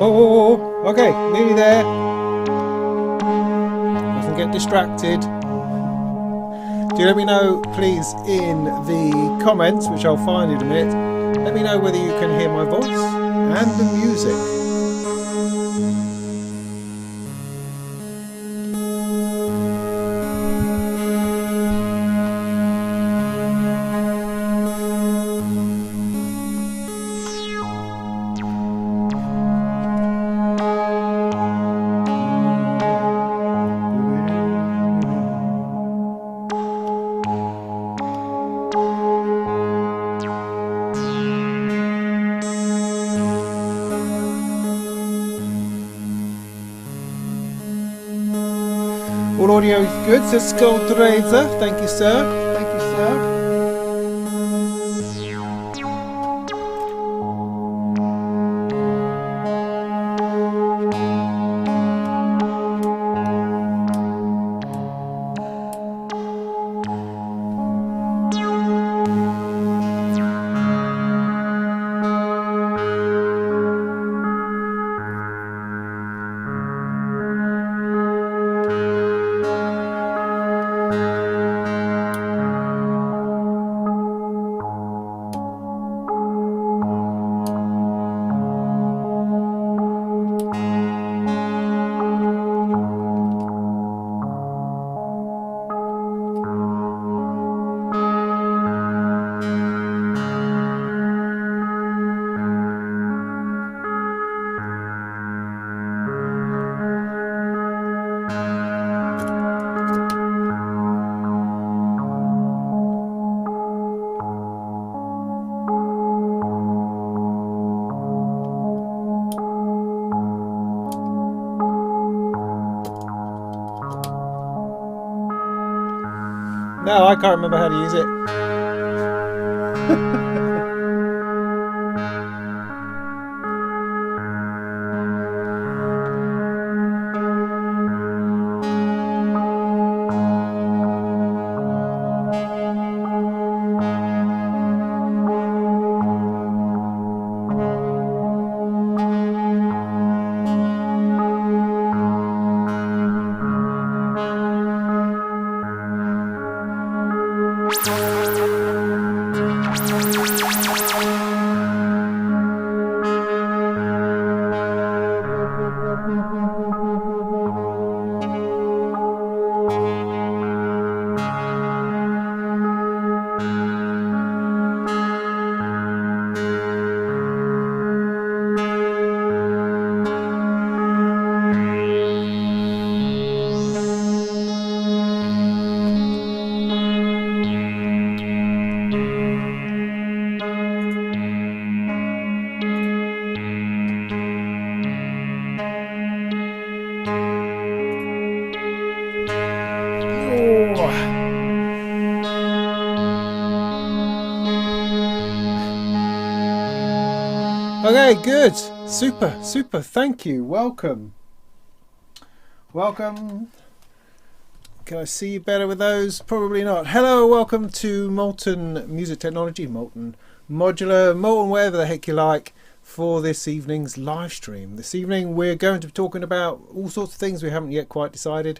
Oh, okay, nearly there. Mustn't get distracted. Do let me know, please, in the comments, which I'll find in a minute. Let me know whether you can hear my voice and the music. All audio is good, says Skulldrazer. Thank you, sir. Thank you, sir. No, I can't remember how to use it. Okay, good. Super. Thank you. Welcome. Can I see you better with those? Probably not. Hello, welcome to Molten Music Technology, Molten Modular, Molten whatever the heck you like, for this evening's live stream. This evening we're going to be talking about all sorts of things we haven't yet quite decided,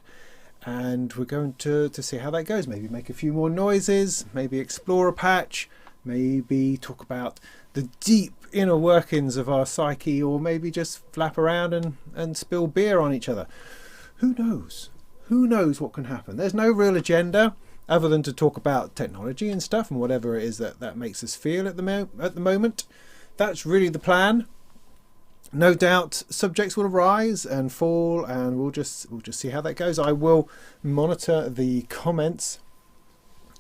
and we're going to see how that goes. Maybe make a few more noises, maybe explore a patch, maybe talk about the deep inner workings of our psyche, or maybe just flap around and spill beer on each other. Who knows? Who knows what can happen? There's no real agenda other than to talk about technology and stuff and whatever it is that makes us feel at the moment. That's really the plan. No doubt subjects will arise and fall, and we'll just see how that goes. I will monitor the comments,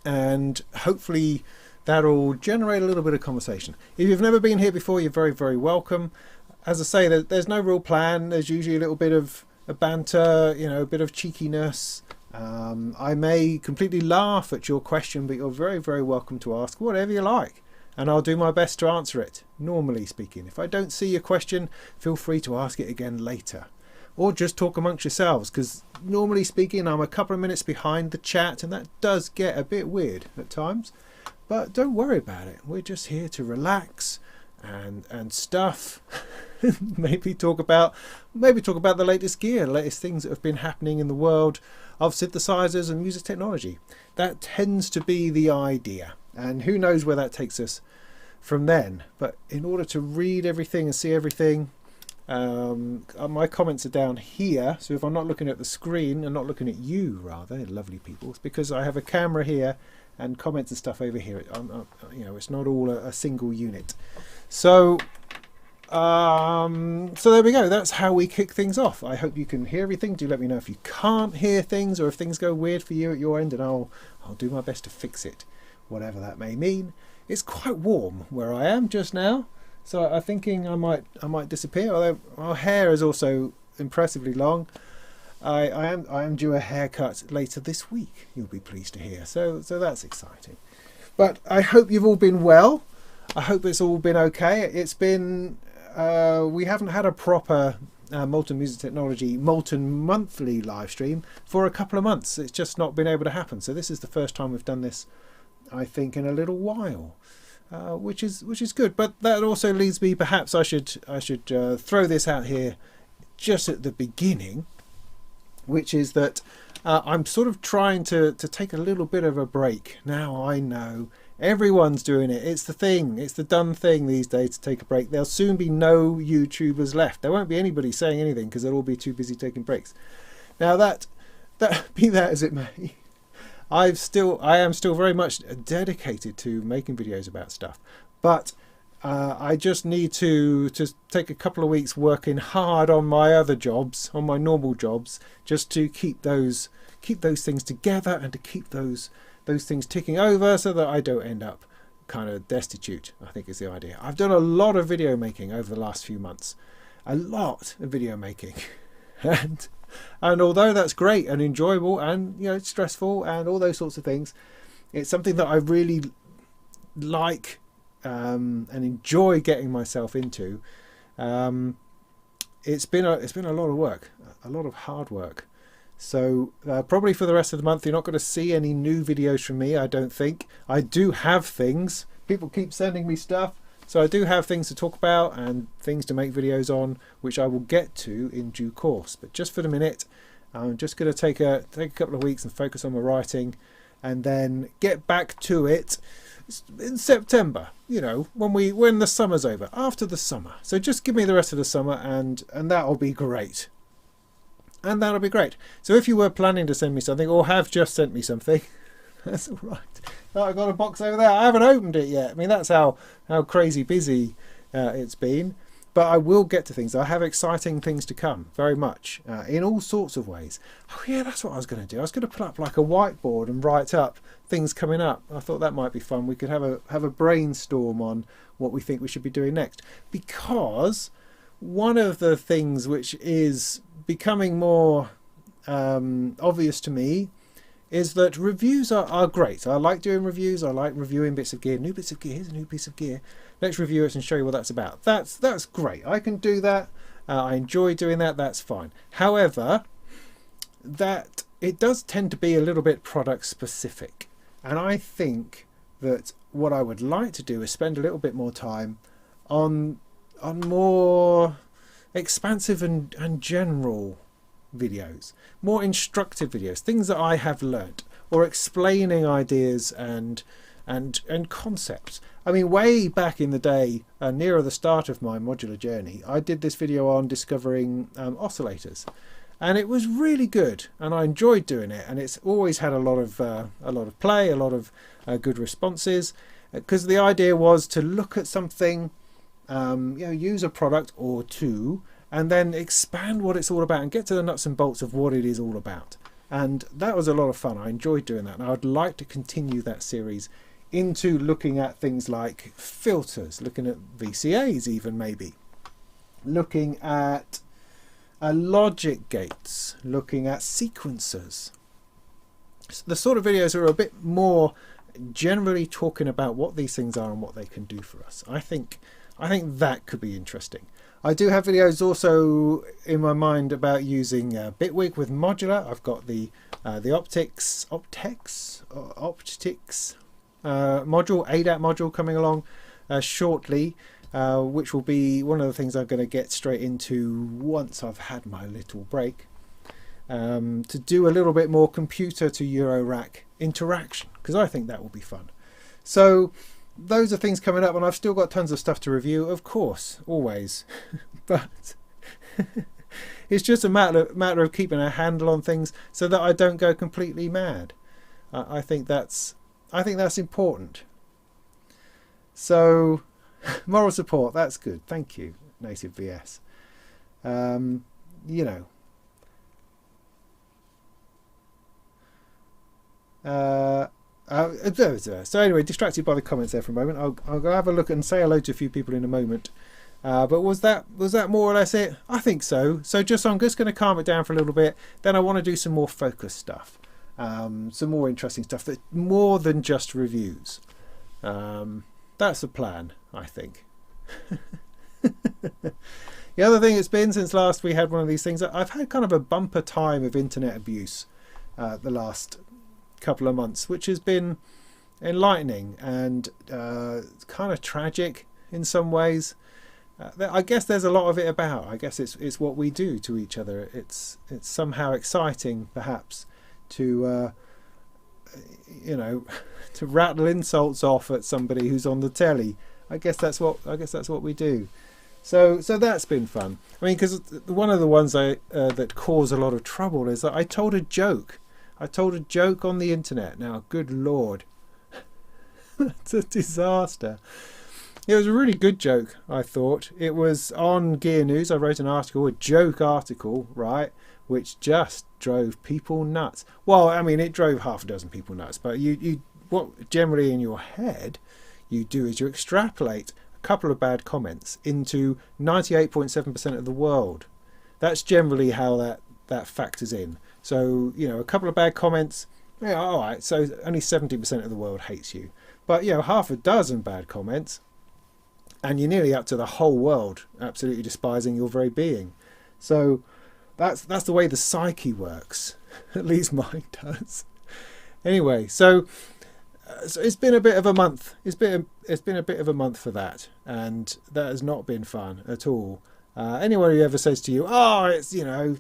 and hopefully that'll generate a little bit of conversation. If you've never been here before, you're very, very welcome. As I say, there's no real plan. There's usually a little bit of a banter, a bit of cheekiness. I may completely laugh at your question, but you're very, very welcome to ask whatever you like, and I'll do my best to answer it, normally speaking. If I don't see your question, feel free to ask it again later, or just talk amongst yourselves, because normally speaking I'm a couple of minutes behind the chat, and that does get a bit weird at times. But don't worry about it. We're just here to relax and stuff. maybe talk about the latest gear, the latest things that have been happening in the world of synthesizers and music technology. That tends to be the idea, and who knows where that takes us from then. But in order to read everything and see everything, my comments are down here, so if I'm not looking at the screen and not looking at you, rather, lovely people, it's because I have a camera here and comments and stuff over here. You know, it's not all a single unit. So so there we go. That's how we kick things off. I hope you can hear everything. Do let me know if you can't hear things, or if things go weird for you at your end, and I'll do my best to fix it, whatever that may mean. It's quite warm where I am just now, so I'm thinking I might disappear. Although my hair is also impressively long. I am due a haircut later this week, you'll be pleased to hear. So that's exciting. But I hope you've all been well. I hope it's all been okay. It's been we haven't had a proper Molten Music Technology Molten Monthly live stream for a couple of months. It's just not been able to happen. So this is the first time we've done this, I think, in a little while, which is good. But that also leads me, perhaps I should throw this out here just at the beginning, which is that I'm sort of trying to take a little bit of a break. Now I know everyone's doing it. It's the thing. It's the done thing these days to take a break. There'll soon be no YouTubers left. There won't be anybody saying anything because they'll all be too busy taking breaks. Now that be that as it may, I am still very much dedicated to making videos about stuff, but I just need to take a couple of weeks working hard on my other jobs, on my normal jobs, just to keep those things together and to keep those things ticking over so that I don't end up kind of destitute, I think is the idea. I've done a lot of video making over the last few months, a lot of video making, and although that's great and enjoyable and, you know, it's stressful and all those sorts of things, it's something that I really like and enjoy getting myself into. It's been a lot of work, a lot of hard work. So probably for the rest of the month you're not going to see any new videos from me, I don't think. I do have things. People keep sending me stuff, so I do have things to talk about and things to make videos on, which I will get to in due course. But just for the minute, I'm just going to take a couple of weeks and focus on my writing, and then get back to it in September, you know, when the summer's over, after the summer. So just give me the rest of the summer, and that'll be great. And that'll be great. So if you were planning to send me something, or have just sent me something, that's all right. Oh, I got a box over there. I haven't opened it yet. I mean, that's how crazy busy it's been. But I will get to things. I have exciting things to come, very much, in all sorts of ways. Oh yeah, that's what I was going to do. I was going to put up like a whiteboard and write up things coming up. I thought that might be fun. We could have a brainstorm on what we think we should be doing next. Because one of the things which is becoming more obvious to me is that reviews are great. I like doing reviews. I like reviewing bits of gear. New bits of gear. Here's a new piece of gear. Let's review it and show you what that's about. That's great. I can do that. I enjoy doing that. That's fine. However, that it does tend to be a little bit product specific, and I think that what I would like to do is spend a little bit more time on more expansive and general videos, more instructive videos, things that I have learnt, or explaining ideas and concepts. I mean, way back in the day, nearer the start of my modular journey, I did this video on discovering oscillators, and it was really good, and I enjoyed doing it, and it's always had a lot of play, a lot of good responses, because the idea was to look at something, use a product or two, and then expand what it's all about and get to the nuts and bolts of what it is all about. And that was a lot of fun. I enjoyed doing that, and I would like to continue that series into looking at things like filters, looking at VCAs even, maybe looking at logic gates, looking at sequencers. So the sort of videos are a bit more generally talking about what these things are and what they can do for us. I think that could be interesting. I do have videos also in my mind about using Bitwig with modular. I've got the optics module, ADAT module coming along shortly, which will be one of the things I'm going to get straight into once I've had my little break, to do a little bit more computer to Eurorack interaction, because I think that will be fun. So those are things coming up, and I've still got tons of stuff to review, of course, always. But it's just a matter of keeping a handle on things so that I don't go completely mad. I think that's important. So moral support, that's good. Thank you, Native VS. You know. So anyway, distracted by the comments there for a moment. I'll go have a look and say hello to a few people in a moment. But was that more or less it? I think so. So I'm just going to calm it down for a little bit. Then I want to do some more focused stuff, some more interesting stuff that's more than just reviews. That's the plan, I think. The other thing it's been since last we had one of these things, I've had kind of a bumper time of internet abuse the last couple of months, which has been enlightening and kind of tragic in some ways. I guess there's a lot of it about. I guess it's what we do to each other. It's somehow exciting, perhaps, to to rattle insults off at somebody who's on the telly. I guess that's what we do. So that's been fun. I mean, because one of the ones that cause a lot of trouble is that I told a joke. I told a joke on the internet. Now, good Lord, that's a disaster. It was a really good joke, I thought. It was on Gear News. I wrote an article, a joke article, right, which just drove people nuts. Well, I mean, it drove half a dozen people nuts, but what generally in your head you do is you extrapolate a couple of bad comments into 98.7% of the world. That's generally how that factors in. So, a couple of bad comments, yeah, all right, so only 70% of the world hates you. But, half a dozen bad comments, and you're nearly up to the whole world absolutely despising your very being. So that's the way the psyche works. At least mine does. Anyway, so it's been a bit of a month. It's been a bit of a month for that, and that has not been fun at all. Anyone who ever says to you, "Oh, it's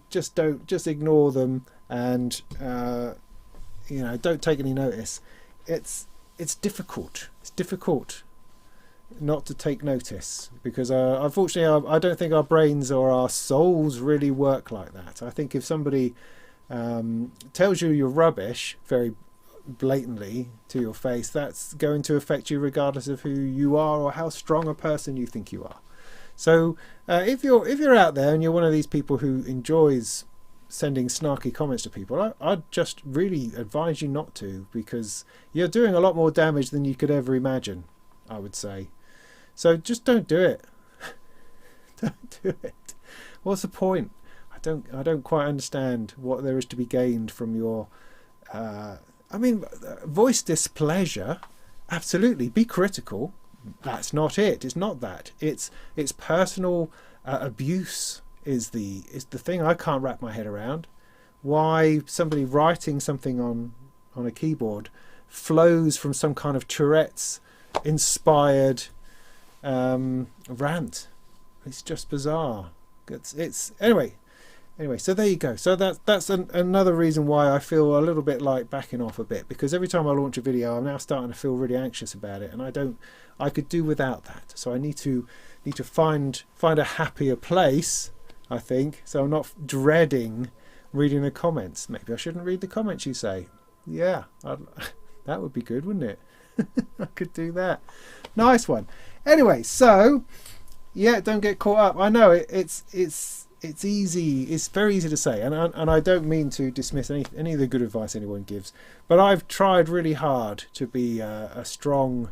just ignore them," and don't take any notice. It's difficult. It's difficult not to take notice, because unfortunately I don't think our brains or our souls really work like that. I think if somebody tells you you're rubbish very blatantly to your face, that's going to affect you regardless of who you are or how strong a person you think you are. So if you're out there and you're one of these people who enjoys sending snarky comments to people, I'd just really advise you not to, because you're doing a lot more damage than you could ever imagine, I would say. So just don't do it. Don't do it. What's the point? I don't quite understand what there is to be gained from your voice displeasure. Absolutely, be critical. That's not it. It's not that. It's personal abuse is the thing I can't wrap my head around. Why somebody writing something on a keyboard flows from some kind of Tourette's inspired rant. It's just bizarre. It's anyway. So there you go. So that's another reason why I feel a little bit like backing off a bit, because every time I launch a video, I'm now starting to feel really anxious about it, and I could do without that. So I need to find a happier place, I think. So I'm not dreading reading the comments. Maybe I shouldn't read the comments, you say? Yeah, that would be good, wouldn't it? I could do that. Nice one. Anyway, so yeah, don't get caught up. I know it's easy. It's very easy to say, and I don't mean to dismiss any of the good advice anyone gives, but I've tried really hard to be a strong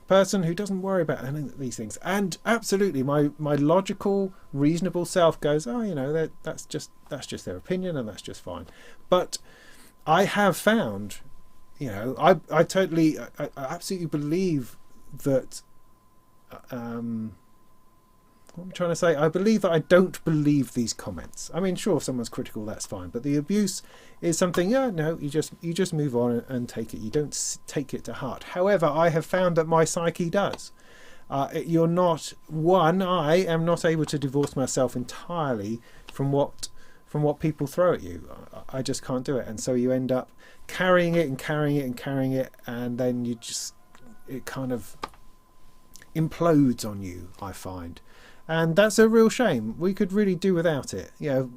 person who doesn't worry about any of these things. And absolutely, my logical, reasonable self goes, oh, that's just their opinion, and that's just fine. But I have found, I absolutely believe that. What I'm trying to say, I believe that I don't believe these comments. I mean, sure, if someone's critical, that's fine, but the abuse is something, you just move on and take it. You don't take it to heart. However, I have found that my psyche does, you're not one. I am not able to divorce myself entirely from what people throw at you. I just can't do it, and so you end up carrying it and carrying it and carrying it, and then it kind of implodes on you, I find. And that's a real shame. We could really do without it. You know,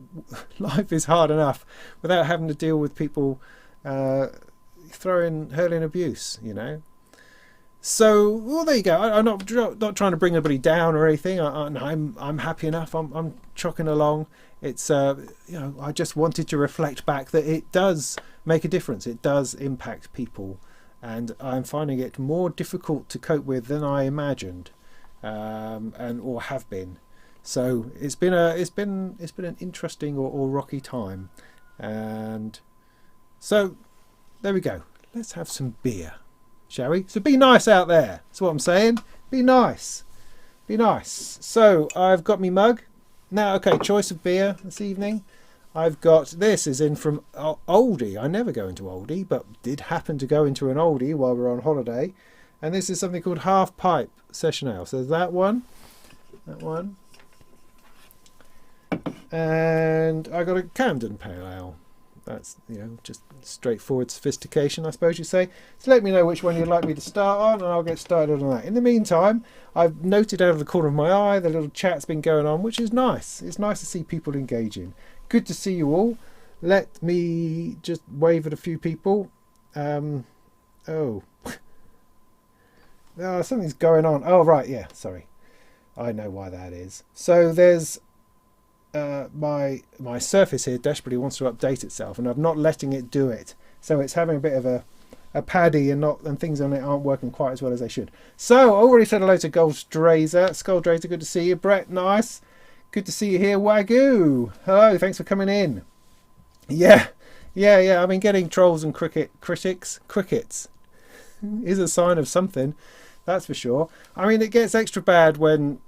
life is hard enough without having to deal with people hurling abuse, you know. So, well, there you go. I'm not trying to bring anybody down or anything. I'm happy enough. I'm chucking along. It's I just wanted to reflect back that it does make a difference. It does impact people, and I'm finding it more difficult to cope with than I imagined, or have been. So it's been an interesting or rocky time, and so there we go. Let's have some beer, shall we? So be nice out there. That's what I'm saying. Be nice. Be nice. So I've got me mug. Now, okay, choice of beer this evening. I've got, this is in from Oldie. I never go into Oldie, but did happen to go into an Oldie while we were on holiday. And this is something called Half Pipe Session Ale. So that one. And I got a Camden Pale Ale. That's, just straightforward sophistication, I suppose you say. So let me know which one you'd like me to start on, and I'll get started on that. In the meantime, I've noted out of the corner of my eye the little chat's been going on, which is nice. It's nice to see people engaging. Good to see you all. Let me just wave at a few people. Something's going on. Oh, right, yeah, sorry. I know why that is. So there's my Surface here desperately wants to update itself, and I'm not letting it do it. So it's having a bit of a paddy, and things on it aren't working quite as well as they should. So I already said hello to Skulldrazer, good to see you. Brett, nice. Good to see you here. Wagyu, hello, thanks for coming in. Yeah. I mean, getting trolls and crickets is a sign of something, that's for sure. I mean, it gets extra bad when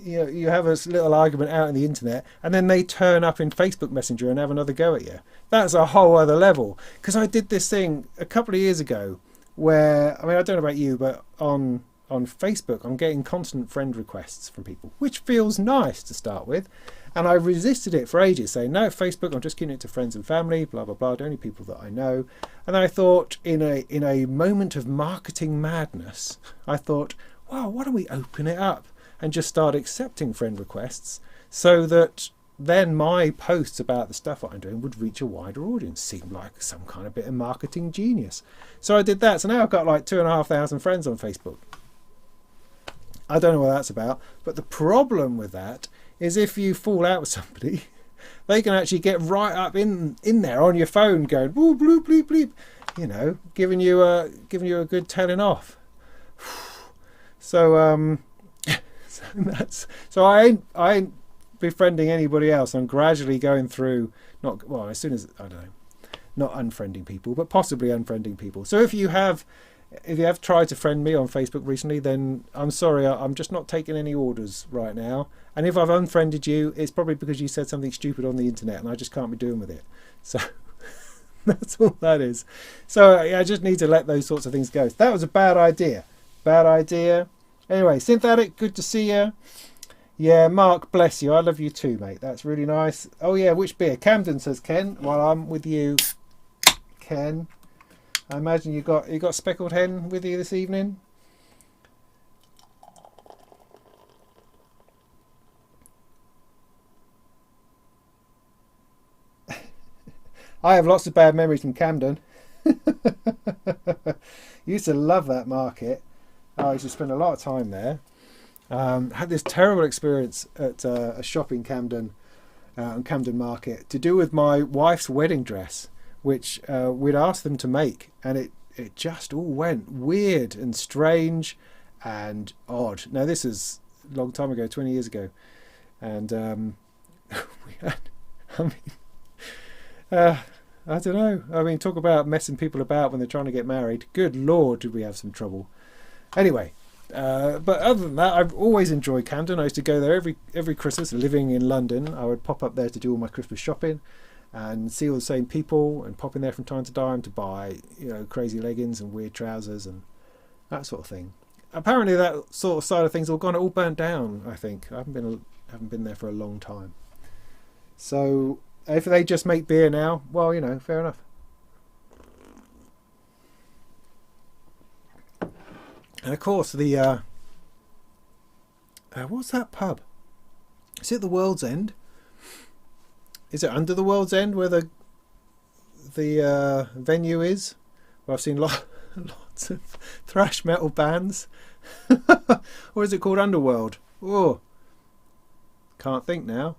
you have a little argument out on the internet, and then they turn up in Facebook Messenger and have another go at you. That's a whole other level. Because I did this thing a couple of years ago where, I mean, I don't know about you, but on Facebook I'm getting constant friend requests from people, which feels nice to start with. And I resisted it for ages, saying, no, Facebook, I'm just keeping it to friends and family, blah, blah, blah, the only people that I know. And I thought, in a moment of marketing madness, I thought, wow, why don't we open it up and just start accepting friend requests, so that then my posts about the stuff that I'm doing would reach a wider audience. Seemed like some kind of bit of marketing genius. So I did that. So now I've got like 2,500 friends on Facebook. I don't know what that's about. But the problem with that is if you fall out with somebody, they can actually get right up in there on your phone going, woo, bloop, bleep, bleep, giving you a good telling off. So, so I ain't befriending anybody else. I'm gradually going through, not unfriending people, but possibly unfriending people. So if you have tried to friend me on Facebook recently, then I'm sorry, I'm just not taking any orders right now. And if I've unfriended you, it's probably because you said something stupid on the internet and I just can't be doing with it. So that's all that is. So I just need to let those sorts of things go. That was a bad idea. Anyway, Synthetic, good to see you. Yeah, Mark, bless you. I love you too, mate. That's really nice. Oh yeah, which beer? Camden, says Ken. While I'm with you, Ken. I imagine you got Speckled Hen with you this evening. I have lots of bad memories from Camden. Used to love that market. I used to spend a lot of time there. Had this terrible experience at a shop in Camden, on Camden Market, to do with my wife's wedding dress, which we'd asked them to make, and it just all went weird and strange and odd. Now this is a long time ago, 20 years ago, and we had, I don't know. I mean, talk about messing people about when they're trying to get married. Good Lord, did we have some trouble. Anyway, but other than that, I've always enjoyed Camden. I used to go there every Christmas. Living in London, I would pop up there to do all my Christmas shopping and see all the same people, and pop in there from time to time to buy crazy leggings and weird trousers and that sort of thing. apparently that sort of side of things all burnt down. I think I haven't been there for a long time. So if they just make beer now, well, fair enough. And of course, the what's that pub? Is it the World's End? Is it under the World's End where the venue is? Well, I've seen lots of thrash metal bands. Or is it called Underworld? Oh, can't think now.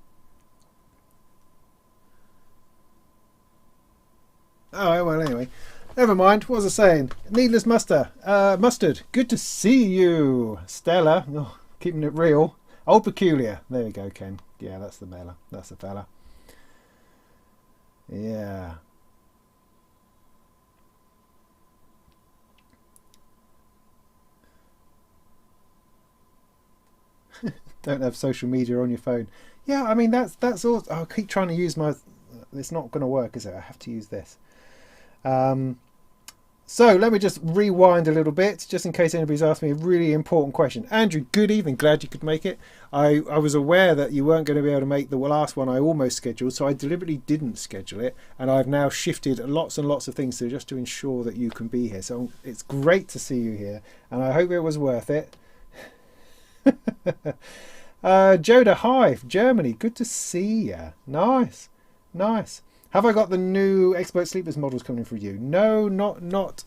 Oh, well, anyway. Never mind. What was I saying? Needless mustard. Good to see you, Stella. Oh, keeping it real. Old Peculiar. There we go, Ken. Yeah, that's the mailer. That's the fella. Yeah. Don't have social media on your phone. Yeah, I mean that's all. I keep trying to use my. It's not going to work, is it? I have to use this. So let me just rewind a little bit, just in case anybody's asked me a really important question. Andrew, good evening. Glad you could make it. I was aware that you weren't going to be able to make the last one I almost scheduled, so I deliberately didn't schedule it, and I've now shifted lots and lots of things just to ensure that you can be here. So it's great to see you here, and I hope it was worth it. Joda Hive, Germany. Good to see you. Nice. Have I got the new Expert Sleepers models coming for you? No, not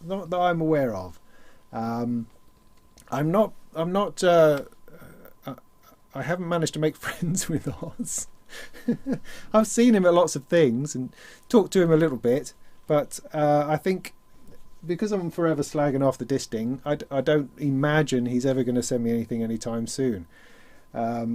that I'm aware of. I'm not. I haven't managed to make friends with Oz. I've seen him at lots of things and talked to him a little bit, but I think because I'm forever slagging off the disting, I don't imagine he's ever going to send me anything anytime soon.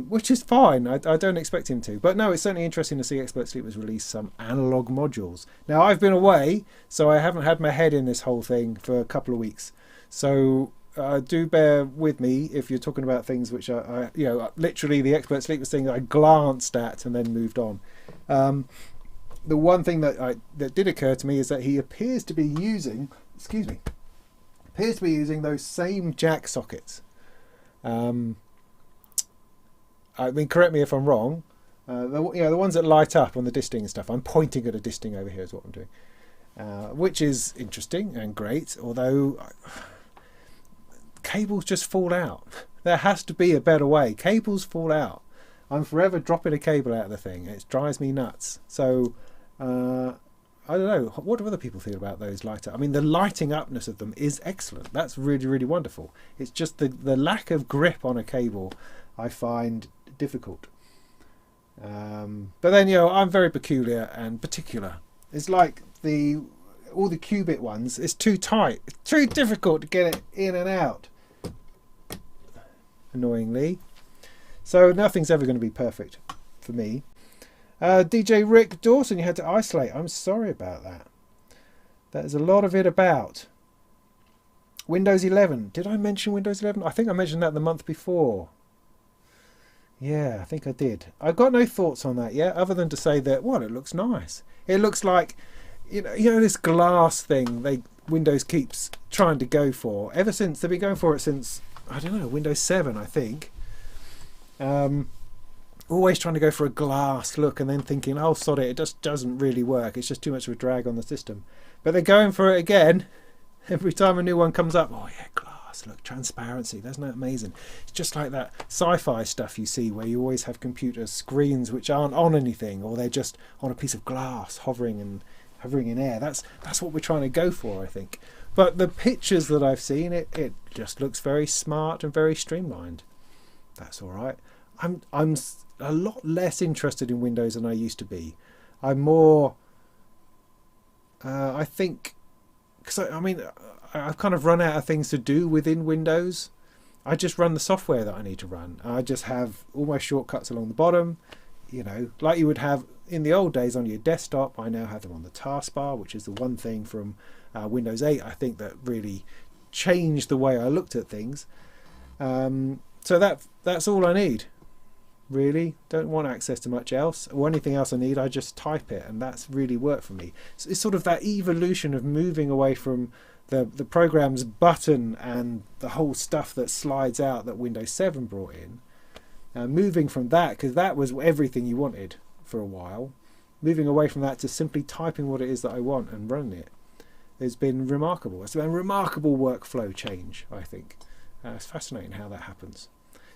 Which is fine. I don't expect him to. But no, it's certainly interesting to see Expert Sleepers release some analog modules. Now, I've been away, so I haven't had my head in this whole thing for a couple of weeks. So do bear with me if you're talking about things which are, literally the Expert Sleepers thing that I glanced at and then moved on. The one thing that did occur to me is that he appears to be using, those same jack sockets. I mean, correct me if I'm wrong. The ones that light up on the disting and stuff. I'm pointing at a disting over here is what I'm doing, which is interesting and great. Although cables just fall out. There has to be a better way. Cables fall out. I'm forever dropping a cable out of the thing. It drives me nuts. So I don't know. What do other people feel about those light up? I mean, the lighting upness of them is excellent. That's really, really wonderful. It's just the lack of grip on a cable I find difficult. But then, I'm very peculiar and particular. It's like all the qubit ones, it's too tight. It's too difficult to get it in and out. Annoyingly. So nothing's ever going to be perfect for me. DJ Rick Dawson, you had to isolate. I'm sorry about that. There's a lot of it about. Windows 11. Did I mention Windows 11? I think I mentioned that the month before. Yeah, I think I did. I've got no thoughts on that yet, other than to say that, it looks nice. It looks like, this glass thing Windows keeps trying to go for. Ever since, they've been going for it since, I don't know, Windows 7, I think. Always trying to go for a glass look and then thinking, oh, sod it, it just doesn't really work. It's just too much of a drag on the system. But they're going for it again. Every time a new one comes up, oh yeah, glass. Look, transparency, isn't that amazing? It's just like that sci-fi stuff you see where you always have computer screens which aren't on anything, or they're just on a piece of glass hovering in air. That's what we're trying to go for, I think. But the pictures that I've seen, it just looks very smart and very streamlined. That's all right. I'm a lot less interested in Windows than I used to be. I'm more I think, because I've kind of run out of things to do within Windows. I just run the software that I need to run. I just have all my shortcuts along the bottom, like you would have in the old days on your desktop. I now have them on the taskbar, which is the one thing from Windows 8 I think that really changed the way I looked at things. So that's all I need, really. Don't want access to much else, or anything else I need. I just type it, and that's really worked for me. So it's sort of that evolution of moving away from the program's button and the whole stuff that slides out that Windows 7 brought in, moving from that, because that was everything you wanted for a while, moving away from that to simply typing what it is that I want and running it, has been remarkable. It's been a remarkable workflow change, I think. It's fascinating how that happens.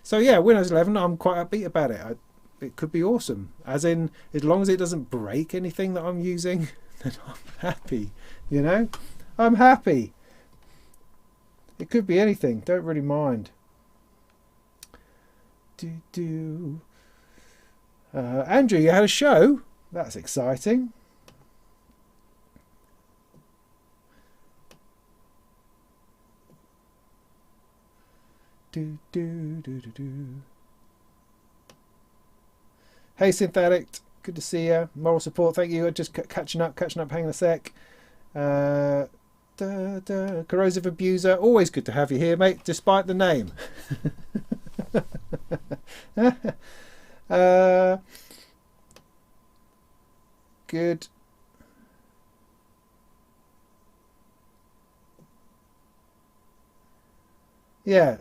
So yeah, Windows 11, I'm quite upbeat about it. It could be awesome. As in, as long as it doesn't break anything that I'm using, then I'm happy, you know? I'm happy. It could be anything. Don't really mind. Andrew, you had a show? That's exciting. Hey, Synth Addict. Good to see you. Moral support, thank you. Just catching up, hang on a sec. Corrosive Abuser, always good to have you here, mate, despite the name. Good. Yeah,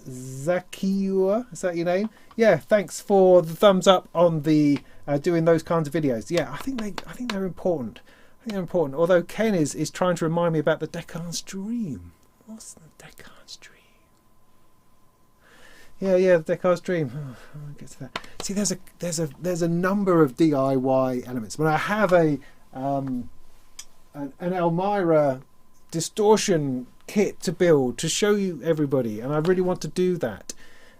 Zakiua, is that your name? Yeah, thanks for the thumbs up on the doing those kinds of videos. Yeah, I think they're important. I think they're important. Although Ken is trying to remind me about the Deccan Stream. What's the Deccan Stream? Yeah, the Deccan Stream. Oh, I'll get to that. See, there's a number of DIY elements. But I have an Elmira distortion kit to build to show you everybody, and I really want to do that.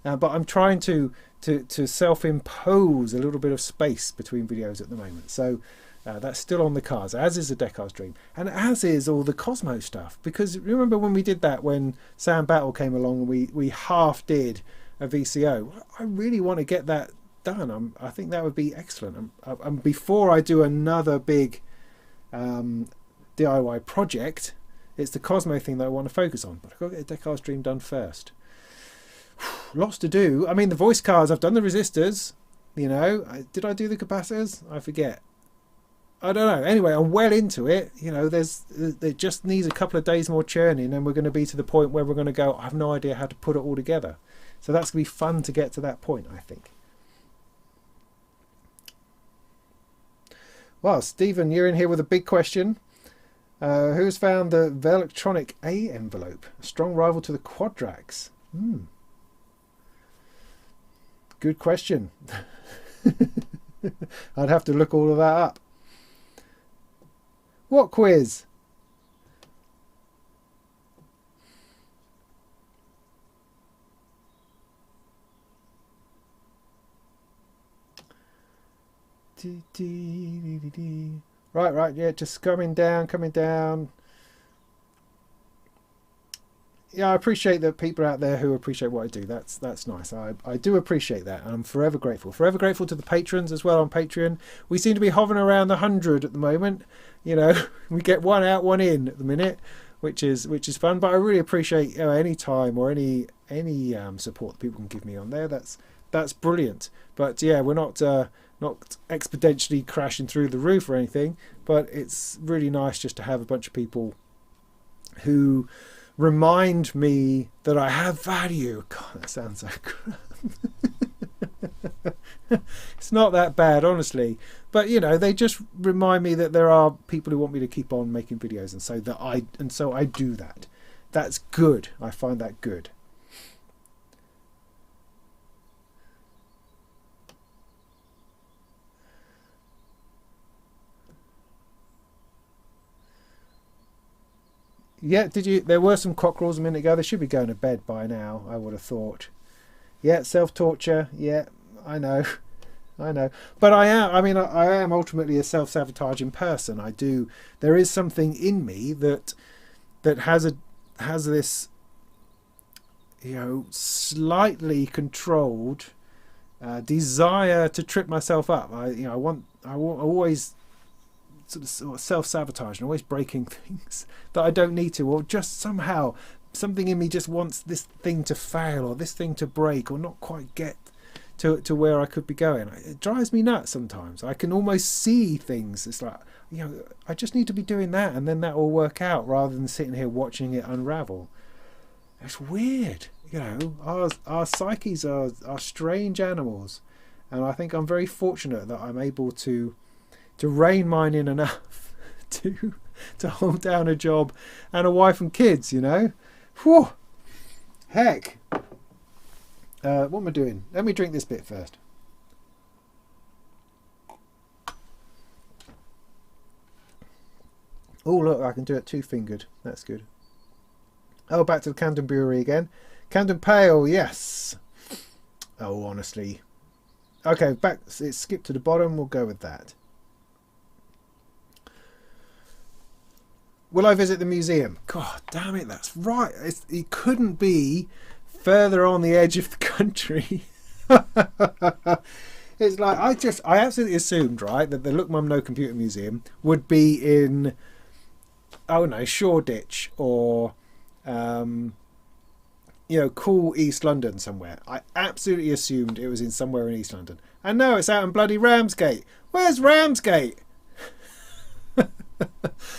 But I'm trying to self-impose a little bit of space between videos at the moment. So that's still on the cards, as is the Decca Stream, and as is all the Cosmo stuff. Because remember when we did that, when Sam Battle came along and we half did a VCO. I really want to get that done. I think that would be excellent. Before I do another big DIY project, it's the Cosmo thing that I want to focus on. But I've got to get the Decca Stream done first. Lots to do. I mean, the voice cards, I've done the resistors, you know. Did I do the capacitors? I forget. I don't know. Anyway, I'm well into it. You know, it just needs a couple of days more churning, and we're going to be to the point where we're going to go, I have no idea how to put it all together. So that's going to be fun to get to that point, I think. Well, Stephen, you're in here with a big question. Who's found the Velectronic A envelope? A strong rival to the Quadrax. Good question. I'd have to look all of that up. What quiz? Right, yeah, just coming down. Yeah, I appreciate that people out there who appreciate what I do. That's nice. I do appreciate that, and I'm forever grateful. Forever grateful to the patrons as well on Patreon. We seem to be hovering around the 100 at the moment. You know, we get one out, one in at the minute, which is fun. But I really appreciate any time or any support that people can give me on there. That's brilliant. But yeah, we're not exponentially crashing through the roof or anything. But it's really nice just to have a bunch of people who remind me that I have value. God, that sounds so crap. It's not that bad, honestly, but you know, they just remind me that there are people who want me to keep on making videos, and so I do that. That's good. I find that good. Yeah, there were some cockerels a minute ago. They should be going to bed by now, I would have thought. Yeah, self-torture. Yeah, I know. But I am ultimately a self-sabotaging person. There is something in me that has this, you know, slightly controlled desire to trip myself up. I always sort of self-sabotage and always breaking things that I don't need to, or just somehow something in me just wants this thing to fail or this thing to break or not quite get to where I could be going. It drives me nuts sometimes. I can almost see things. It's like, I just need to be doing that, and then that will work out, rather than sitting here watching it unravel. It's weird. Our psyches are strange animals, and I think I'm very fortunate that I'm able to rein mine in enough to hold down a job and a wife and kids. Whew. Heck. What am I doing? Let me drink this bit first. Oh, look, I can do it two-fingered. That's good. Oh, back to the Camden Brewery again. Camden Pale, yes. Oh, honestly. Okay, back. It's skipped to the bottom. We'll go with that. Will I visit the museum? God damn it, that's right. It couldn't be further on the edge of the country. It's like, I absolutely assumed, right, that the Look Mum No Computer Museum would be in, Shoreditch or cool East London somewhere. I absolutely assumed it was in somewhere in East London. And no, it's out in bloody Ramsgate. Where's Ramsgate?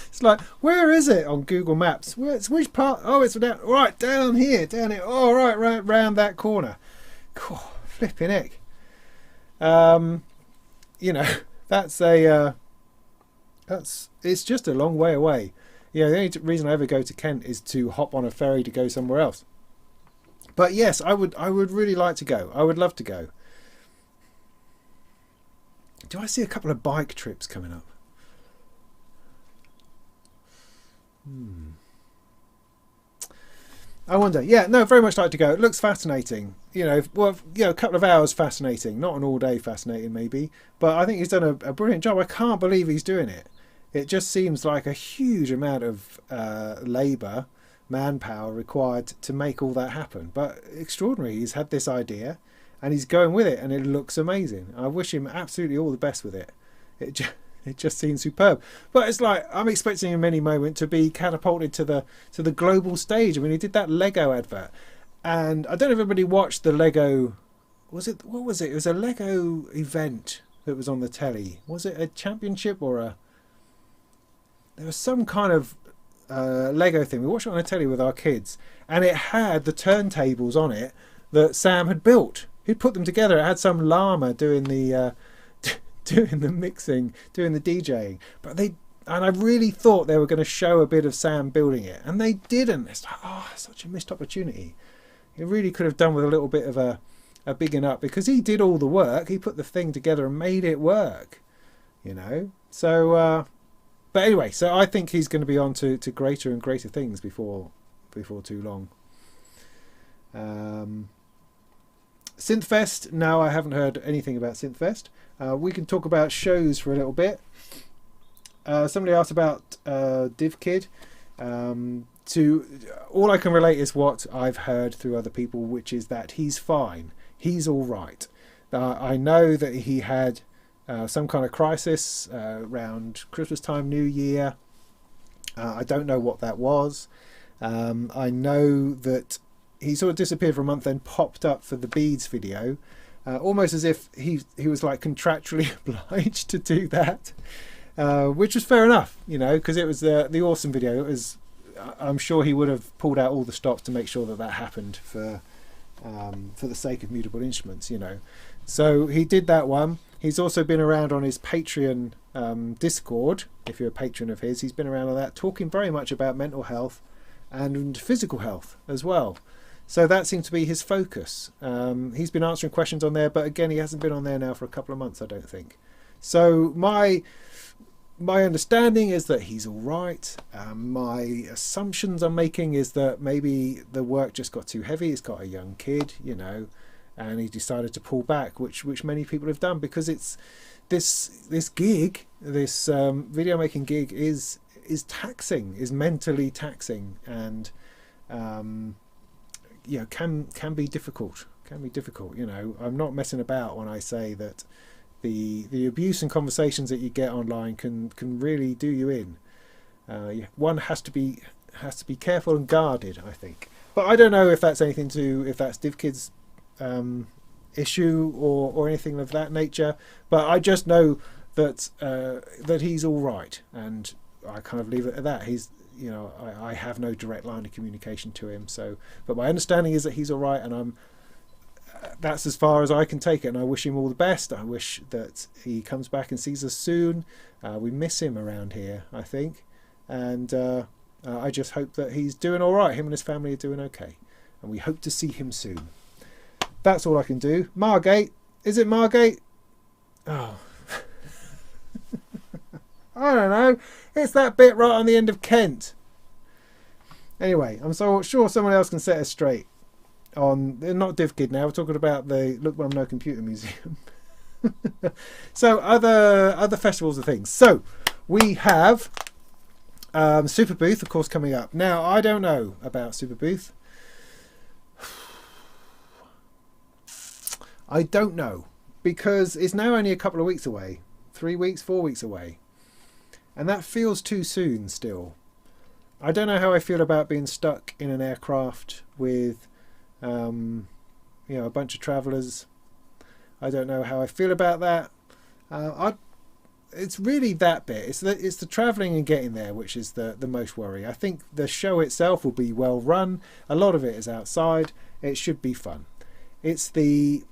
It's like, where is it on Google Maps? Which part? Oh, it's down here. Oh, right round that corner. God, flipping heck. It's just a long way away. The only reason I ever go to Kent is to hop on a ferry to go somewhere else. But yes, I would really like to go. I would love to go. Do I see a couple of bike trips coming up? I wonder. Yeah, no, very much like to go. It looks fascinating. A couple of hours fascinating. Not an all day fascinating, maybe. But I think he's done a brilliant job. I can't believe he's doing it. It just seems like a huge amount of labour, manpower required to make all that happen. But extraordinary. He's had this idea and he's going with it, and it looks amazing. I wish him absolutely all the best with it. It just seems superb. But it's like, I'm expecting him any moment to be catapulted to the global stage. I mean, he did that Lego advert, and I don't know if everybody watched the Lego. What was it? It was a Lego event that was on the telly. Was it a championship or there was some kind of Lego thing. We watched it on the telly with our kids, and it had the turntables on it that Sam had built. He'd put them together. It had some llama doing the mixing, doing the DJing. And I really thought they were going to show a bit of Sam building it, and they didn't. It's like, such a missed opportunity. He really could have done with a little bit of a bigging up, because he did all the work. He put the thing together and made it work, So, but anyway, so I think he's going to be on to greater and greater things before too long. Synthfest. No, I haven't heard anything about Synthfest. We can talk about shows for a little bit. Somebody asked about DivKid. All I can relate is what I've heard through other people, which is that he's fine. He's all right. I know that he had some kind of crisis around Christmas time, New Year. I don't know what that was. I know that he sort of disappeared for a month, then popped up for the Beads video, almost as if he was like contractually obliged to do that, which was fair enough, because it was the awesome video. It was, I'm sure he would have pulled out all the stops to make sure that happened for the sake of Mutable Instruments, So he did that one. He's also been around on his Patreon Discord. If you're a patron of his, he's been around on that, talking very much about mental health and physical health as well. So that seems to be his focus. He's been answering questions on there, but again, he hasn't been on there now for a couple of months, I don't think. So my understanding is that he's all right. My assumptions I'm making is that maybe the work just got too heavy. He's got a young kid, and he decided to pull back, which many people have done, because it's this gig, this video making gig is taxing, is mentally taxing, and can be difficult. I'm not messing about when I say that the abuse and conversations that you get online can really do you in. One has to be careful and guarded, I think. But I don't know if that's anything to, if that's DivKid's issue or anything of that nature, but I just know that that he's all right, and I kind of leave it at that. He's, you know, I have no direct line of communication to him, so, but my understanding is that he's all right, and I'm that's as far as I can take it, and I wish him all the best. I wish that he comes back and sees us soon. We miss him around here, I think, and I just hope that he's doing all right. Him and his family are doing okay, and we hope to see him soon. That's all I can do. Margate, is it Margate? Oh, I don't know. It's that bit right on the end of Kent. Anyway, I'm so sure someone else can set us straight. On not DivKid now, we're talking about the Look Mum No Computer Museum. So other festivals and things. So we have Super Booth, of course, coming up. Now I don't know about Super Booth. I don't know, because it's now only a couple of weeks away, 3 weeks, 4 weeks away, and that feels too soon still. I don't know how I feel about being stuck in an aircraft with you know, a bunch of travellers. I don't know how I feel about that. It's really that bit. It's the travelling and getting there which is the most worry. I think the show itself will be well run. A lot of it is outside. It should be fun. It's the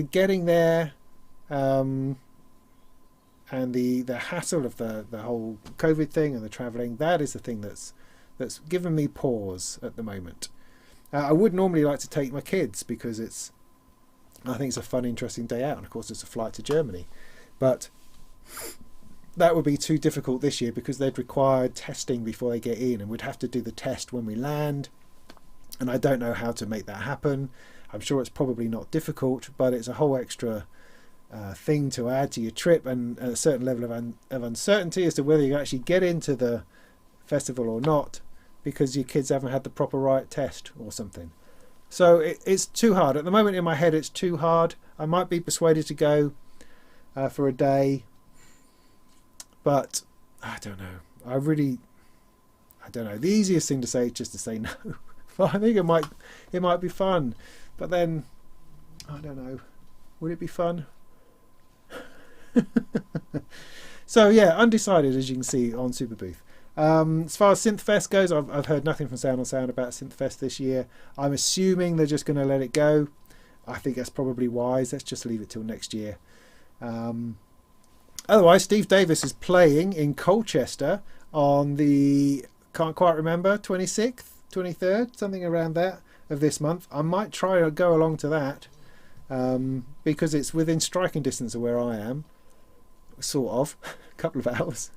getting there, and the hassle of the whole COVID thing and the travelling. That is the thing that's given me pause at the moment. I would normally like to take my kids because I think it's a fun, interesting day out, and of course it's a flight to Germany, but that would be too difficult this year because they'd require testing before they get in, and we'd have to do the test when we land, and I don't know how to make that happen. I'm sure it's probably not difficult, but it's a whole extra thing to add to your trip, and a certain level of uncertainty as to whether you actually get into the festival or not, because your kids haven't had the proper right test or something. So it's too hard. At the moment in my head it's too hard. I might be persuaded to go for a day, but I don't know. I don't know. The easiest thing to say is just to say no. But I think it might be fun. But then, I don't know. Would it be fun? So yeah, undecided, as you can see on Super Booth. As far as Synthfest goes, I've heard nothing from Sound on Sound about Synthfest this year. I'm assuming they're just going to let it go. I think that's probably wise. Let's just leave it till next year. Otherwise, Steve Davis is playing in Colchester on the, can't quite remember, 26th, 23rd, something around that of this month. I might try to go along to that because it's within striking distance of where I am, sort of, a couple of hours.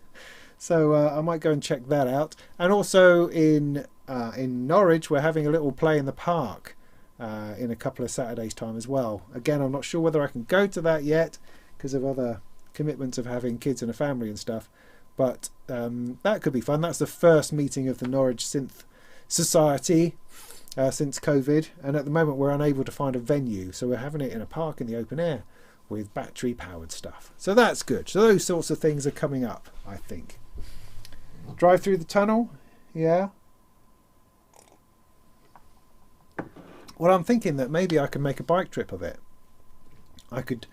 So I might go and check that out. And also in Norwich, we're having a little play in the park in a couple of Saturdays' time as well. Again, I'm not sure whether I can go to that yet because of other commitments of having kids and a family and stuff. But that could be fun. That's the first meeting of the Norwich Synth Society since COVID. And at the moment, we're unable to find a venue. So we're having it in a park in the open air with battery-powered stuff. So that's good. So those sorts of things are coming up, I think. Drive through the tunnel, yeah. Well, I'm thinking that maybe I could make a bike trip of it. I could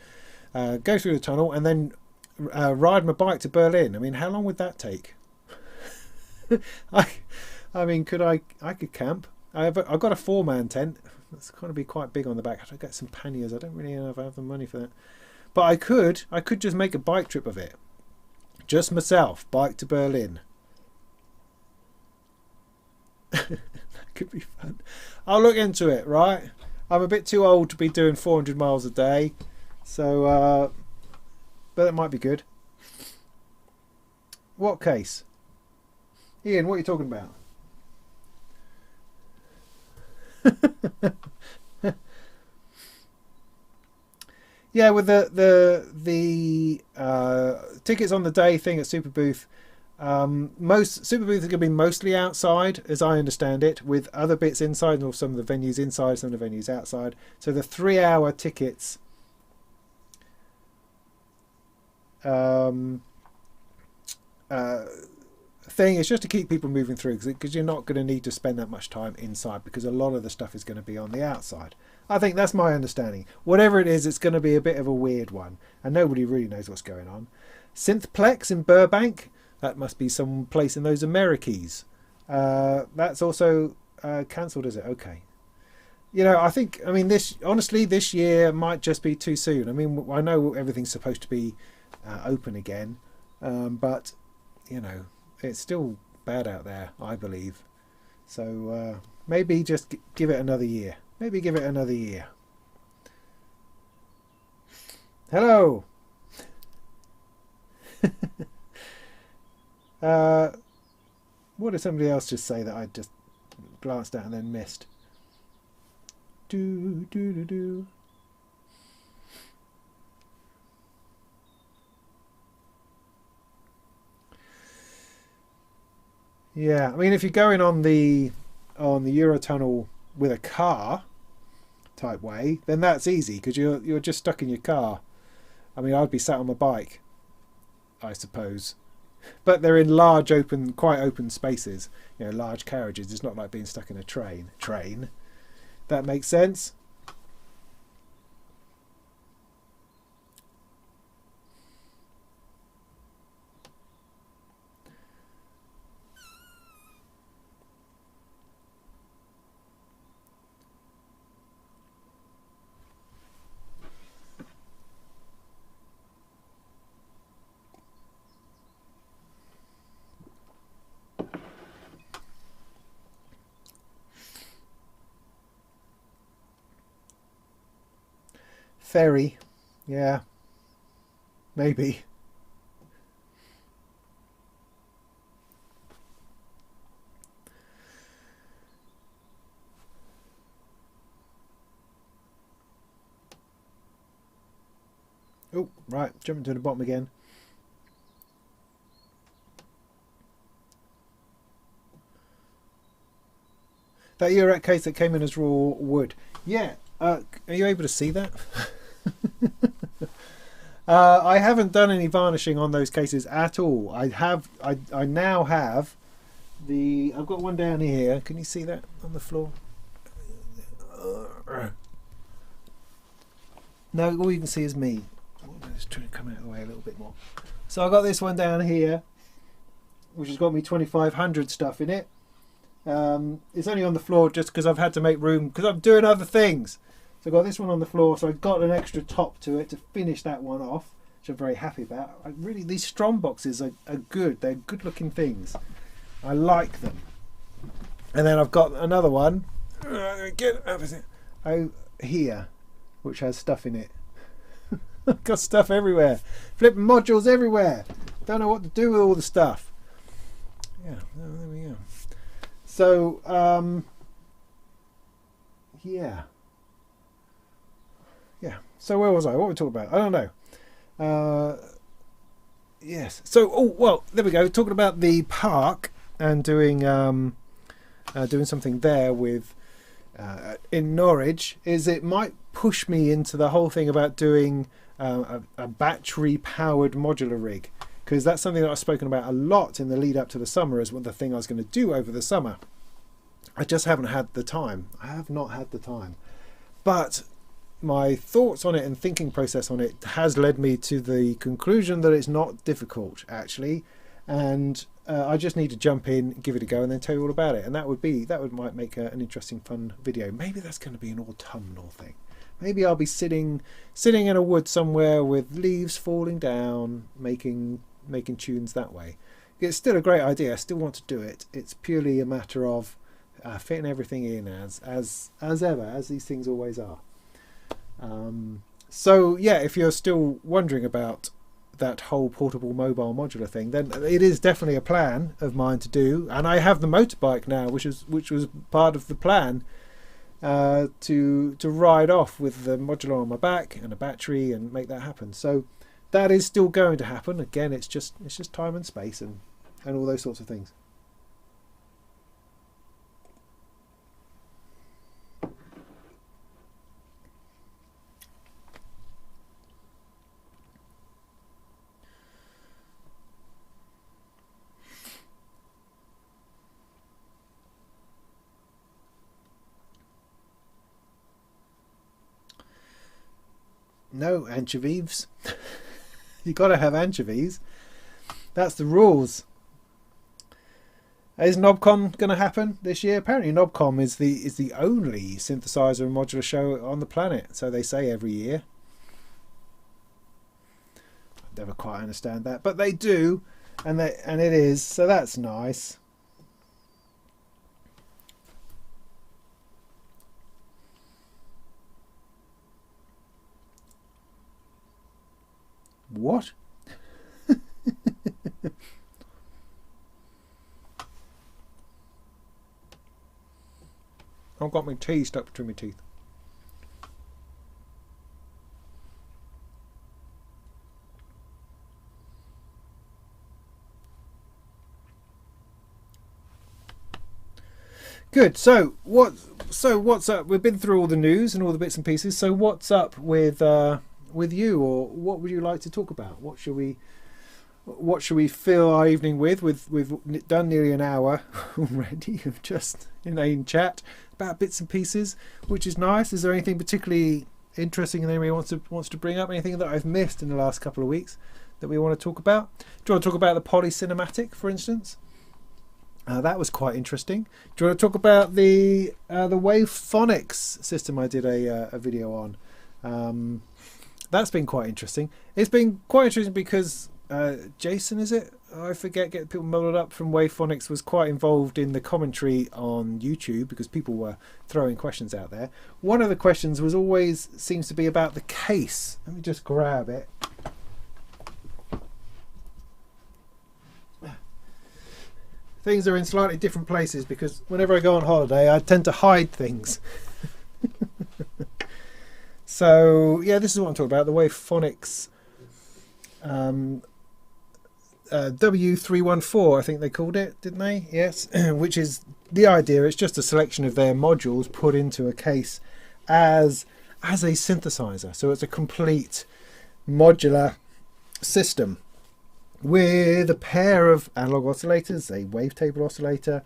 go through the tunnel and then ride my bike to Berlin. I mean, how long would that take? I mean, I could camp. I've got a 4-man tent. That's going to be quite big on the back. I have to get some panniers. I don't really know if I have the money for that. But I could just make a bike trip of it. Just myself, bike to Berlin. That could be fun. I'll look into it, right? I'm a bit too old to be doing 400 miles a day. So, but it might be good. What case? Ian, what are you talking about? Yeah, with the tickets on the day thing at Super Booth, most Super Booth is going to be mostly outside, as I understand it, with other bits inside, or some of the venues inside, some of the venues outside. So the 3-hour tickets thing thing. It's just to keep people moving through, because you're not going to need to spend that much time inside, because a lot of the stuff is going to be on the outside. I think that's my understanding. Whatever it is, it's going to be a bit of a weird one, and nobody really knows what's going on. Synthplex in Burbank, that must be some place in those Americas. That's also cancelled, is it? Okay. You know, I mean, this year might just be too soon. I mean, I know everything's supposed to be open again, but, you know, it's still bad out there, I believe. So maybe just give it another year. Maybe give it another year. Hello. What did somebody else just say that I just glanced at and then missed? Do. Yeah, I mean, if you're going on the Eurotunnel with a car type way, then that's easy, because you're just stuck in your car. I mean, I'd be sat on my bike, I suppose, but they're in large quite open spaces. You know, large carriages. It's not like being stuck in a train. That makes sense. Ferry, yeah, maybe. Oh, right, jumping to the bottom again. That Eurorack case that came in as raw wood. Yeah, are you able to see that? I haven't done any varnishing on those cases at all. I now have I've got one down here. Can you see that on the floor? No, all you can see is me. I'm just trying to come out of the way a little bit more. So I got this one down here, which has got me 2500 stuff in it. It's only on the floor just because I've had to make room, because I'm doing other things. So I've got this one on the floor, so I've got an extra top to it to finish that one off, which I'm very happy about. These Strom boxes are good. They're good looking things. I like them. And then I've got another one here, which has stuff in it. I've got stuff everywhere. Flipping modules everywhere. Don't know what to do with all the stuff. Yeah, there we go. So, yeah. So where was I? What were we talking about? I don't know. Yes. So, well, there we go. Talking about the park and doing something there with in Norwich. It might push me into the whole thing about doing a battery-powered modular rig, because that's something that I've spoken about a lot in the lead up to the summer as one of the thing I was going to do over the summer. I just haven't had the time. I have not had the time. But my thoughts on it and thinking process on it has led me to the conclusion that it's not difficult, actually, and I just need to jump in, give it a go, and then tell you all about it. And that might make an interesting, fun video. Maybe that's going to be an autumnal thing. Maybe I'll be sitting in a wood somewhere with leaves falling down, making tunes that way. It's still a great idea. I still want to do it. It's purely a matter of fitting everything in as ever, as these things always are. So yeah, if you're still wondering about that whole portable mobile modular thing, then it is definitely a plan of mine to do, and I have the motorbike now, which was part of the plan, to ride off with the modular on my back and a battery and make that happen. So that is still going to happen. Again, it's just time and space and all those sorts of things. No anchovies. You got to have anchovies. That's the rules. Is Knobcon going to happen this year? Apparently Knobcon is the only synthesizer and modular show on the planet, so they say every year. I never quite understand that, but they do, and it is, so that's nice. What? I've got my tea stuck between my teeth. Good. So what's up? We've been through all the news and all the bits and pieces. So what's up with you, or what would you like to talk about? What should we fill our evening with? We've done nearly an hour already of just inane chat about bits and pieces, which is nice. Is there anything particularly interesting that anybody wants to bring up? Anything that I've missed in the last couple of weeks that we want to talk about? Do you want to talk about the polycinematic, for instance? That was quite interesting. Do you want to talk about the Wavephonics system I did a video on? That's been quite interesting. It's been quite interesting because Jason, is it? I forget, get people muddled up, from Wavephonics was quite involved in the commentary on YouTube because people were throwing questions out there. One of the questions seems to be about the case. Let me just grab it. Things are in slightly different places because whenever I go on holiday I tend to hide things. So yeah, this is what I'm talking about, the Wavephonics W314, I think they called it, didn't they? Yes. Which is the idea. It's just a selection of their modules put into a case as a synthesizer. So it's a complete modular system with a pair of analog oscillators, a wavetable oscillator,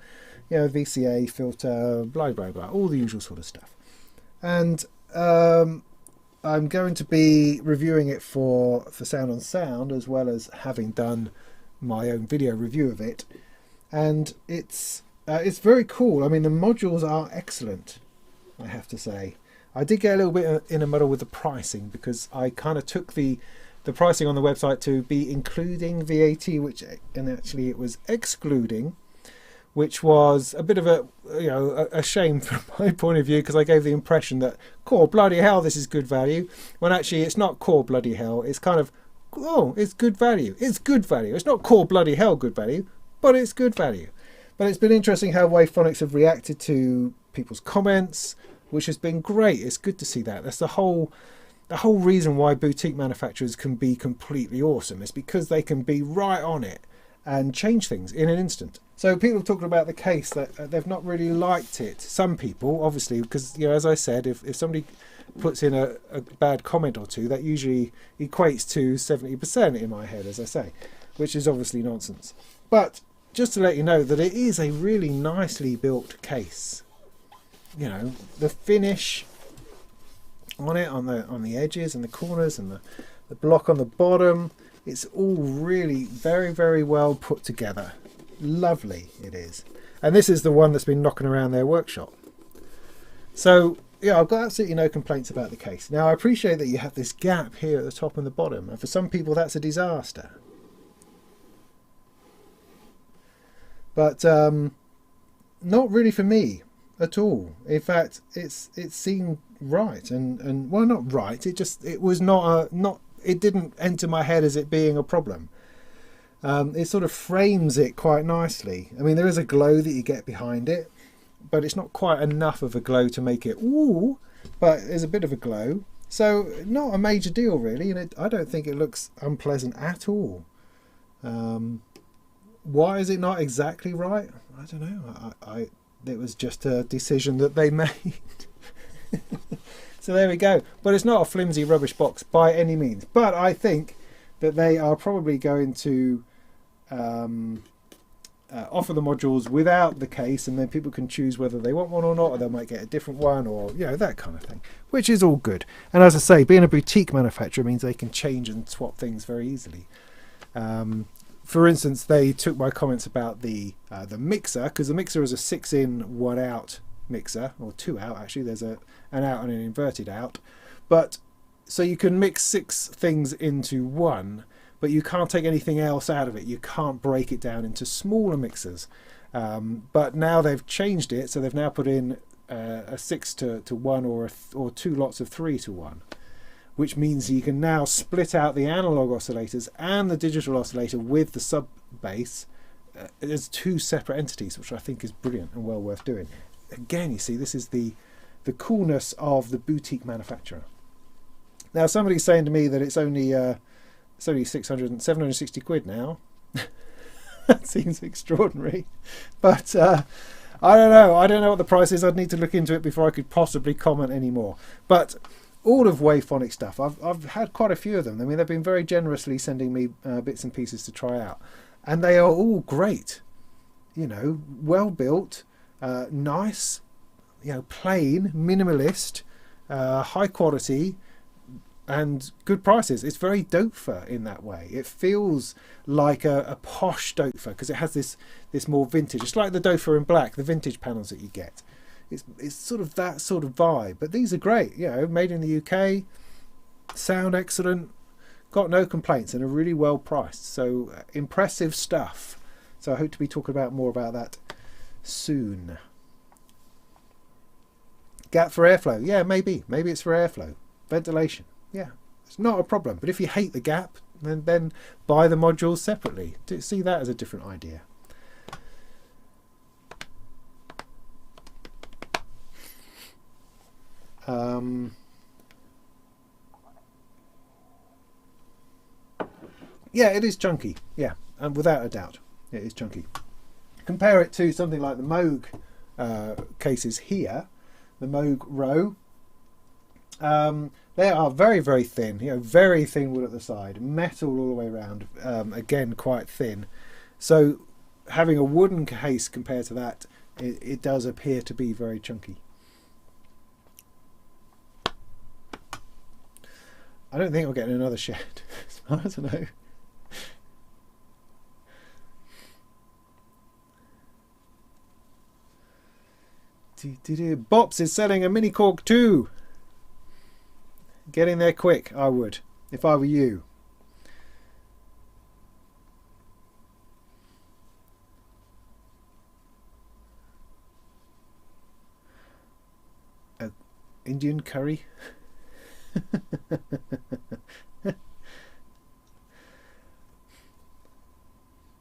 VCA filter, blah blah blah, all the usual sort of stuff. And I'm going to be reviewing it for Sound on Sound, as well as having done my own video review of it, and it's very cool. I mean, the modules are excellent, I have to say. I did get a little bit in a muddle with the pricing because I kind of took the pricing on the website to be including VAT, and actually it was excluding, which was a bit of a shame from my point of view, because I gave the impression that, core bloody hell, this is good value, when actually it's not core bloody hell. It's kind of, oh, it's good value. It's good value. It's not core bloody hell good value, but it's good value. But it's been interesting how Wavephonics have reacted to people's comments, which has been great. It's good to see that. That's the whole reason why boutique manufacturers can be completely awesome. Is because they can be right on it and change things in an instant. So people have talked about the case that they've not really liked it. Some people, obviously, because as I said, if somebody puts in a bad comment or two, that usually equates to 70% in my head, as I say, which is obviously nonsense. But just to let you know that it is a really nicely built case. The finish on it, on the edges and the corners and the block on the bottom, it's all really very, very well put together. Lovely it is. And this is the one that's been knocking around their workshop. So yeah, I've got absolutely no complaints about the case. Now I appreciate that you have this gap here at the top and the bottom, and for some people that's a disaster. But not really for me at all. In fact, it seemed right, and well, not right. It was not it didn't enter my head as it being a problem. It sort of frames it quite nicely. I mean, there is a glow that you get behind it, but it's not quite enough of a glow to make it ooh, but there's a bit of a glow. So not a major deal really, and I don't think it looks unpleasant at all. Why is it not exactly right? I don't know. It was just a decision that they made. So there we go. But it's not a flimsy rubbish box by any means. But I think that they are probably going to offer the modules without the case, and then people can choose whether they want one or not, or they might get a different one, or that kind of thing, which is all good. And as I say, being a boutique manufacturer means they can change and swap things very easily. For instance, they took my comments about the mixer, because the mixer is a 6-in 1-out mixer, or 2-out actually. There's an out and an inverted out, but so you can mix 6 things into one, but you can't take anything else out of it. You can't break it down into smaller mixers. But now they've changed it, so they've now put in a 6 to 1 or 2 lots of 3 to 1, which means you can now split out the analog oscillators and the digital oscillator with the sub bass as 2 separate entities, which I think is brilliant and well worth doing. Again, you see, this is the coolness of the boutique manufacturer. Now, somebody's saying to me that it's only 760 quid now. That seems extraordinary, but I don't know. I don't know what the price is. I'd need to look into it before I could possibly comment anymore. But all of Wavephonic stuff, I've had quite a few of them. I mean, they've been very generously sending me bits and pieces to try out, and they are all great. Well built, nice, plain, minimalist, high quality, and good prices. It's very Doepfer in that way. It feels like a posh Doepfer because it has this more vintage. It's like the Doepfer in black, the vintage panels that you get. It's sort of that sort of vibe. But these are great. Made in the UK, sound excellent, got no complaints, and are really well priced. So impressive stuff. So I hope to be talking more about that soon. Gap for airflow. Yeah, maybe it's for airflow. Ventilation. Yeah, it's not a problem. But if you hate the gap, then buy the modules separately. See that as a different idea. Yeah, it is chunky. Yeah, and without a doubt, it is chunky. Compare it to something like the Moog cases here, the Moog Row. They are very, very thin, very thin wood at the side, metal all the way around, again quite thin. So having a wooden case compared to that, it does appear to be very chunky. I don't think I'll get another shed. I don't know. Bops is selling a Mini Korg 2. Get in there quick, I would, if I were you. Indian curry.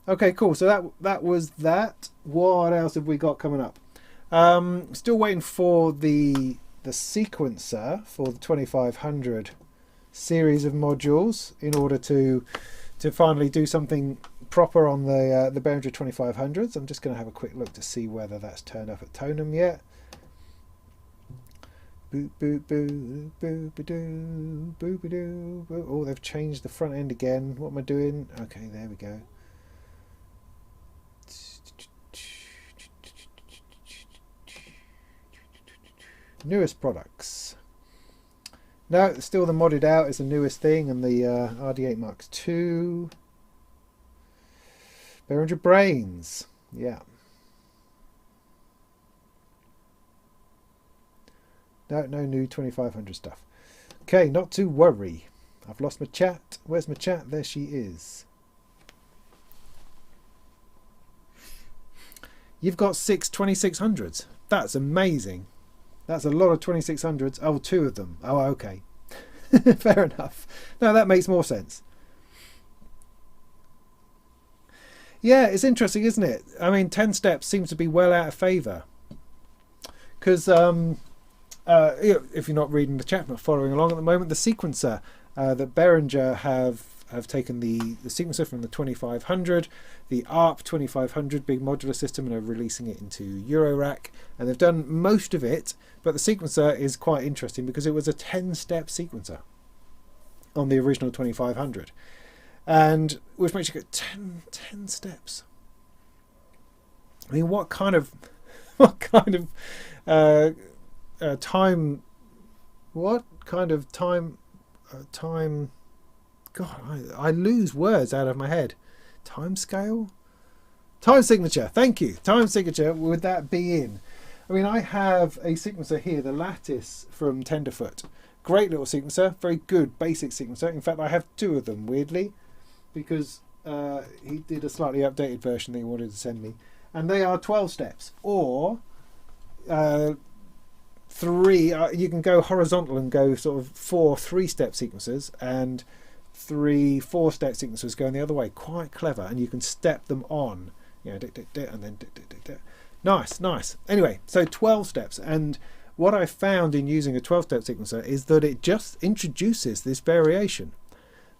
Okay, cool. So that was that. What else have we got coming up? Still waiting for the sequencer for the 2500 series of modules in order to finally do something proper on the Behringer 2500s. I'm just going to have a quick look to see whether that's turned up at Tonum yet. Boop, boop, boop, boop, boop, boop, boop, boop. Oh, they've changed the front end again. What am I doing? Okay, there we go. Newest products. No, still the modded out is the newest thing, and the RD8 Mark II. Behringer Brains. Yeah. No new 2500 stuff. Okay, not to worry. I've lost my chat. Where's my chat? There she is. You've got 6 2600s. That's amazing. That's a lot of 2600s. Oh, 2 of them. Oh, okay. Fair enough. No, that makes more sense. Yeah, it's interesting, isn't it? I mean, 10 steps seems to be well out of favour. Because if you're not reading the chat, not following along at the moment, the sequencer that Behringer have taken the sequencer from the 2500, the ARP 2500 big modular system, and are releasing it into Eurorack, and they've done most of it, but the sequencer is quite interesting because it was a 10-step sequencer on the original 2500, and which makes you go 10 steps. I mean, what kind of what kind of uh, time? What kind of time? Time? God, I lose words out of my head. Time scale? Time signature. Thank you. Time signature. Would that be in? I mean, I have a sequencer here, the Lattice from Tenderfoot. Great little sequencer. Very good basic sequencer. In fact, I have two of them, weirdly, because he did a slightly updated version that he wanted to send me. And they are 12 steps. Or three. You can go horizontal and go sort of 4 3-step sequencers, and 3 4-step sequencers going the other way. Quite clever. And you can step them on. And then nice. Anyway, so 12 steps. And what I found in using a 12-step sequencer is that it just introduces this variation,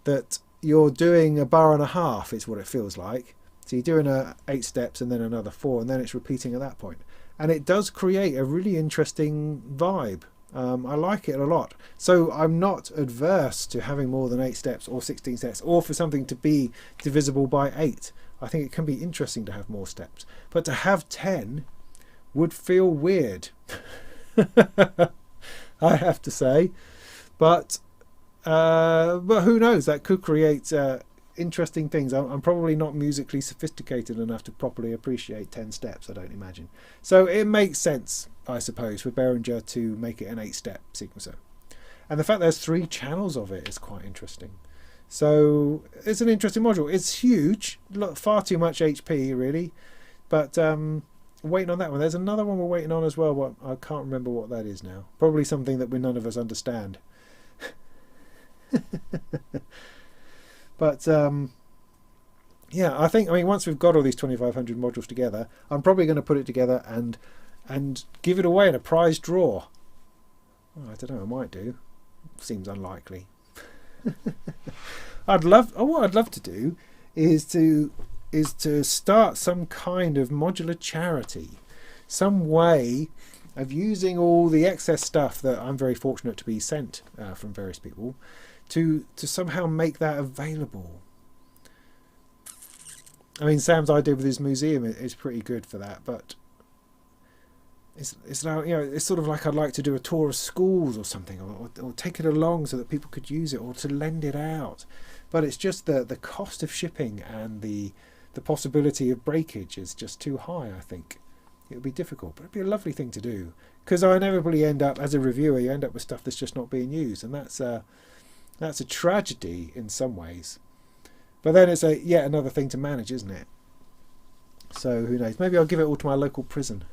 that you're doing a bar and a half is what it feels like. So you're doing 8 steps and then another 4, and then it's repeating at that point. And it does create a really interesting vibe. I like it a lot. So I'm not adverse to having more than 8 steps or 16 steps, or for something to be divisible by 8. I think it can be interesting to have more steps. But to have 10 would feel weird, I have to say. But who knows? That could create interesting things. I'm probably not musically sophisticated enough to properly appreciate 10 steps, I don't imagine. So it makes sense, I suppose, for Behringer to make it an 8-step sequencer. And the fact there's 3 channels of it is quite interesting. So it's an interesting module. It's huge, far too much HP really, but waiting on that one. There's another one we're waiting on as well, but I can't remember what that is now. Probably something that none of us understand. But yeah, I mean once we've got all these 2500 modules together, I'm probably going to put it together and give it away in a prize draw. Well, I don't know, I might do. Seems unlikely. What I'd love to do is to start some kind of modular charity, some way of using all the excess stuff that I'm very fortunate to be sent from various people to somehow make that available. I mean, Sam's idea with his museum is pretty good for that, but it's now, it's sort of like I'd like to do a tour of schools or something, or take it along so that people could use it, or to lend it out. But it's just the cost of shipping and the possibility of breakage is just too high. I think it would be difficult, but it'd be a lovely thing to do, because I inevitably end up, as a reviewer, you end up with stuff that's just not being used, and that's a tragedy in some ways. But then it's yet another thing to manage, isn't it? So who knows? Maybe I'll give it all to my local prison.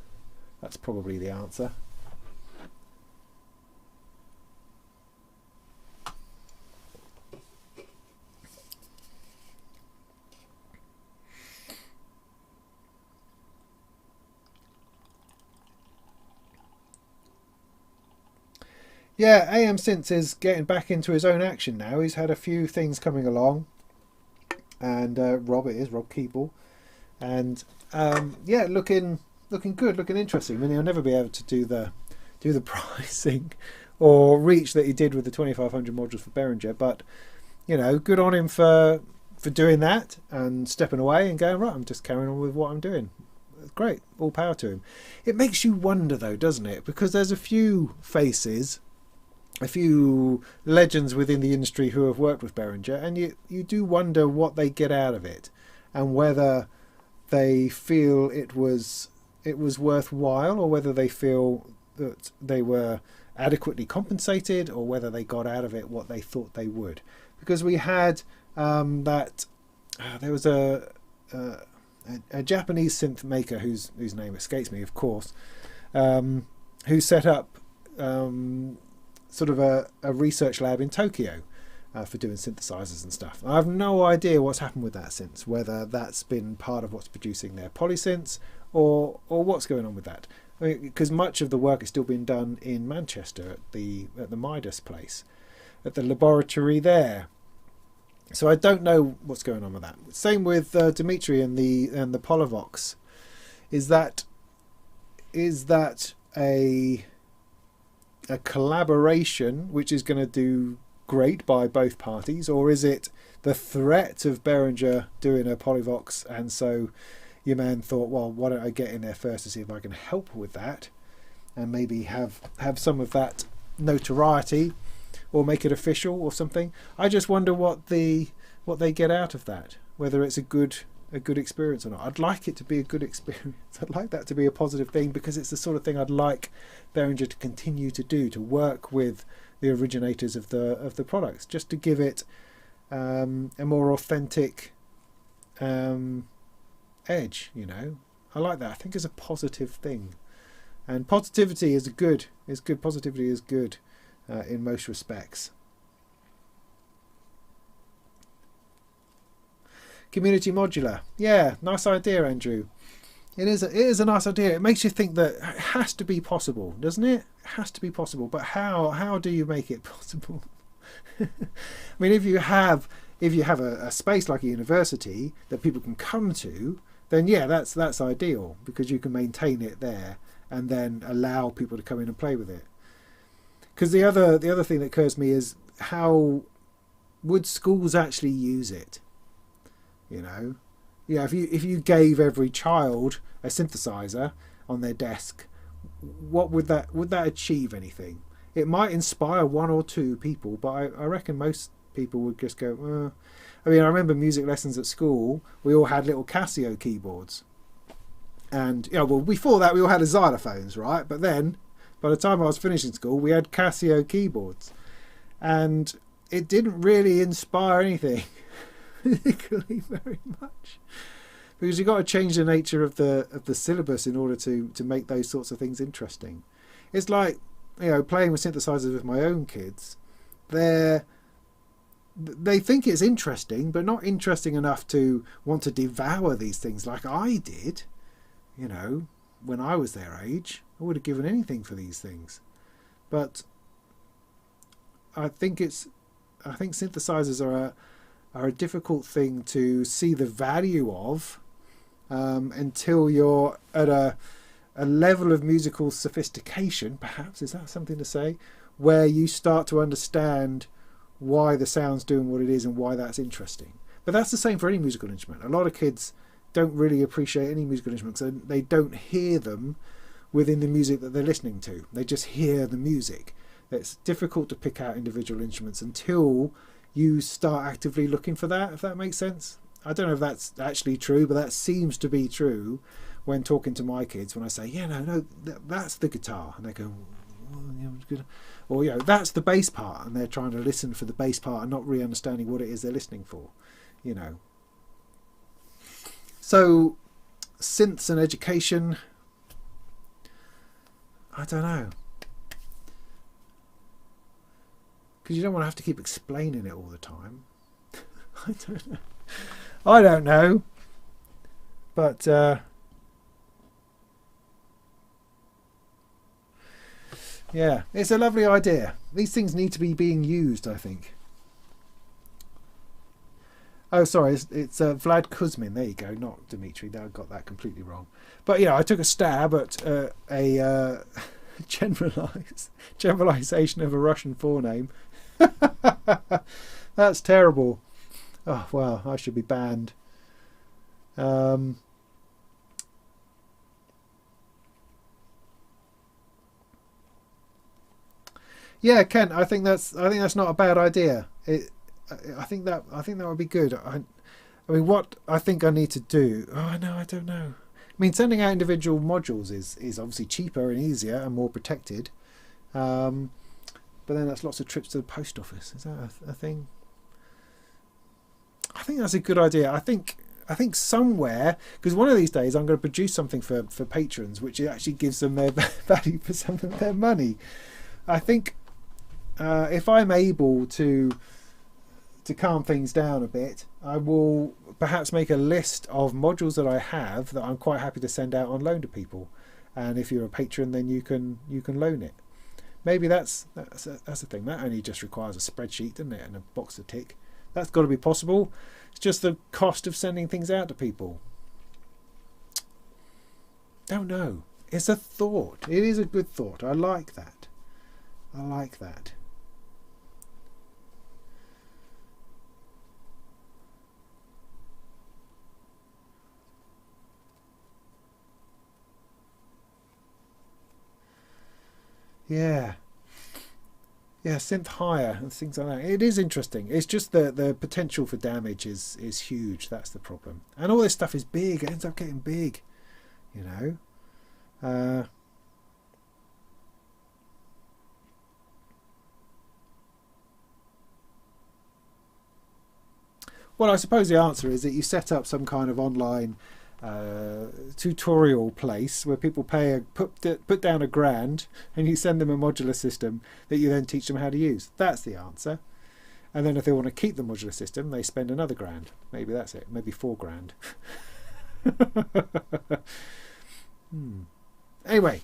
That's probably the answer. Yeah, AM Synths is getting back into his own action now. He's had a few things coming along, and Rob Keeble, and yeah, looking good, looking interesting. I mean, he'll never be able to do the pricing or reach that he did with the 2500 modules for Behringer, but good on him for doing that and stepping away and going, right, I'm just carrying on with what I'm doing. Great, all power to him. It makes you wonder though, doesn't it? Because there's a few faces, a few legends within the industry who have worked with Behringer, and you do wonder what they get out of it, and whether they feel it was worthwhile, or whether they feel that they were adequately compensated, or whether they got out of it what they thought they would. Because we had there was a Japanese synth maker whose name escapes me, of course, who set up sort of a research lab in Tokyo for doing synthesizers and stuff. I have no idea what's happened with that since, whether that's been part of what's producing their polysynths, or what's going on with that. I mean, because much of the work is still being done in Manchester at the Midas place, at the laboratory there. So I don't know what's going on with that. Same with Dimitri and the Polyvox. Is that a collaboration which is going to do great by both parties, or is it the threat of Behringer doing a Polyvox, and so your man thought, well, why don't I get in there first to see if I can help with that, and maybe have some of that notoriety, or make it official or something. I just wonder what they get out of that, whether it's a good experience or not. I'd like it to be a good experience. I'd like that to be a positive thing, because it's the sort of thing I'd like Behringer to continue to do, to work with the originators of the products, just to give it a more authentic edge. You know, I like that. I think it's a positive thing, and positivity is good. Positivity is good in most respects. Community modular, yeah, nice idea, Andrew. It is a nice idea. It makes you think that it has to be possible, doesn't it? It has to be possible, but how do you make it possible? I mean, if you have a space like a university that people can come to, then yeah, that's ideal, because you can maintain it there and then allow people to come in and play with it. Because the other thing that occurs to me is, how would schools actually use it? You know, yeah. If you gave every child a synthesizer on their desk, what would that achieve anything? It might inspire one or two people, but I reckon most people would just go. I mean, I remember music lessons at school. We all had little Casio keyboards, and well, before that we all had xylophones, right? But then, by the time I was finishing school, we had Casio keyboards, and it didn't really inspire anything. Particularly very much, because you've got to change the nature of the syllabus in order to make those sorts of things interesting. It's like, playing with synthesizers with my own kids. They think it's interesting, but not interesting enough to want to devour these things like I did. When I was their age, I would have given anything for these things. But I think synthesizers are a difficult thing to see the value of until you're at a level of musical sophistication, perhaps, is that something to say, where you start to understand why the sound's doing what it is and why that's interesting. But that's the same for any musical instrument. A lot of kids don't really appreciate any musical instruments, and they don't hear them within the music that they're listening to. They just hear the music. It's difficult to pick out individual instruments until you start actively looking for that, if that makes sense. I don't know if that's actually true, but that seems to be true when talking to my kids, when I say, no, that's the guitar, and they go, or that's the bass part, and they're trying to listen for the bass part and not really understanding what it is they're listening for. So synths and education, I don't know, because you don't want to have to keep explaining it all the time. I don't know. But yeah, it's a lovely idea. These things need to be being used, I think. Oh, sorry, it's Vlad Kuzmin. There you go, not Dimitri. I got that completely wrong. But I took a stab at a generalization of a Russian forename. That's terrible. Oh wow, I should be banned. Yeah, Ken, I think that's not a bad idea. I think that would be good. I mean, what I think I need to do. Oh no, I don't know. I mean, sending out individual modules is obviously cheaper and easier and more protected. But then that's lots of trips to the post office. Is that a thing? I think that's a good idea. I think somewhere, because one of these days I'm going to produce something for patrons which actually gives them their value for some of their money. I think if I'm able to calm things down a bit, I will perhaps make a list of modules that I have that I'm quite happy to send out on loan to people. And if you're a patron, then you can loan it. Maybe that's the thing. That only just requires a spreadsheet, doesn't it, and a box to tick. That's got to be possible. It's just the cost of sending things out to people. Don't know. It's a thought. It is a good thought. I like that. I like that. Yeah. Yeah, synth higher and things like that. It is interesting. It's just the potential for damage is huge. That's the problem. And all this stuff is big. It ends up getting big, you know. Well, I suppose the answer is that you set up some kind of online tutorial place where people put down £1,000 and you send them a modular system that you then teach them how to use. That's the answer. And then if they want to keep the modular system, they spend another £1,000. Maybe that's it. Maybe £4,000. Anyway,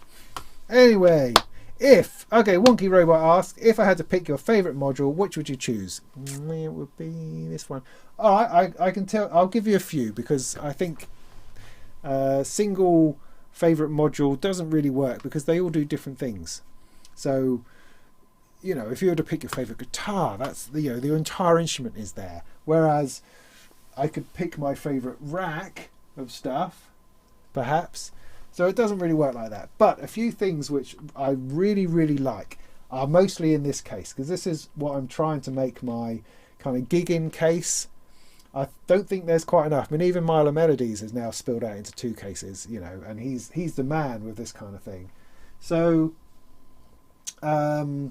Wonky Robot asks, if I had to pick your favourite module, which would you choose? It would be this one. All right, I can tell. I'll give you a few because I think single favourite module doesn't really work because they all do different things. So, you know, if you were to pick your favourite guitar, that's the entire instrument is there. Whereas I could pick my favourite rack of stuff, perhaps. So it doesn't really work like that. But a few things which I really, really like are mostly in this case, because this is what I'm trying to make my kind of gigging case. I don't think there's quite enough. I mean, even Milo Melodies is now spilled out into 2 cases, you know, and he's the man with this kind of thing. So, but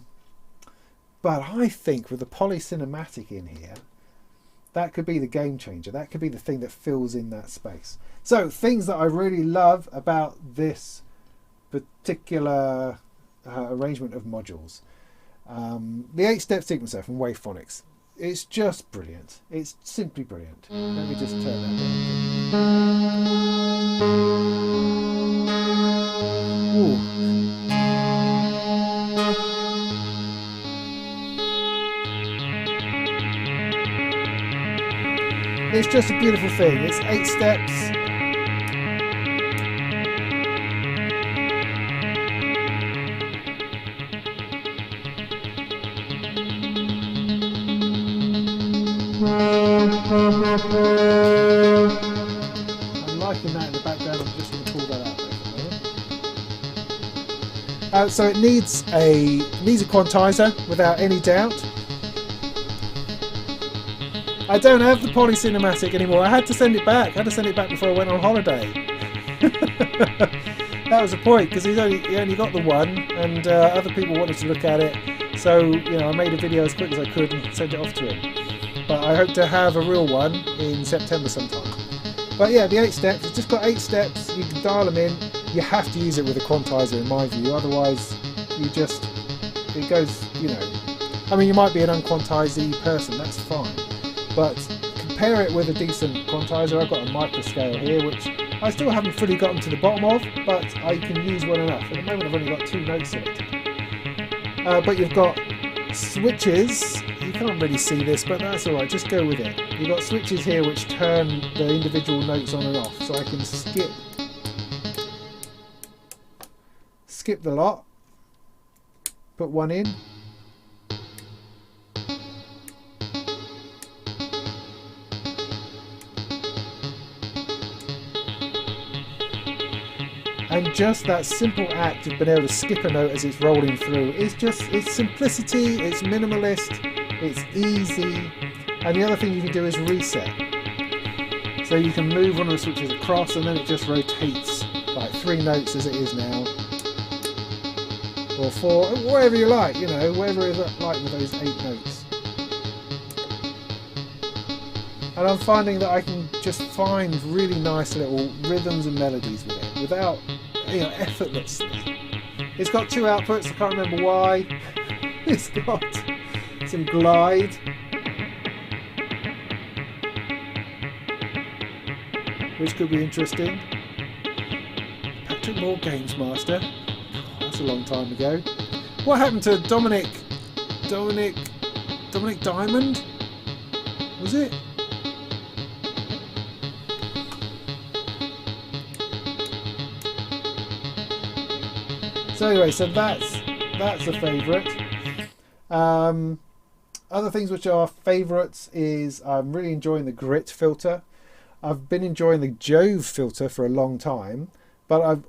I think with the polycinematic in here, that could be the game changer. That could be the thing that fills in that space. So things that I really love about this particular arrangement of modules. The 8-step sequencer from Wavephonics. It's just brilliant. It's simply brilliant. Let me just turn that down. Ooh. It's just a beautiful thing. It's 8 steps. I'm liking that in the background. I'm just going to pull that out. So it needs a quantizer without any doubt. I don't have the polycinematic anymore. I had to send it back. I had to send it back before I went on holiday. That was the point, because he only got the one, and other people wanted to look at it. So, you know, I made a video as quick as I could and sent it off to him. But I hope to have a real one in September sometime. But yeah, the 8 steps, it's just got 8 steps. You can dial them in. You have to use it with a quantizer in my view. Otherwise, it goes, you know. I mean, you might be an unquantizy person, that's fine. But compare it with a decent quantizer. I've got a microscale here, which I still haven't fully gotten to the bottom of, but I can use well enough. At the moment I've only got 2 notes selected. But you've got switches. You can't really see this, but that's alright, just go with it. You've got switches here which turn the individual notes on and off, so I can skip the lot, put one in, and just that simple act of being able to skip a note as it's rolling through it's simplicity, it's minimalist, it's easy. And the other thing you can do is reset, so you can move one of the switches across and then it just rotates like 3 notes as it is now, or 4, whatever you like, you know, whatever it is like with those 8 notes. And I'm finding that I can just find really nice little rhythms and melodies with it without, you know, effortlessly. It's got 2 outputs, I can't remember why. It's got some glide, which could be interesting. Patrick Moore Games Master. Oh, that's a long time ago. What happened to Dominic Diamond? Was it? So anyway, so that's a favourite. Other things which are favourites is I'm really enjoying the grit filter. I've been enjoying the Jove filter for a long time, but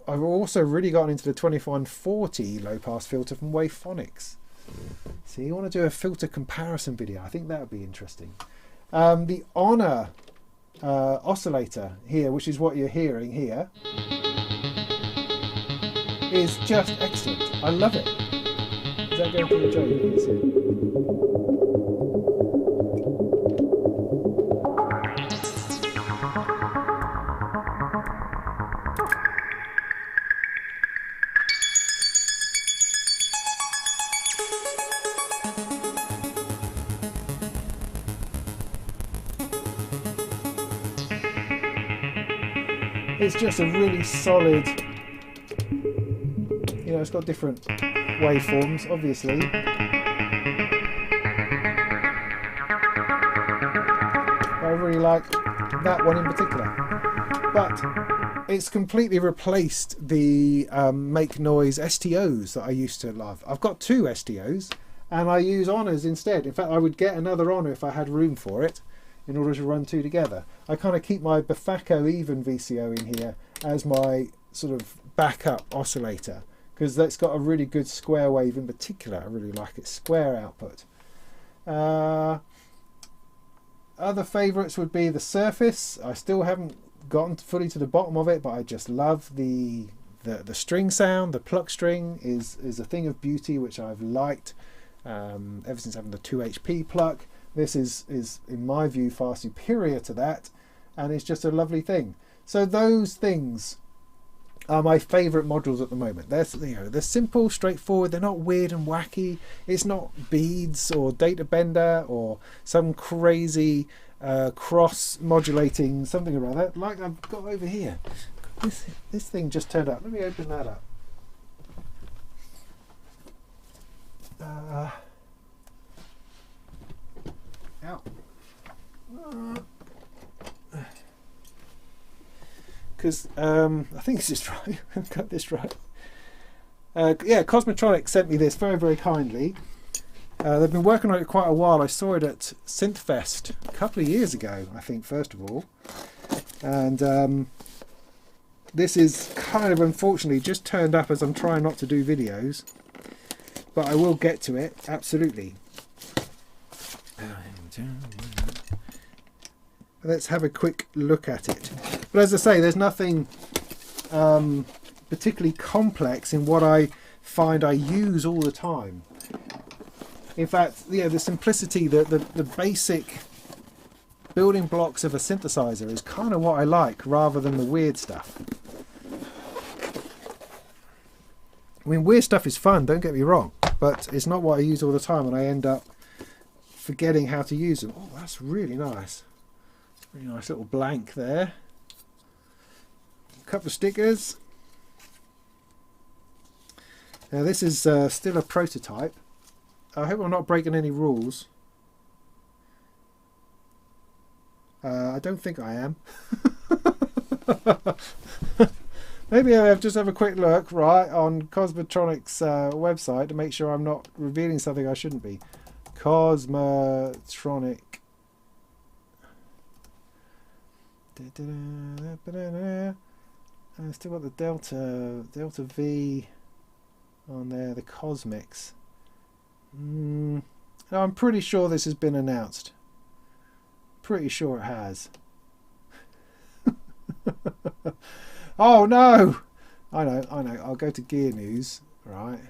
I've also really gotten into the 2140 low pass filter from Wavephonics. So you want to do a filter comparison video? I think that would be interesting. The Honor oscillator here, which is what you're hearing here, is just excellent. I love it. Is that going through the joke? You can see it. It's just a really solid, you know, it's got different waveforms, obviously. I really like that one in particular. But it's completely replaced the Make Noise STOs that I used to love. I've got two STOs and I use Honors instead. In fact, I would get another Honor if I had room for it, in order to run two together. I kind of keep my Bafako Even VCO in here as my sort of backup oscillator, because that's got a really good square wave in particular. I really like its square output. Other favourites would be the Surface. I still haven't gotten fully to the bottom of it, but I just love the string sound. The pluck string is a thing of beauty, which I've liked ever since having the 2HP pluck. This is in my view far superior to that, and it's just a lovely thing. So those things are my favourite modules at the moment. They're simple, straightforward. They're not weird and wacky. It's not beads or data bender or some crazy cross modulating something or other like I've got over here. This thing just turned up. Let me open that up. Because I think this is right. I've got this right. Yeah, Cosmotronic sent me this very, very kindly. They've been working on it quite a while. I saw it at Synthfest a couple of years ago, I think, first of all. And this is kind of unfortunately just turned up as I'm trying not to do videos. But I will get to it, absolutely. Let's have a quick look at it. But as I say, there's nothing particularly complex in what I find I use all the time. In fact, yeah, the simplicity, the basic building blocks of a synthesizer is kind of what I like, rather than the weird stuff. I mean, weird stuff is fun, don't get me wrong, but it's not what I use all the time, and I end up forgetting how to use them. Oh, that's really nice. Really nice little blank there. A couple of stickers. Now this is still a prototype. I hope I'm not breaking any rules. I don't think I am. Maybe I'll just have a quick look right on Cosmotronic's website to make sure I'm not revealing something I shouldn't be. Cosmotronic. I still got the Delta V on there, the Cosmics. No, I'm pretty sure this has been announced. Pretty sure it has. Oh no! I know. I'll go to Gear News, right?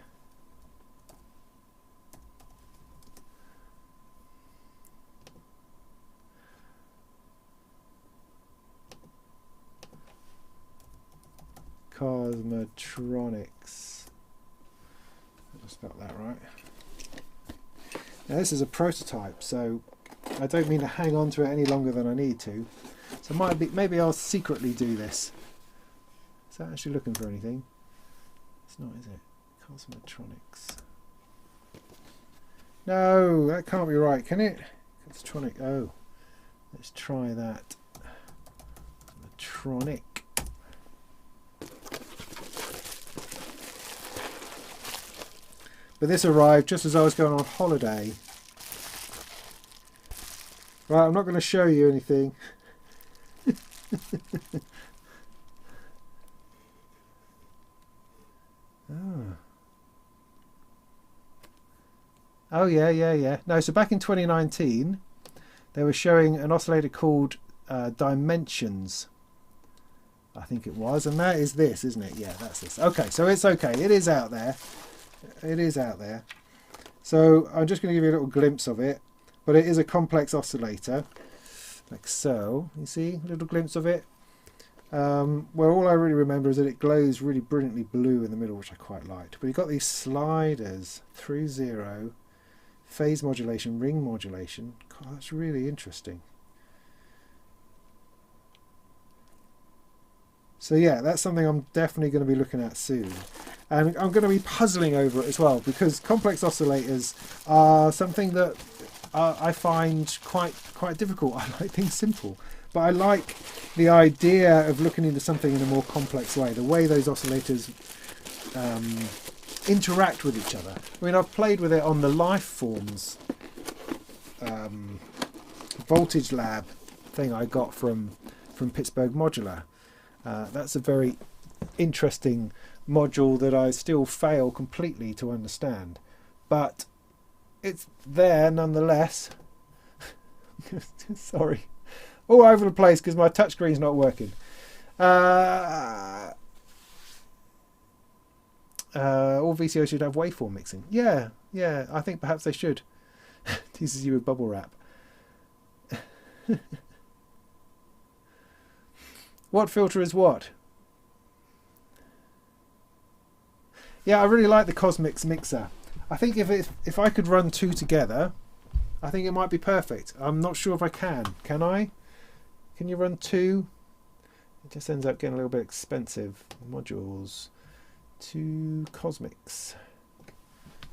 Cosmotronics. I spelled that right. Now this is a prototype, so I don't mean to hang on to it any longer than I need to. So maybe I'll secretly do this. Is that actually looking for anything? It's not, is it? Cosmotronics. No, that can't be right, can it? Cosmotronic. Oh, let's try that. Cosmotronic. But this arrived just as I was going on holiday. Right, I'm not going to show you anything. Oh. Oh yeah, yeah, yeah. No, so back in 2019, they were showing an oscillator called Dimensions, I think it was, and that is this, isn't it? Yeah, that's this. Okay, so it's okay. It is out there. It is out there. So I'm just going to give you a little glimpse of it, but it is a complex oscillator, like so. You see, a little glimpse of it. Well, all I really remember is that it glows really brilliantly blue in the middle, which I quite liked. But you've got these sliders through zero, phase modulation, ring modulation. God, that's really interesting. So yeah, that's something I'm definitely going to be looking at soon. And I'm going to be puzzling over it as well, because complex oscillators are something that I find quite difficult. I like things simple, but I like the idea of looking into something in a more complex way, the way those oscillators interact with each other. I mean, I've played with it on the Lifeforms voltage lab thing I got from Pittsburgh Modular. That's a very interesting module that I still fail completely to understand, but it's there nonetheless. Sorry, all over the place because my touchscreen's not working. All VCOs should have waveform mixing. Yeah, I think perhaps they should. Teases you with bubble wrap. What filter is what? Yeah, I really like the Cosmix mixer. I think if I could run two together, I think it might be perfect. I'm not sure if I can. Can I? Can you run two? It just ends up getting a little bit expensive. Modules. Two Cosmix.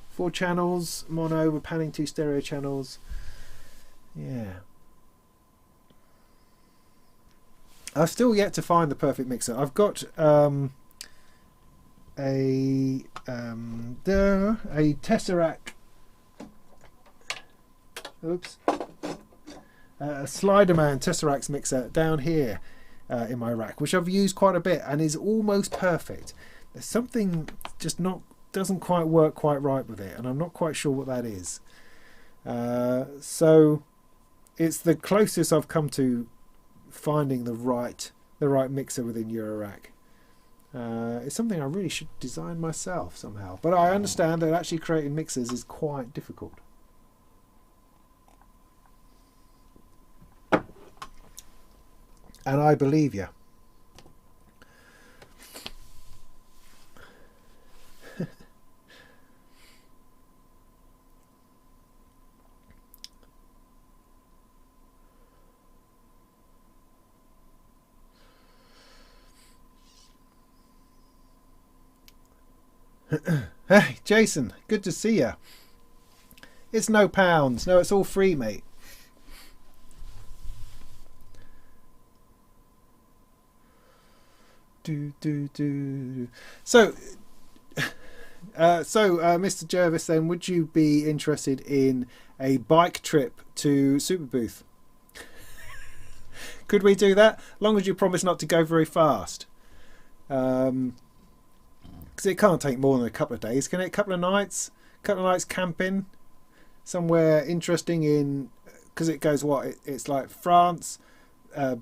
4 channels, mono, we're panning 2 stereo channels. Yeah. I've still yet to find the perfect mixer. I've got a Tesseract. Oops. A Sliderman Tesseract mixer down here in my rack, which I've used quite a bit and is almost perfect. There's something just doesn't quite work quite right with it, and I'm not quite sure what that is. So it's the closest I've come to finding the right mixer within Eurorack. It's something I really should design myself somehow, but I understand that actually creating mixers is quite difficult. And I believe you. Hey, Jason, good to see you. It's no pounds. No, it's all free, mate. So, Mr. Jervis, then, would you be interested in a bike trip to Superbooth? Could we do that? As long as you promise not to go very fast. Because it can't take more than a couple of days, can it? A couple of nights camping somewhere interesting in, because it goes it's like France,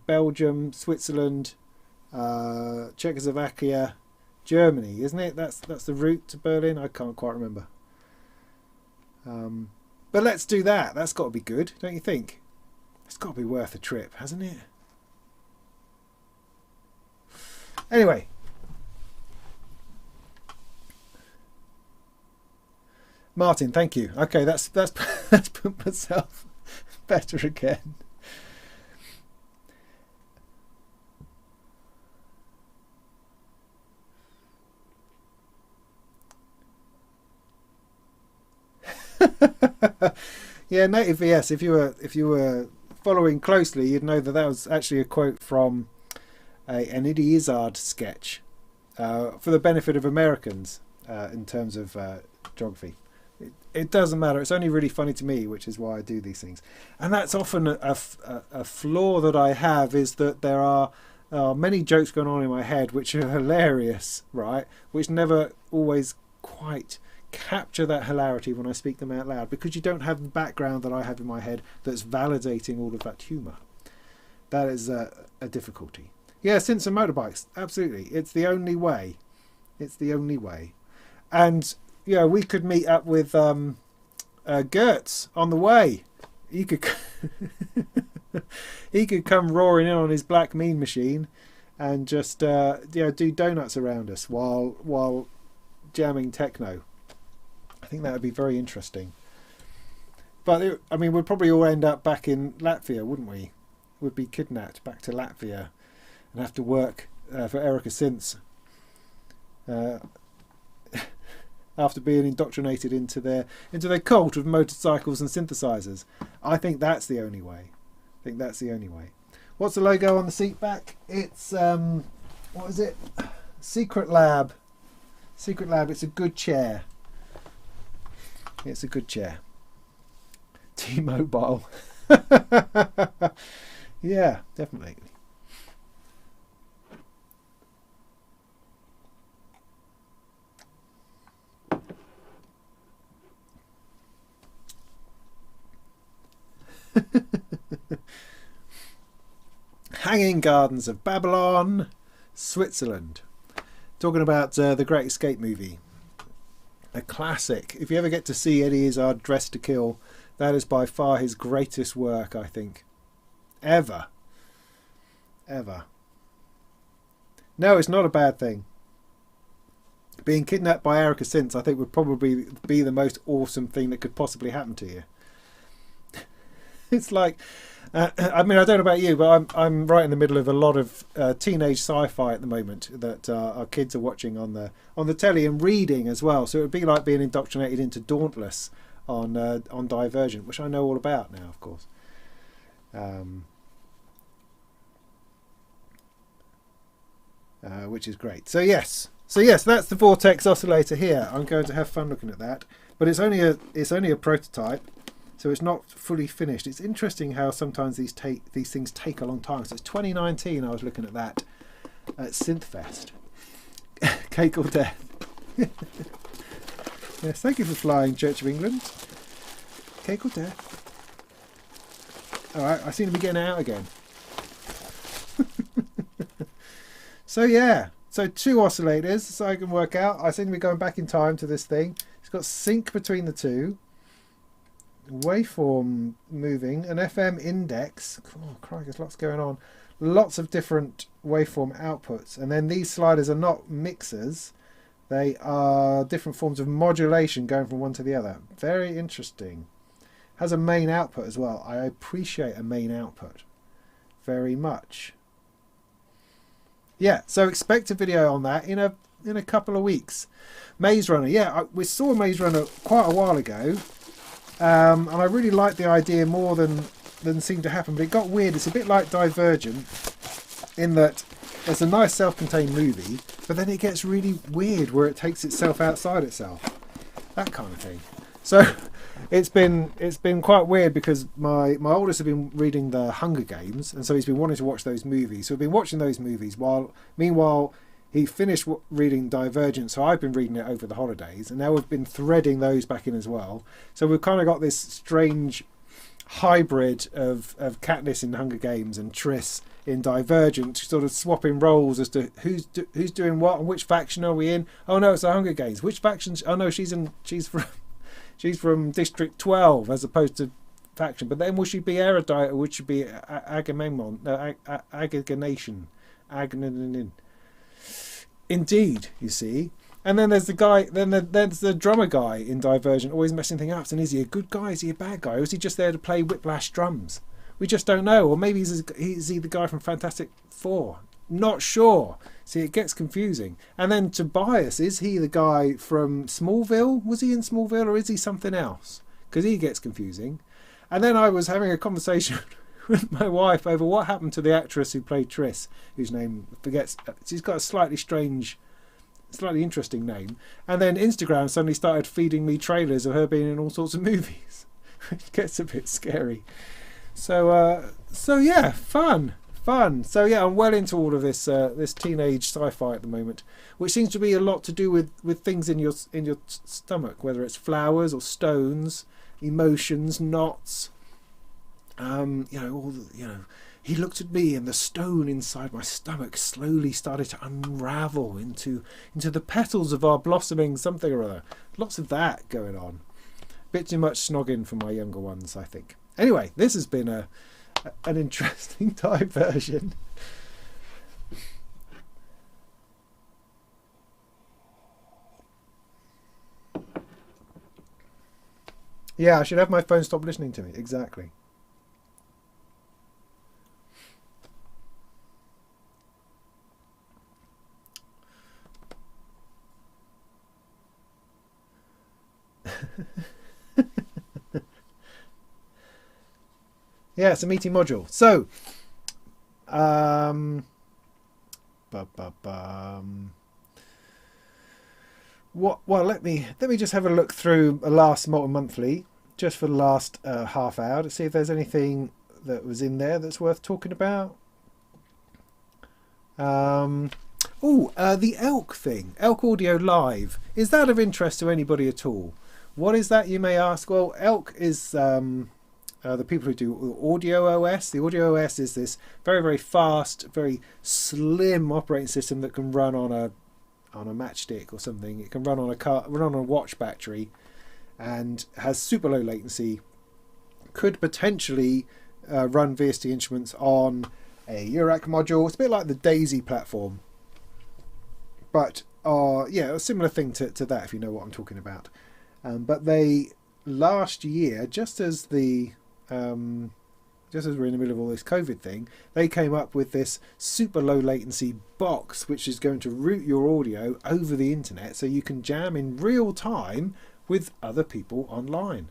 Belgium, Switzerland, Czechoslovakia, Germany, isn't it? That's the route to Berlin. I can't quite remember. But let's do that. That's got to be good, don't you think? It's got to be worth a trip, hasn't it? Anyway. Martin, thank you. Okay, that's put myself better again. Yeah, Native VS. If you were following closely, you'd know that was actually a quote from an Eddie Izzard sketch for the benefit of Americans in terms of geography. It doesn't matter. It's only really funny to me, which is why I do these things. And that's often a flaw that I have, is that there are many jokes going on in my head which are hilarious, right? Which never always quite capture that hilarity when I speak them out loud, because you don't have the background that I have in my head that's validating all of that humour. That is a difficulty. Yeah, synths and motorbikes, absolutely. It's the only way. It's the only way. And, you know, we could meet up with Gertz on the way. He could he could come roaring in on his Black Mean machine and just do donuts around us while jamming techno. I think that would be very interesting. But we'd probably all end up back in Latvia, wouldn't we? We'd be kidnapped back to Latvia and have to work for Erica Synths after being indoctrinated into their cult of motorcycles and synthesizers. I think that's the only way. What's the logo on the seat back? It's what is it? Secret Lab. It's a good chair. T-Mobile. Yeah, definitely. Hanging Gardens of Babylon, Switzerland. Talking about the Great Escape movie. A classic. If you ever get to see Eddie Izzard Dressed to Kill, that is by far his greatest work, I think. Ever. No, it's not a bad thing. Being kidnapped by Erica Synths, I think, would probably be the most awesome thing that could possibly happen to you. It's like, I don't know about you, but I'm right in the middle of a lot of teenage sci-fi at the moment that our kids are watching on the telly and reading as well. So it would be like being indoctrinated into Dauntless on Divergent, which I know all about now, of course. Which is great. So yes, that's the Vortex oscillator here. I'm going to have fun looking at that, but it's only a prototype. So it's not fully finished. It's interesting how sometimes these things take a long time. So it's 2019. I was looking at that at Synthfest. Cake or death. Yes, thank you for flying, Church of England. Cake or death. All right, I seem to be getting out again. So yeah, so 2 oscillators, so I can work out. I seem to be going back in time to this thing. It's got sync between the two. Waveform moving, an FM index. Oh, crikey, there's lots going on. Lots of different waveform outputs. And then these sliders are not mixers. They are different forms of modulation going from one to the other. Very interesting. Has a main output as well. I appreciate a main output very much. Yeah, so expect a video on that in a couple of weeks. Maze Runner. Yeah, we saw Maze Runner quite a while ago. And I really liked the idea more than seemed to happen, but it got weird. It's a bit like Divergent in that it's a nice self-contained movie, but then it gets really weird where it takes itself outside itself. That kind of thing. So it's been quite weird because my oldest has been reading the Hunger Games, and so he's been wanting to watch those movies. So we've been watching those movies meanwhile he finished reading Divergent, so I've been reading it over the holidays, and now we've been threading those back in as well. So we've kind of got this strange hybrid of Katniss in Hunger Games and Triss in Divergent, sort of swapping roles as to who's doing what and which faction are we in. Oh no, it's the Hunger Games. Which faction? Oh no, she's from District 12 as opposed to faction. But then will she be erudite or would she be Agamemnon? No, Aggregation. Indeed, you see. And then there's the guy. There's the drummer guy in Divergent, always messing things up. And is he a good guy? Is he a bad guy? Or is he just there to play Whiplash drums? We just don't know. Or maybe is he the guy from Fantastic Four? Not sure. See, it gets confusing. And then Tobias, is he the guy from Smallville? Was he in Smallville, or is he something else? Because he gets confusing. And then I was having a conversation with my wife over what happened to the actress who played Triss, whose name forgets. She's got a slightly interesting name. And then Instagram suddenly started feeding me trailers of her being in all sorts of movies, which gets a bit scary. So yeah, fun. Fun. So yeah, I'm well into all of this this teenage sci-fi at the moment, which seems to be a lot to do with things in your stomach, whether it's flowers or stones, emotions, knots. He looked at me, and the stone inside my stomach slowly started to unravel into the petals of our blossoming something or other. Lots of that going on. Bit too much snogging for my younger ones, I think. Anyway, this has been an interesting diversion. Yeah, I should have my phone stop listening to me. Exactly. Yeah, it's a meaty module. So, well, let me just have a look through a last Molten Monthly, just for the last half hour, to see if there's anything that was in there that's worth talking about. The Elk thing, Elk Audio Live. Is that of interest to anybody at all? What is that, you may ask? Well, Elk is the people who do Audio OS. The Audio OS is this very, very fast, very slim operating system that can run on a matchstick or something. It can run on a watch battery, and has super low latency. Could potentially run VST instruments on a Eurorack module. It's a bit like the Daisy platform, but a similar thing to that, if you know what I'm talking about. But they last year, just as we're in the middle of all this COVID thing, they came up with this super low latency box, which is going to route your audio over the internet, so you can jam in real time with other people online.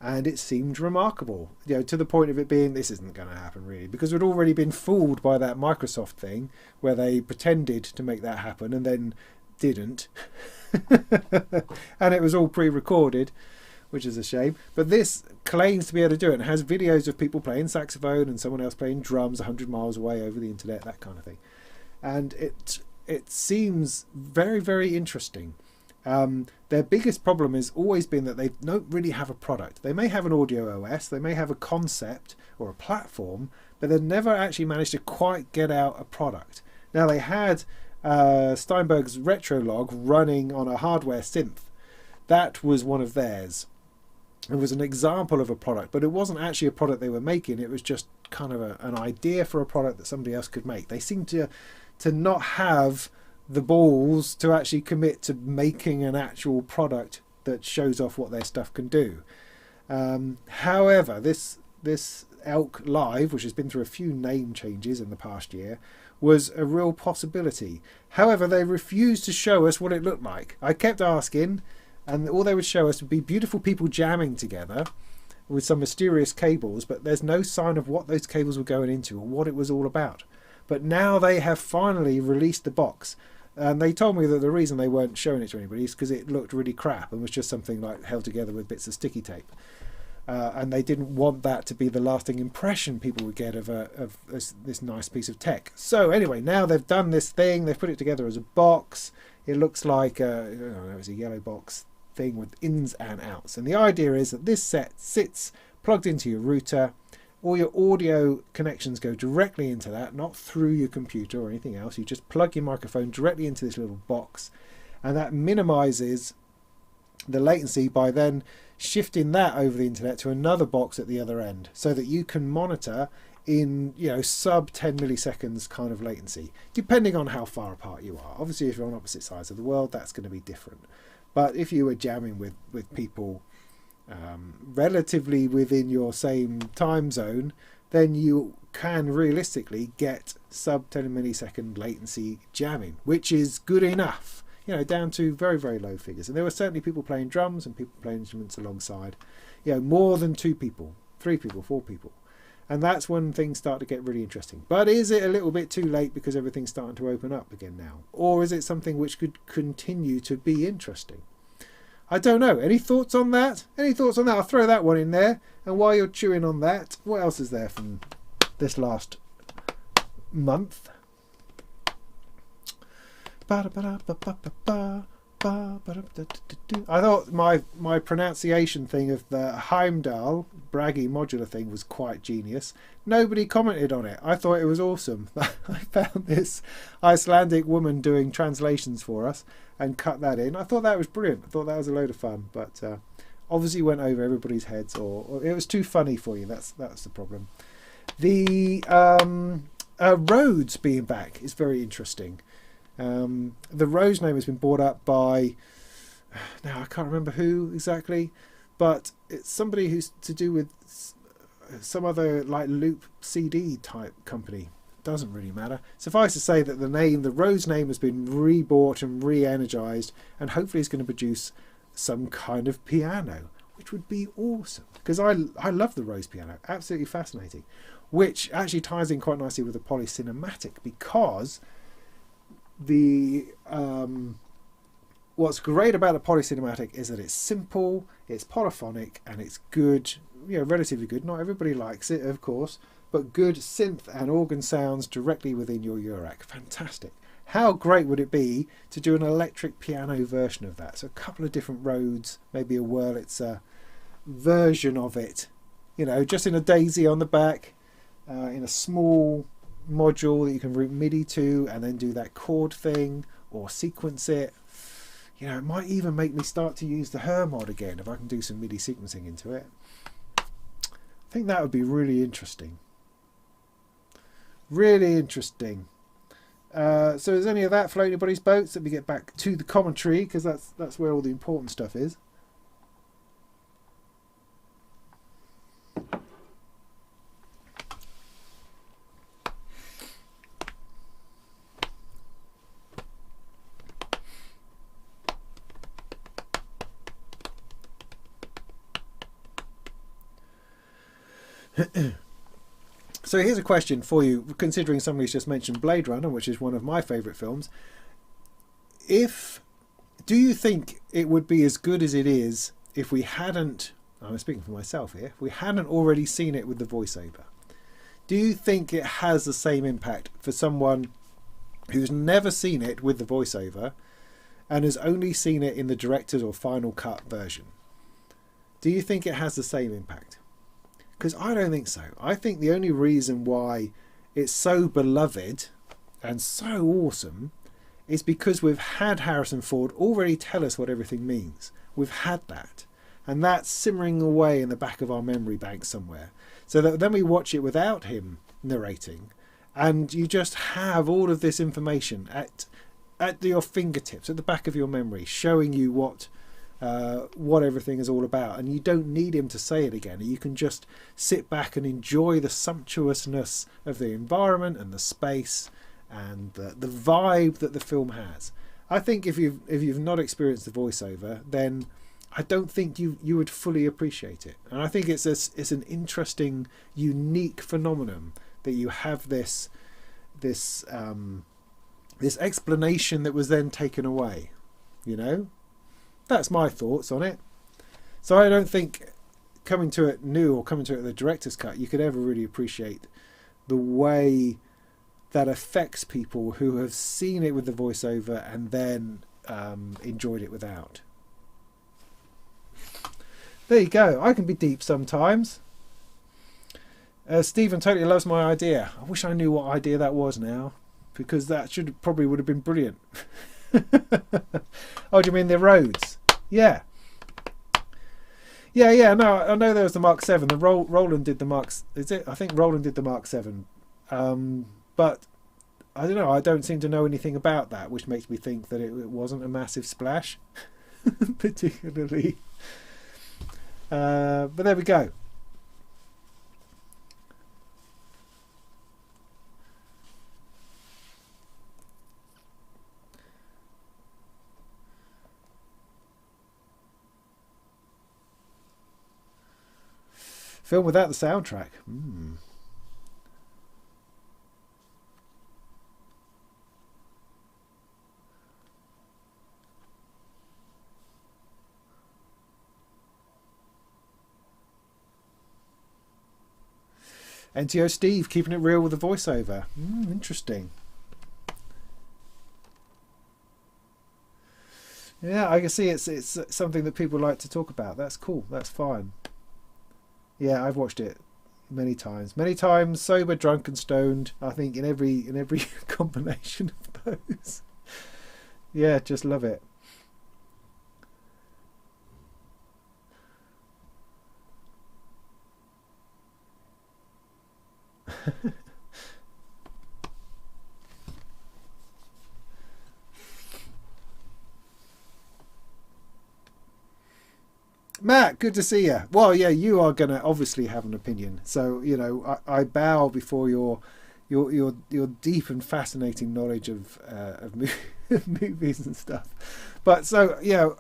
And it seemed remarkable, to the point of it being, this isn't going to happen really, because we'd already been fooled by that Microsoft thing where they pretended to make that happen and then didn't. And it was all pre-recorded, which is a shame. But this claims to be able to do it, and has videos of people playing saxophone and someone else playing drums 100 miles away over the internet, that kind of thing. And it seems very, very interesting. Their biggest problem has always been that they don't really have a product. They may have an audio OS, they may have a concept or a platform, but they've never actually managed to quite get out a product. Now, they had Steinberg's Retrolog running on a hardware synth. That was one of theirs. It was an example of a product, but it wasn't actually a product they were making. It was just kind of an idea for a product that somebody else could make. They seem to not have the balls to actually commit to making an actual product that shows off what their stuff can do. However, this Elk Live, which has been through a few name changes in the past year, was a real possibility. However, they refused to show us what it looked like. I kept asking, and all they would show us would be beautiful people jamming together with some mysterious cables, but there's no sign of what those cables were going into or what it was all about. But now they have finally released the box. And they told me that the reason they weren't showing it to anybody is because it looked really crap and was just something like held together with bits of sticky tape. And they didn't want that to be the lasting impression people would get of this nice piece of tech. So anyway, now they've done this thing. They've put it together as a box. It looks like it's a yellow box thing with ins and outs. And the idea is that this set sits plugged into your router. All your audio connections go directly into that, not through your computer or anything else. You just plug your microphone directly into this little box, and that minimizes the latency by then shifting that over the internet to another box at the other end, so that you can monitor in sub 10 milliseconds kind of latency, depending on how far apart you are. Obviously, if you're on opposite sides of the world, that's going to be different. But if you were jamming with people relatively within your same time zone, then you can realistically get sub 10 millisecond latency jamming, which is good enough, down to very, very low figures. And there were certainly people playing drums and people playing instruments alongside, more than 2 people, 3 people, 4 people. And that's when things start to get really interesting. But is it a little bit too late because everything's starting to open up again now? Or is it something which could continue to be interesting? I don't know. Any thoughts on that? I'll throw that one in there. And while you're chewing on that, what else is there from this last month. I thought my pronunciation thing of the Heimdall braggy modular thing was quite genius. Nobody commented on it. I thought it was awesome. I found this Icelandic woman doing translations for us and cut that in. I thought that was brilliant. I thought that was a load of fun, but obviously went over everybody's heads, or it was too funny for you. That's the problem. The Rhodes being back is very interesting. The Rose name has been brought up by, now I can't remember who exactly, but it's somebody who's to do with some other like loop CD type company. Doesn't really matter. Suffice to say that the Rose name has been rebought and re-energized, and hopefully it's going to produce some kind of piano, which would be awesome, because I love the Rose piano, absolutely fascinating, which actually ties in quite nicely with the polycinematic, because the what's great about the polycinematic is that it's simple, it's polyphonic, and it's good, relatively good. Not everybody likes it, of course, but good synth and organ sounds directly within your Eurorack. Fantastic. How great would it be to do an electric piano version of that? So a couple of different Rhodes, maybe a Wurlitzer version of it, just in a daisy on the back, in a small module that you can route MIDI to, and then do that chord thing or sequence it. It might even make me start to use the Her mod again if I can do some MIDI sequencing into it. I think that would be really interesting. Really interesting. So is any of that floating anybody's boats? Let me get back to the commentary, because that's where all the important stuff is. So here's a question for you, considering somebody's just mentioned Blade Runner, which is one of my favourite films. Do you think it would be as good as it is if we hadn't, I'm speaking for myself here, if we hadn't already seen it with the voiceover? Do you think it has the same impact for someone who's never seen it with the voiceover and has only seen it in the director's or final cut version? Do you think it has the same impact? Because I don't think so. I think the only reason why it's so beloved and so awesome is because we've had Harrison Ford already tell us what everything means. We've had that. And that's simmering away in the back of our memory bank somewhere. So that then we watch it without him narrating, and you just have all of this information at your fingertips, at the back of your memory, showing you what everything is all about, and you don't need him to say it again. You can just sit back and enjoy the sumptuousness of the environment and the space and the vibe that the film has. I think if you've not experienced the voiceover, then I don't think you would fully appreciate it. And I think it's an interesting, unique phenomenon that you have this explanation that was then taken away. That's my thoughts on it. So I don't think coming to it new or coming to it the director's cut, you could ever really appreciate the way that affects people who have seen it with the voiceover and then enjoyed it without. There you go. I can be deep sometimes. Stephen totally loves my idea. I wish I knew what idea that was now, because that probably would have been brilliant. Oh, do you mean the Rhodes? Yeah. No, I know there was the Mark 7. Roland did the Mark. Is it? I think Roland did the Mark 7. But I don't know. I don't seem to know anything about that, which makes me think that it wasn't a massive splash, particularly. But there we go. Film without the soundtrack. NTO Steve keeping it real with the voiceover. Interesting. Yeah, I can see it's something that people like to talk about. That's cool. That's fine. Yeah, I've watched it many times, sober, drunk, and stoned. I think in every combination of those. Yeah, just love it. Matt, good to see you. Well, yeah, you are going to obviously have an opinion. So, you know, I bow before your deep and fascinating knowledge of movies and stuff. But so, yeah,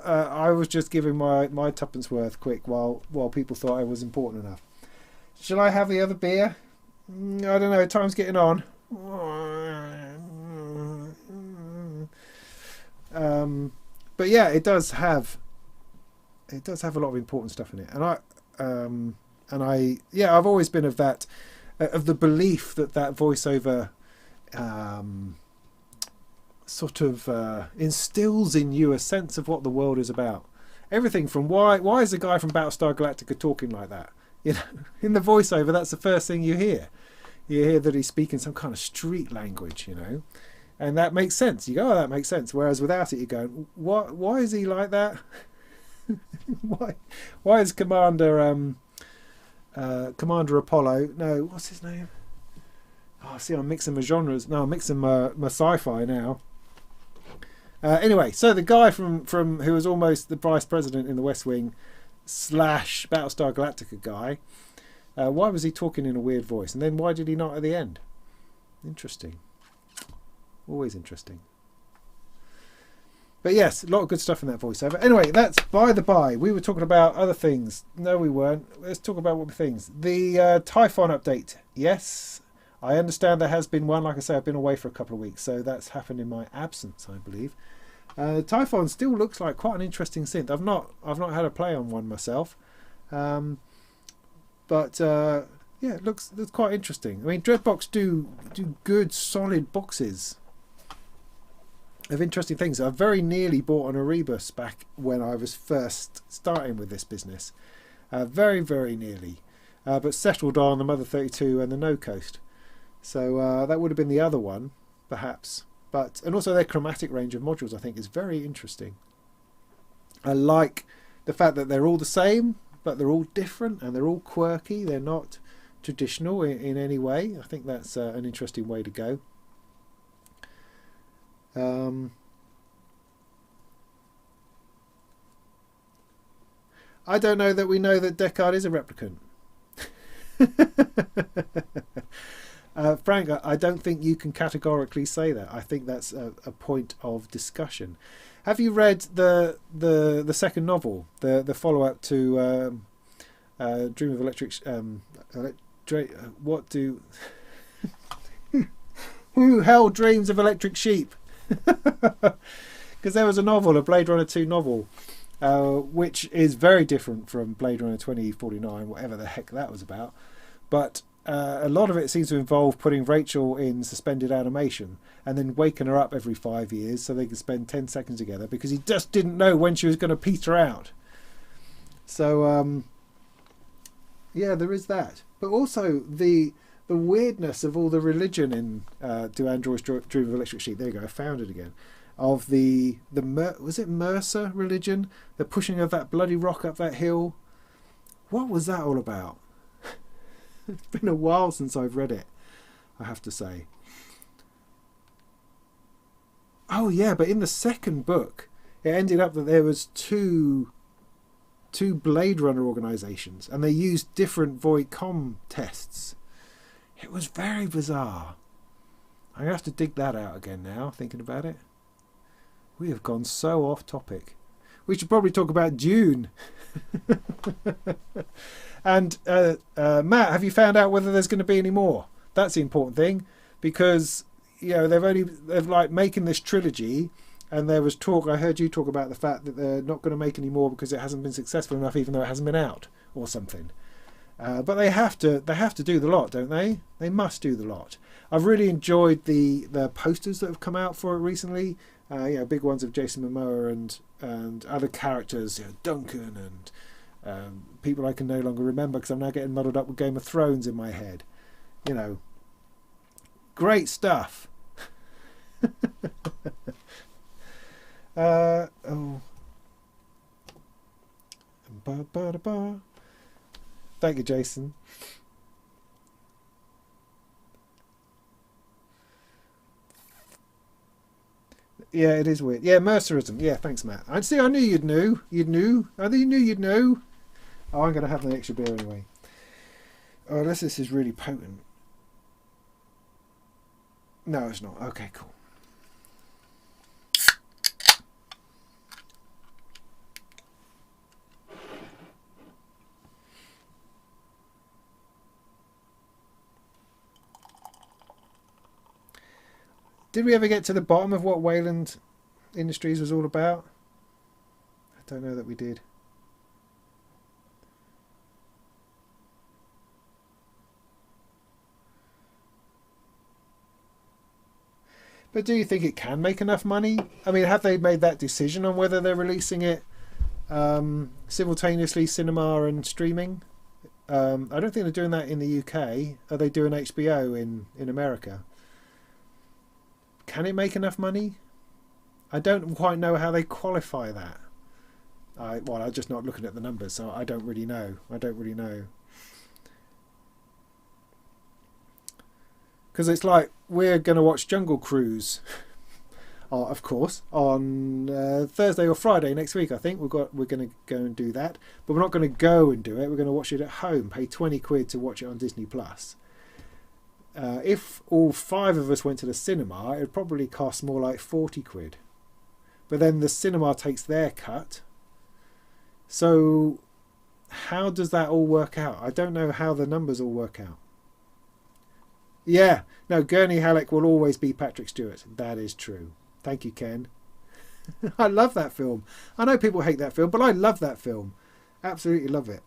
I was just giving my tuppence worth quick while people thought I was important enough. Shall I have the other beer? I don't know. Time's getting on. But yeah, it does have a lot of important stuff in it, and I've always been of the belief that voiceover sort of instills in you a sense of what the world is about. Everything from why is the guy from Battlestar Galactica talking like that? You know, in the voiceover, that's the first thing you hear. You hear that he's speaking some kind of street language, you know, and that makes sense. You go, oh, that makes sense. Whereas without it, you go, what? Why is he like that? Why is Commander Apollo? No, what's his name? Oh, see, I'm mixing my genres. No, I'm mixing my sci-fi now. Anyway, so the guy from who was almost the vice president in the West Wing / Battlestar Galactica guy. Why was he talking in a weird voice? And then why did he not at the end? Interesting. Always interesting. But yes, a lot of good stuff in that voiceover. Anyway, that's by the by. We were talking about other things. No, we weren't. Let's talk about what things. The Typhon update. Yes, I understand there has been one. Like I say, I've been away for a couple of weeks, so that's happened in my absence, I believe. Typhon still looks like quite an interesting synth. I've not had a play on one myself, but yeah, it looks quite interesting. I mean, Dreadbox do good solid boxes of interesting things. I very nearly bought an Erebus back when I was first starting with this business. Very, very nearly. But settled on the Mother 32 and the No Coast. So that would have been the other one, perhaps. And also their chromatic range of modules, I think, is very interesting. I like the fact that they're all the same, but they're all different and they're all quirky. They're not traditional in any way. I think that's an interesting way to go. I don't know that we know that Deckard is a replicant. Frank, I don't think you can categorically say that. I think that's a point of discussion. Have you read the second novel, the follow up to Dream of Electric? What do? Who hell dreams of electric sheep? Because there was a novel, a Blade Runner 2 novel, which is very different from Blade Runner 2049, whatever the heck that was about. But a lot of it seems to involve putting Rachel in suspended animation and then waking her up every 5 years so they can spend 10 seconds together, because he just didn't know when she was going to peter out. So yeah, there is that. But also the weirdness of all the religion in Do Androids Dream of Electric Sheep? There you go, I found it again. Of was it Mercer religion? The pushing of that bloody rock up that hill. What was that all about? It's been a while since I've read it, I have to say. Oh yeah, but in the second book, it ended up that there was two Blade Runner organisations, and they used different Void Com tests. It was very bizarre. I'm going to have to dig that out again now, thinking about it. We have gone so off topic. We should probably talk about Dune. And Matt, have you found out whether there's going to be any more? That's the important thing, because you know they've like making this trilogy, and there was talk. I heard you talk about the fact that they're not going to make any more because it hasn't been successful enough, even though it hasn't been out or something. But they have to do the lot, don't they? They must do the lot. I've really enjoyed the posters that have come out for it recently. Big ones of Jason Momoa and other characters, Duncan and people I can no longer remember because I'm now getting muddled up with Game of Thrones in my head. Great stuff. Thank you, Jason. Yeah, it is weird. Yeah, Mercerism. Yeah, thanks, Matt. I knew you'd know. I think you knew you'd know. Oh, I'm going to have the extra beer anyway. Oh, unless this is really potent. No, it's not. Okay, cool. Did we ever get to the bottom of what Wayland Industries was all about? I don't know that we did. But do you think it can make enough money? I mean, have they made that decision on whether they're releasing it simultaneously, cinema and streaming? I don't think they're doing that in the UK. Are they doing HBO in America? Can it make enough money? I don't quite know how they qualify that. I'm just not looking at the numbers, so I don't really know. Because it's like we're going to watch Jungle Cruise, of course, on Thursday or Friday next week. I think we're going to go and do that, but we're not going to go and do it. We're going to watch it at home. Pay £20 to watch it on Disney Plus. If all 5 of us went to the cinema, it would probably cost more like £40. But then the cinema takes their cut. So how does that all work out? I don't know how the numbers all work out. Yeah, no, Gurney Halleck will always be Patrick Stewart. That is true. Thank you, Ken. I love that film. I know people hate that film, but I love that film. Absolutely love it.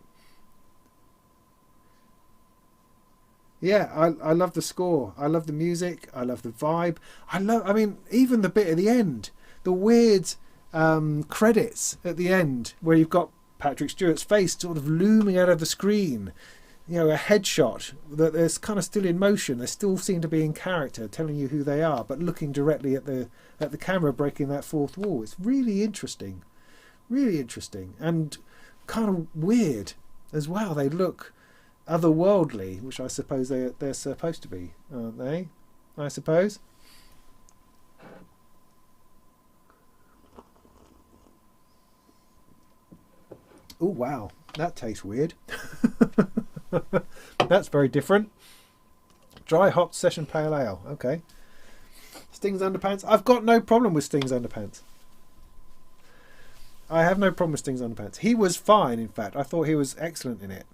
Yeah, I love the score. I love the music. I love the vibe. Even the bit at the end, the weird credits at the end where you've got Patrick Stewart's face sort of looming out of the screen. A headshot that is kind of still in motion. They still seem to be in character, telling you who they are, but looking directly at the camera, breaking that fourth wall. It's really interesting, and kind of weird as well. They look otherworldly, which I suppose they're supposed to be, aren't they? I suppose. Oh wow, that tastes weird. That's very different. Dry hopped session pale ale. Okay. Sting's Underpants. I've got no problem with Sting's Underpants. I have no problem with Sting's Underpants. He was fine, in fact. I thought he was excellent in it,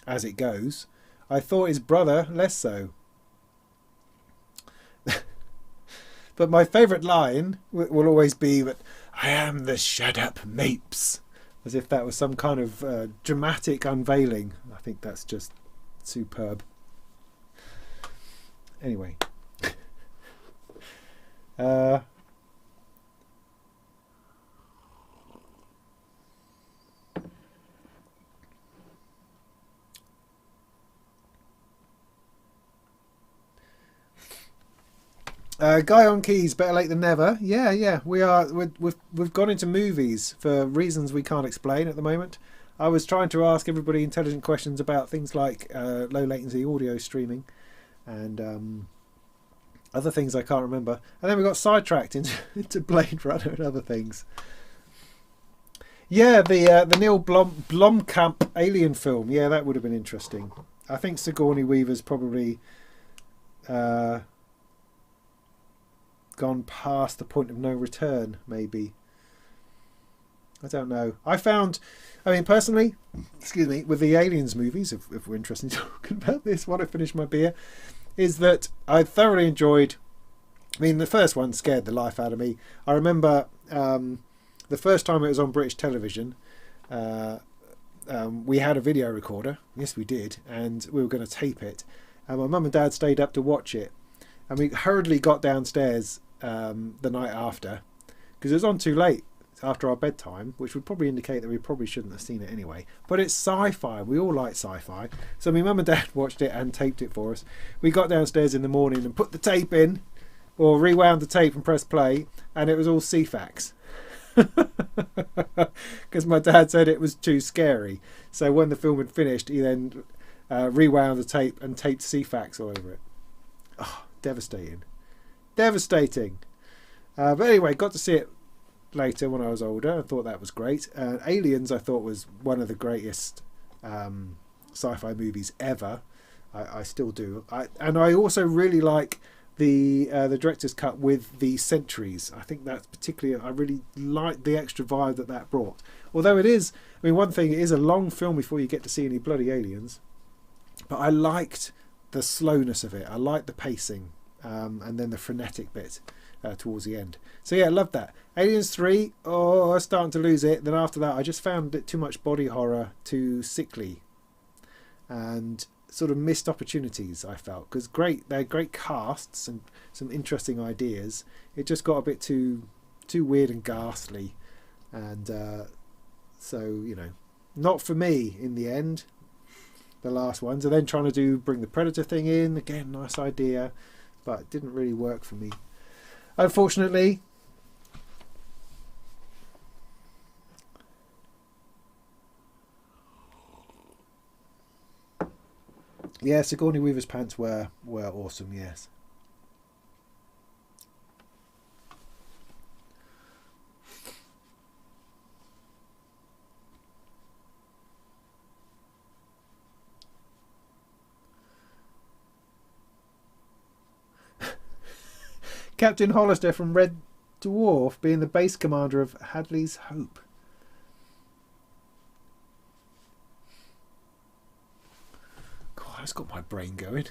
as it goes. I thought his brother less so. But my favourite line will always be that I am the shut up Mapes. As if that was some kind of dramatic unveiling. I think that's just superb. Anyway. Guy on keys, better late than never. Yeah. We've gone into movies for reasons we can't explain at the moment. I was trying to ask everybody intelligent questions about things like low latency audio streaming and other things I can't remember. And then we got sidetracked into Blade Runner and other things. Yeah, the Neil Blomkamp Alien film. Yeah, that would have been interesting. I think Sigourney Weaver's probably gone past the point of no return, maybe. I don't know. Personally, excuse me, with the Aliens movies, if we're interested in talking about this while I finish my beer, is that I thoroughly enjoyed. The first one scared the life out of me. I remember the first time it was on British television, we had a video recorder. Yes, we did, and we were going to tape it. And my mum and dad stayed up to watch it, and we hurriedly got downstairs the night after because it was on too late after our bedtime, which would probably indicate that we probably shouldn't have seen it anyway. But it's sci-fi. We all like sci-fi. So my mum and dad watched it and taped it for us. We got downstairs in the morning and put the tape in, or rewound the tape and pressed play, and it was all CFAX. Because my dad said it was too scary. So when the film had finished, he then rewound the tape and taped CFAX all over it. Oh, devastating. Devastating. But anyway, got to see it later when I was older. I thought that was great. Aliens I thought was one of the greatest sci-fi movies ever. I still do. And I also really like the director's cut with the sentries. I think that's particularly, I really like the extra vibe that brought. Although it is, I mean, one thing, it is a long film before you get to see any bloody aliens, but I liked the slowness of it. I liked the pacing, and then the frenetic bit towards the end. So yeah, I loved that. Aliens 3, oh, I was starting to lose it. Then after that, I just found it too much body horror, too sickly, and sort of missed opportunities, I felt, because they're great casts and some interesting ideas. It just got a bit too weird and ghastly, and so, you know, not for me in the end, the last ones. And then trying to bring the Predator thing in again, nice idea, but it didn't really work for me, unfortunately. Yeah, Sigourney Weaver's pants were awesome, yes. Captain Hollister from Red Dwarf being the base commander of Hadley's Hope. That's got my brain going.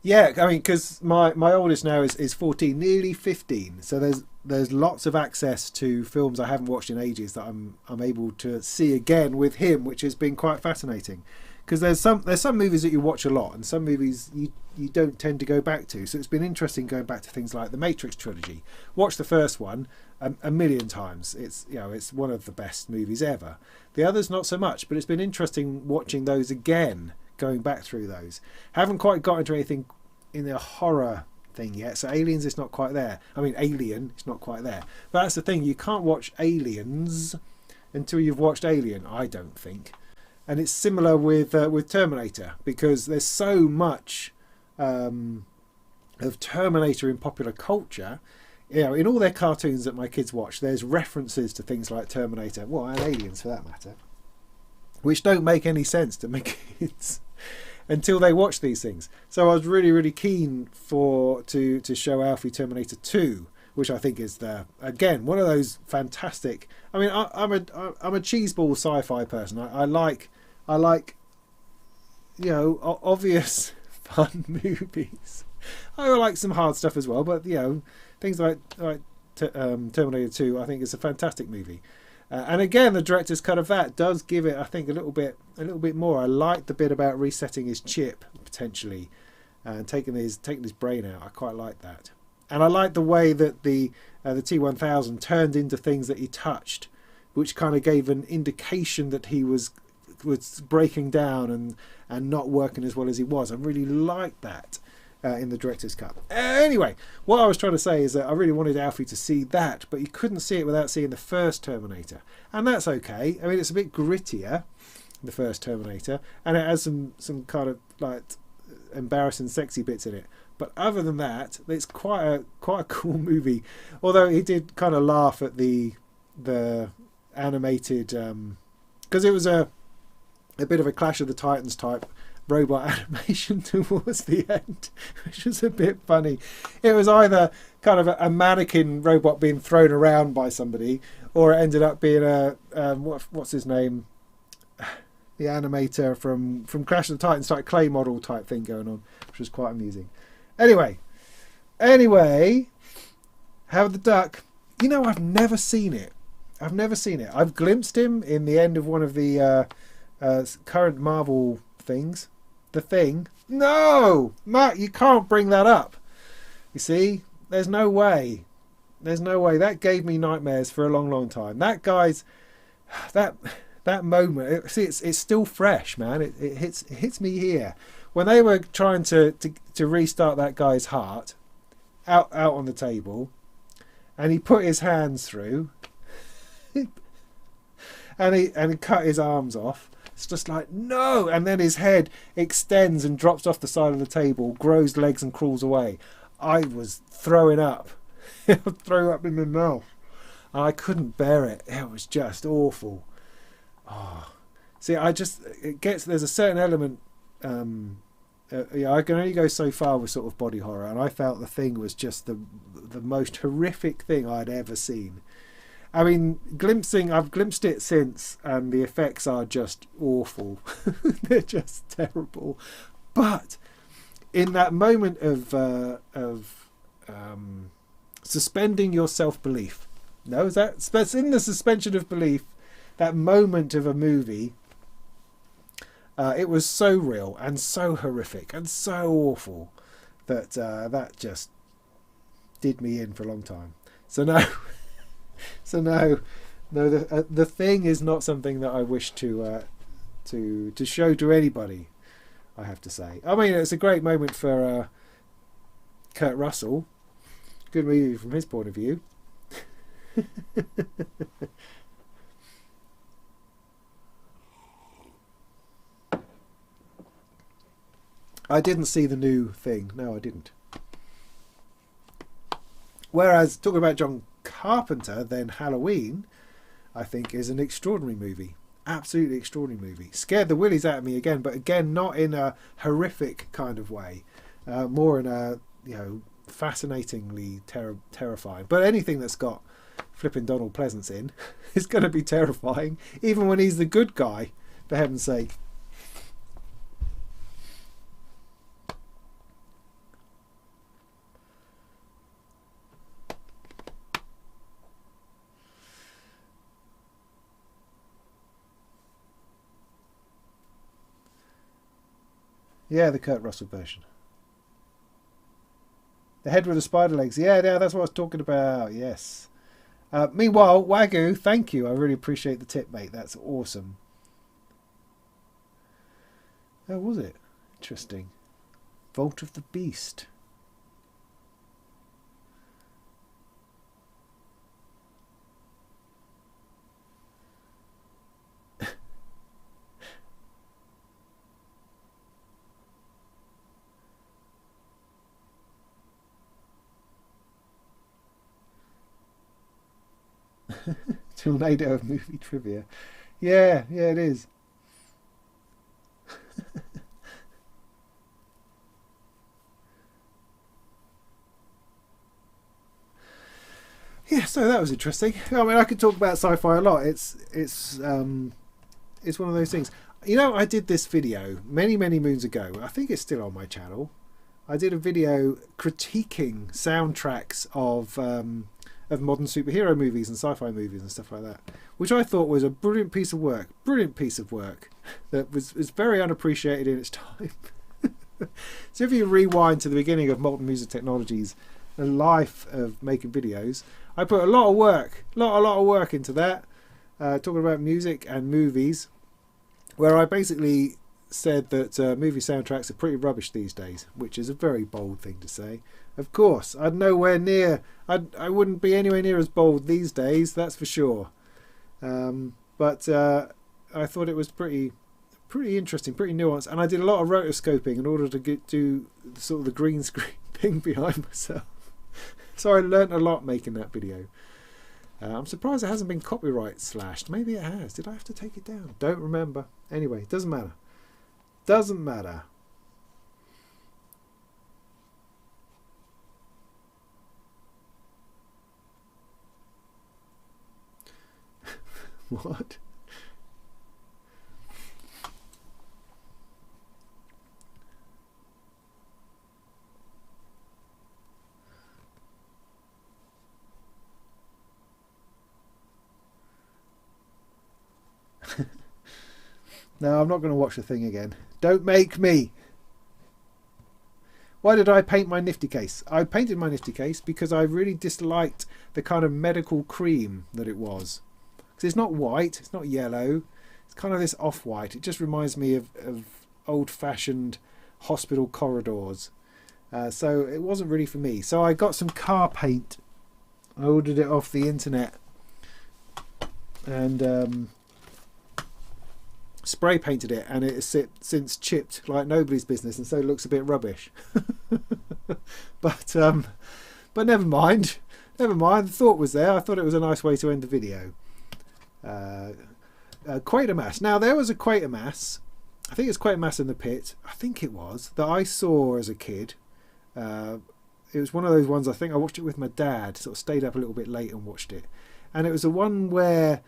Yeah, I mean, because my oldest now is 14, nearly 15. So there's lots of access to films I haven't watched in ages that I'm able to see again with him, which has been quite fascinating. Because there's some movies that you watch a lot, and some movies you don't tend to go back to. So it's been interesting going back to things like the Matrix trilogy. Watch the first one a million times. It's one of the best movies ever. The others not so much, but it's been interesting watching those again, going back through those. Haven't quite got into anything in the horror thing yet. So Aliens is not quite there. I mean, Alien is not quite there. But that's the thing. You can't watch Aliens until you've watched Alien, I don't think. And it's similar with Terminator, because there's so much of Terminator in popular culture. You know, in all their cartoons that my kids watch, there's references to things like Terminator, and Aliens for that matter, which don't make any sense to my kids until they watch these things. So I was really, really keen to show Alfie Terminator 2, which I think is again one of those fantastic. I mean, I'm a cheeseball sci-fi person. I like obvious fun movies. I like some hard stuff as well, but things like Terminator 2, I think is a fantastic movie. And again, the director's cut of that does give it, I think, a little bit more. I like the bit about resetting his chip potentially and taking his brain out. I quite like that. And I like the way that the T-1000 turned into things that he touched, which kind of gave an indication that he was breaking down and not working as well as he was. I really liked that in the director's cut. Anyway, what I was trying to say is that I really wanted Alfie to see that, but you couldn't see it without seeing the first Terminator. And that's okay. I mean, it's a bit grittier, the first Terminator, and it has some kind of like embarrassing sexy bits in it. But other than that, it's quite a cool movie. Although he did kind of laugh at the animated, because it was a bit of a Clash of the Titans type robot animation towards the end, which was a bit funny. It was either kind of a mannequin robot being thrown around by somebody, or it ended up being what's his name, the animator from Clash of the Titans type clay model type thing going on, which was quite amusing. Anyway, Anyway, Howard the Duck. You know, I've never seen it. I've never seen it. I've glimpsed him in the end of one of the current Marvel things. The Thing. No! Matt, you can't bring that up. You see? There's no way. There's no way. That gave me nightmares for a long, long time. That guy's... That moment... See, it's still fresh, man. It hits me here. When they were trying to restart that guy's heart out on the table, and he put his hands through, and he cut his arms off. It's just like, no! And then his head extends and drops off the side of the table, grows legs and crawls away. I was throwing up. I threw up in my mouth. And I couldn't bear it. It was just awful. Oh. See, there's a certain element, I can only go so far with sort of body horror, and I felt The Thing was just the most horrific thing I'd ever seen. I mean, I've glimpsed it since, and the effects are just awful. They're just terrible. But in that moment of suspending your self-belief, that's in the suspension of belief, that moment of a movie, it was so real and so horrific and so awful that that just did me in for a long time. So no. So no, the Thing is not something that I wish to show to anybody, I have to say. I mean, it's a great moment for Kurt Russell. Good movie from his point of view. I didn't see the new Thing. No, I didn't. Whereas, talking about John Carpenter, then Halloween, I think, is an extraordinary movie. Absolutely extraordinary movie. Scared the willies out of me again, but again, not in a horrific kind of way. More in a, fascinatingly terrifying. But anything that's got flipping Donald Pleasance in is going to be terrifying, even when he's the good guy, for heaven's sake. Yeah, the Kurt Russell version. The head with the spider legs. Yeah, that's what I was talking about. Yes. Meanwhile, Wagyu, thank you. I really appreciate the tip, mate. That's awesome. Oh, was it? Interesting. Vault of the Beast. Tornado of movie trivia. Yeah, it is. Yeah, so that was interesting. I mean, I could talk about sci-fi a lot. It's one of those things. I did this video many moons ago. I think it's still on my channel. I did a video critiquing soundtracks of modern superhero movies and sci-fi movies and stuff like that, which I thought was a brilliant piece of work that was very unappreciated in its time. So if you rewind to the beginning of Molten Music Technologies, the life of making videos, I put a lot of work into that, talking about music and movies, where I basically said that movie soundtracks are pretty rubbish these days, which is a very bold thing to say. Of course, I wouldn't be anywhere near as bold these days, that's for sure. But I thought it was pretty interesting, pretty nuanced, and I did a lot of rotoscoping in order to do sort of the green screen thing behind myself. So I learnt a lot making that video. I'm surprised it hasn't been copyright slashed. Maybe it has. Did I have to take it down? Don't remember. Anyway, doesn't matter. Doesn't matter. What? No, I'm not going to watch the thing again. Don't make me. Why did I paint my nifty case? I painted my nifty case because I really disliked the kind of medical cream that it was. Because it's not white, it's not yellow, it's kind of this off-white. It just reminds me of old-fashioned hospital corridors. So it wasn't really for me. So I got some car paint. I ordered it off the internet and spray painted it, and it has since chipped like nobody's business, and so it looks a bit rubbish. But never mind. Never mind. The thought was there. I thought it was a nice way to end the video. Quatermass. Now there was a Quatermass. I think it's Quatermass in the Pit. I think it was that I saw as a kid. It was one of those ones. I think I watched it with my dad. Sort of stayed up a little bit late and watched it. And it was the one where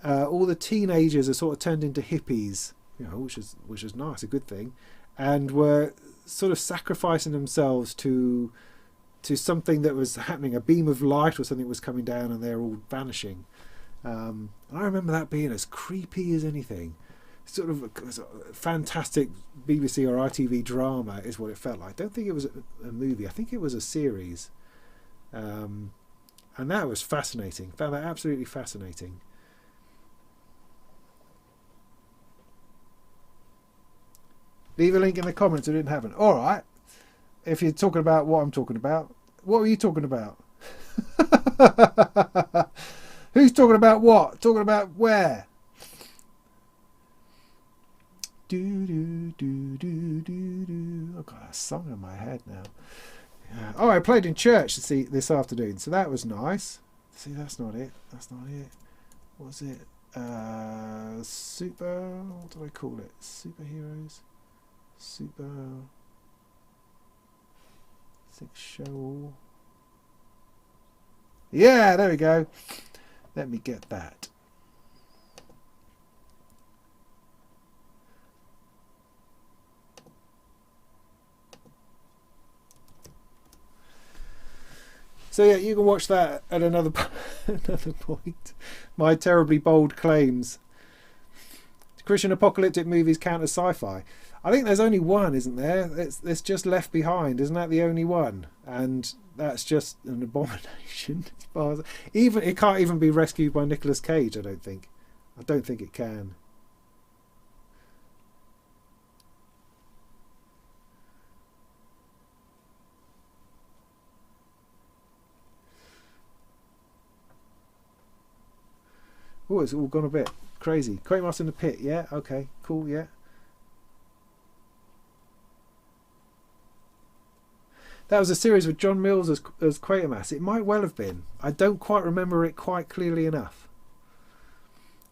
all the teenagers are sort of turned into hippies, you know, which is nice, a good thing, and were sort of sacrificing themselves to something that was happening. A beam of light or something was coming down, and they're all vanishing. And I remember that being as creepy as anything. Sort of a fantastic BBC or ITV drama is what it felt like. I don't think it was a movie. I think it was a series. And that was fascinating. Found that absolutely fascinating. Leave a link in the comments if you didn't have it. All right. If you're talking about what I'm talking about, what were you talking about? Who's talking about what? Talking about where? I've got a song in my head now. Yeah. Oh, I played in church this afternoon, so that was nice. See, that's not it. That's not it. What was it? What do I call it? Superheroes? Show. Yeah, there we go. Let me get that. So yeah, you can watch that at another point. My terribly bold claims. Christian apocalyptic movies count as sci-fi. I think there's only one, isn't there? It's just Left Behind, isn't that the only one? And that's just an abomination. Even it can't even be rescued by Nicolas Cage. I don't think it can. Oh, it's all gone a bit crazy. Quatermass in the Pit, yeah, okay, cool, yeah. That was a series with John Mills as Quatermass. It might well have been. I don't quite remember it quite clearly enough.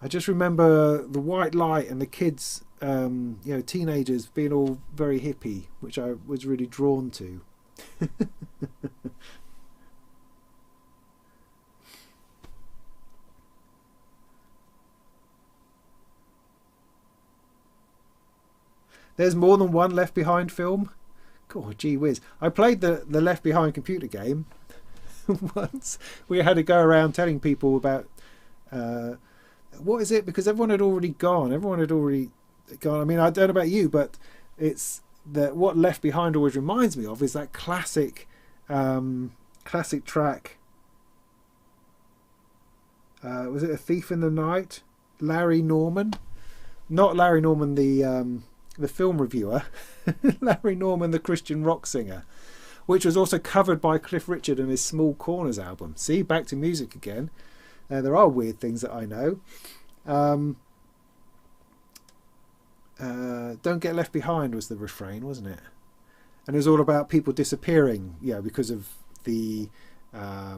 I just remember the white light and the kids, teenagers being all very hippie, which I was really drawn to. There's more than one Left Behind film. God, gee whiz. I played the Left Behind computer game once. We had to go around telling people about what is it, because everyone had already gone. I mean, I don't know about you, but it's that what Left Behind always reminds me of is that classic track. Was it A Thief in the Night? Larry Norman, not Larry Norman the film reviewer, Larry Norman, the Christian rock singer, which was also covered by Cliff Richard in his Small Corners album. See, back to music again. There are weird things that I know. Don't Get Left Behind was the refrain, wasn't it? And it was all about people disappearing, because of the it's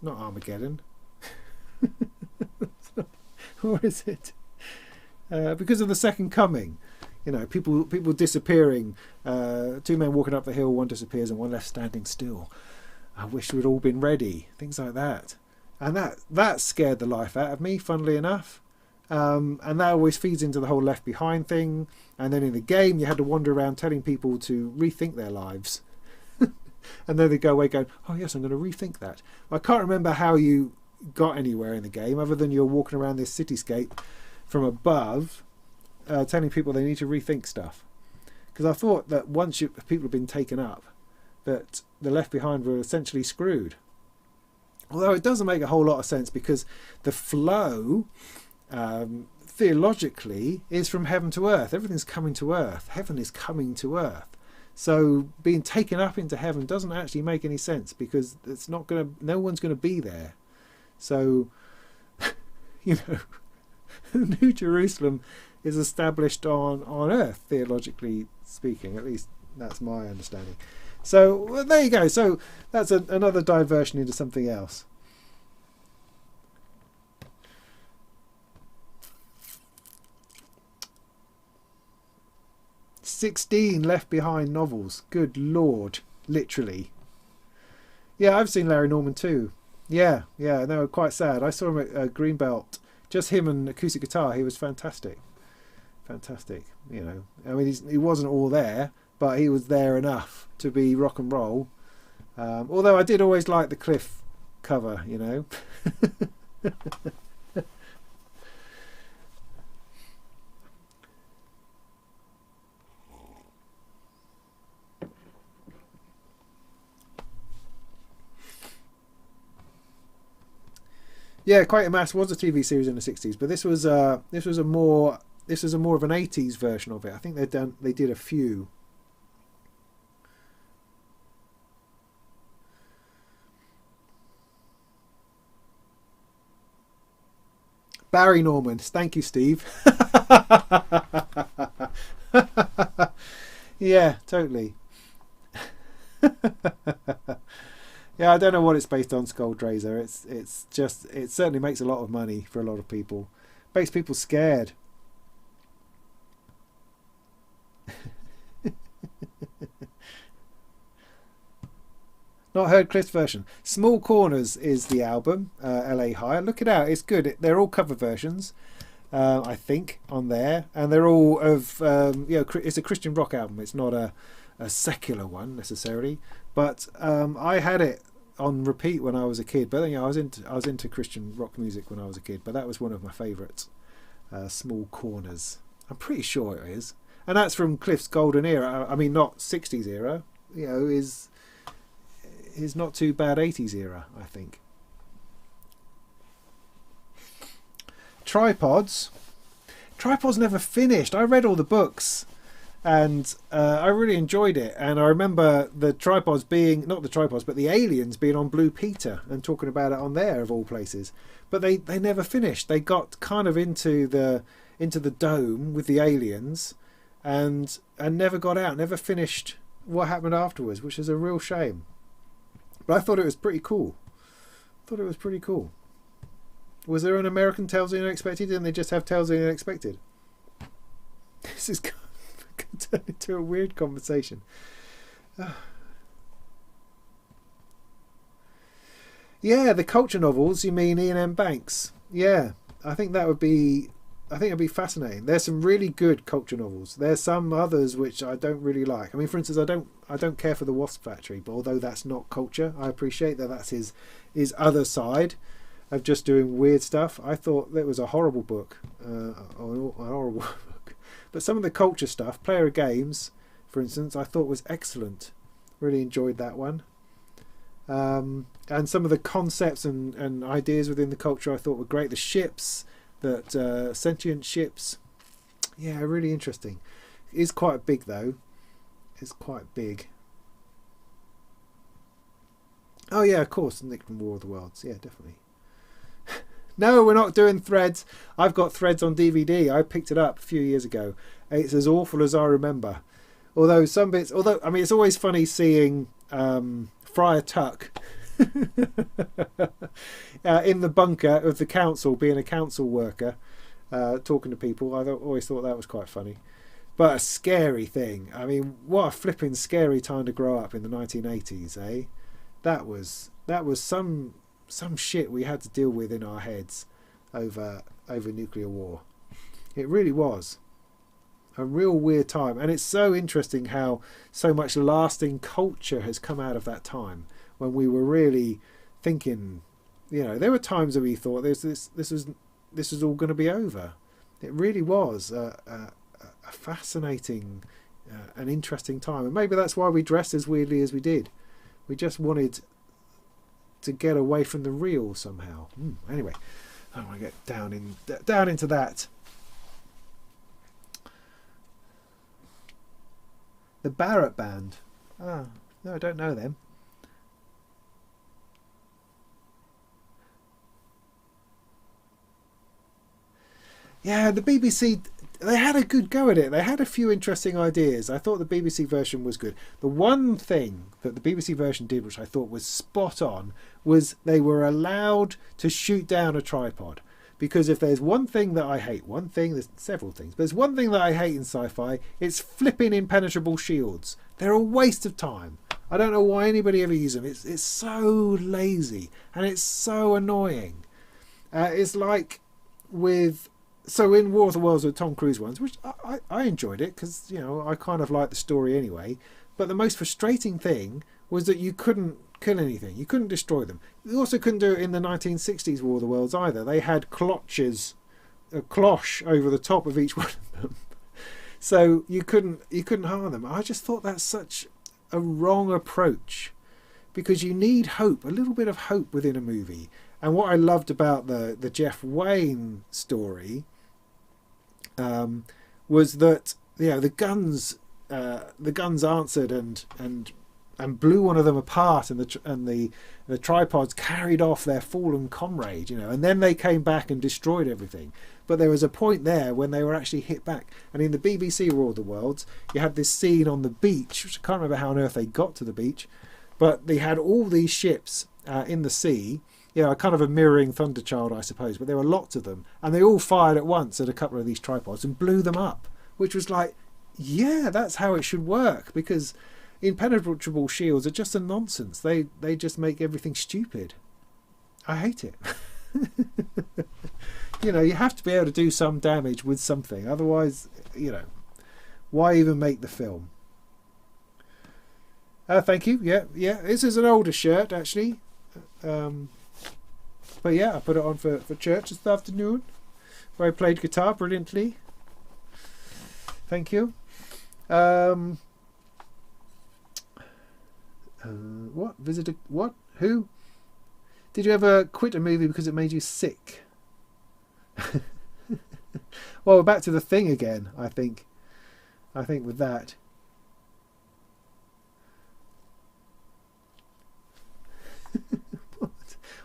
not Armageddon. What is it? Because of the second coming, people disappearing. Two men walking up the hill, one disappears and one left standing still. I wish we'd all been ready. Things like that, and that scared the life out of me. Funnily enough, and that always feeds into the whole Left Behind thing. And then in the game, you had to wander around telling people to rethink their lives, and then they go away going, "Oh yes, I'm going to rethink that." I can't remember how you got anywhere in the game other than you're walking around this cityscape from above, telling people they need to rethink stuff. Because I thought that once people have been taken up, that the Left Behind were essentially screwed. Although it doesn't make a whole lot of sense, because the flow theologically is from heaven to earth. Everything's coming to earth. Heaven is coming to earth. So being taken up into heaven doesn't actually make any sense, because it's not going to. No one's going to be there. So, you know, New Jerusalem is established on earth, theologically speaking. At least that's my understanding. So well, there you go. So that's another diversion into something else. "16 Left Behind novels. Good Lord, literally." Yeah, I've seen Larry Norman too. Yeah, they were quite sad. I saw him at Greenbelt. Just him and acoustic guitar. He was fantastic. Fantastic. You know, I mean, he wasn't all there, but he was there enough to be rock and roll. Although I did always like the Cliff cover, you know. Yeah, Quatermass was a TV series in the 60s, but this was a more of an 80s version of it. I think they did a few. Barry Norman. Thank you, Steve. Yeah, totally. Yeah, I don't know what it's based on, Skulldrazer. It's just, it certainly makes a lot of money for a lot of people. Makes people scared. Not heard Cliff's version. Small Corners is the album, LA High. Look it out, it's good. They're all cover versions, I think, on there. And they're all of, it's a Christian rock album. It's not a secular one necessarily. But I had it on repeat when I was a kid. But I was into Christian rock music when I was a kid. But that was one of my favourites. Small Corners. I'm pretty sure it is. And that's from Cliff's golden era. I mean, not 60s era. You know, is not too bad 80s era, I think. Tripods never finished. I read all the books, and I really enjoyed it. And I remember the Tripods being, not the Tripods, but the Aliens being on Blue Peter and talking about it on there, of all places. But they never finished. They got kind of into the dome with the Aliens, and never got out, never finished what happened afterwards, which is a real shame. But I thought it was pretty cool. Was there an American Tales of the Unexpected? Didn't they just have Tales of the Unexpected? This is going to turn into a weird conversation. Yeah, the culture novels. You mean Ian M. Banks? Yeah, I think it'd be fascinating. There's some really good culture novels. There's some others which I don't really like. I mean, for instance, I don't care for The Wasp Factory, but although that's not culture, I appreciate that that's his other side of just doing weird stuff. I thought that was a horrible book, But some of the culture stuff, Player of Games, for instance, I thought was excellent. Really enjoyed that one. And some of the concepts and ideas within the culture I thought were great. The ships, that sentient ships, yeah, really interesting. It's quite big though. It's quite big. Oh yeah, of course, Nick from War of the Worlds. Yeah, definitely. No, we're not doing Threads. I've got Threads on DVD. I picked it up a few years ago. It's as awful as I remember. Although some bits, I mean, it's always funny seeing Friar Tuck in the bunker of the council, being a council worker, talking to people. I always thought that was quite funny. But a scary thing. I mean, what a flipping scary time to grow up in the 1980s, eh? That was some shit we had to deal with in our heads over nuclear war. It really was a real weird time, and it's so interesting how so much lasting culture has come out of that time when we were really thinking, there were times that we thought this was all going to be over. It really was a fascinating and interesting time, and maybe that's why we dressed as weirdly as we did. We just wanted to get away from the real somehow. Anyway, I don't want to get down into that. The Barrett Band. No, I don't know them. Yeah, the BBC, they had a good go at it. They had a few interesting ideas. I thought the BBC version was good. The one thing that the BBC version did, which I thought was spot on, was they were allowed to shoot down a tripod. Because if there's one thing that I hate, there's several things, but there's one thing that I hate in sci-fi, it's flipping impenetrable shields. They're a waste of time. I don't know why anybody ever uses them. It's so lazy and it's so annoying. It's like in War of the Worlds with Tom Cruise ones, which I enjoyed it because, I kind of like the story anyway. But the most frustrating thing was that you couldn't kill anything. You couldn't destroy them. You also couldn't do it in the 1960s War of the Worlds either. They had cloche over the top of each one of them. So you couldn't harm them. I just thought that's such a wrong approach, because you need hope, a little bit of hope within a movie. And what I loved about the Jeff Wayne story was that the guns answered and blew one of them apart, and the tripods carried off their fallen comrade, and then they came back and destroyed everything. But there was a point there when they were actually hit back. And in the BBC War of the Worlds, you had this scene on the beach, which I can't remember how on earth they got to the beach, but they had all these ships in the sea, kind of a mirroring Thunderchild, I suppose, but there were lots of them, and they all fired at once at a couple of these tripods and blew them up, which was like, yeah, that's how it should work, because impenetrable shields are just a nonsense. They just make everything stupid. I hate it. You have to be able to do some damage with something, otherwise, why even make the film? Thank you. Yeah, this is an older shirt actually, but yeah, I put it on for church this afternoon, where I played guitar brilliantly. Thank you. What? Visitor? What? Who? Did you ever quit a movie because it made you sick? Well, we're back to The Thing again, I think with that.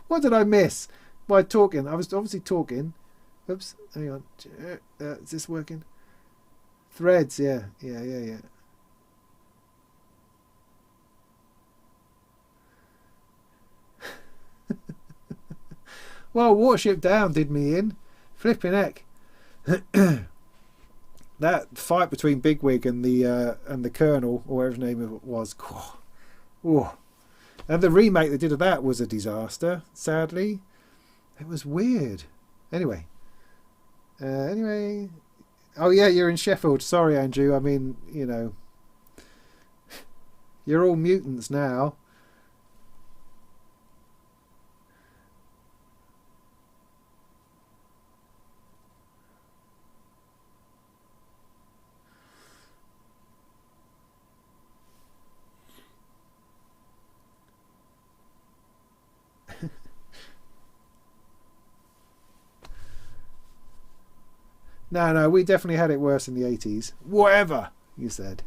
What did I miss by talking? I was obviously talking. Oops, hang on. Is this working? Threads, yeah. Well, Watership Down did me in. Flipping heck. That fight between Bigwig and the Colonel, or whatever his name was. Oh. And the remake they did of that was a disaster, sadly. It was weird. Anyway. Oh yeah, you're in Sheffield. Sorry, Andrew. I mean, you're all mutants now. No, we definitely had it worse in the 80s. Whatever, you said.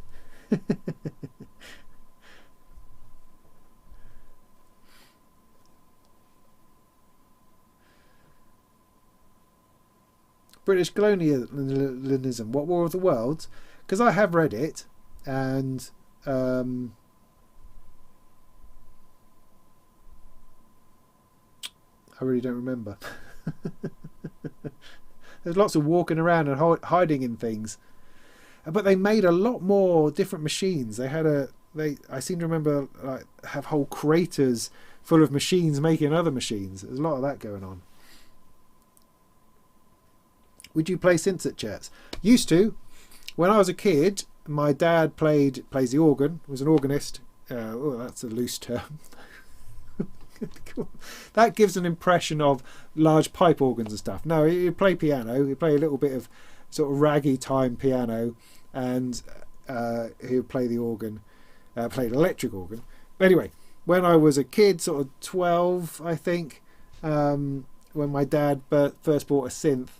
British colonialism, what War of the Worlds? Because I have read it, and I really don't remember. There's lots of walking around and hiding in things, but they made a lot more different machines. I seem to remember have whole craters full of machines making other machines. There's a lot of that going on. Would you play synths at church? Used to. When I was a kid, my dad plays the organ. Was an organist. That's a loose term. That gives an impression of large pipe organs and stuff. No, you play piano, you play a little bit of sort of raggy time piano, and he'll play the organ, played electric organ. Anyway, when I was a kid, sort of 12, I think, when my dad first bought a synth,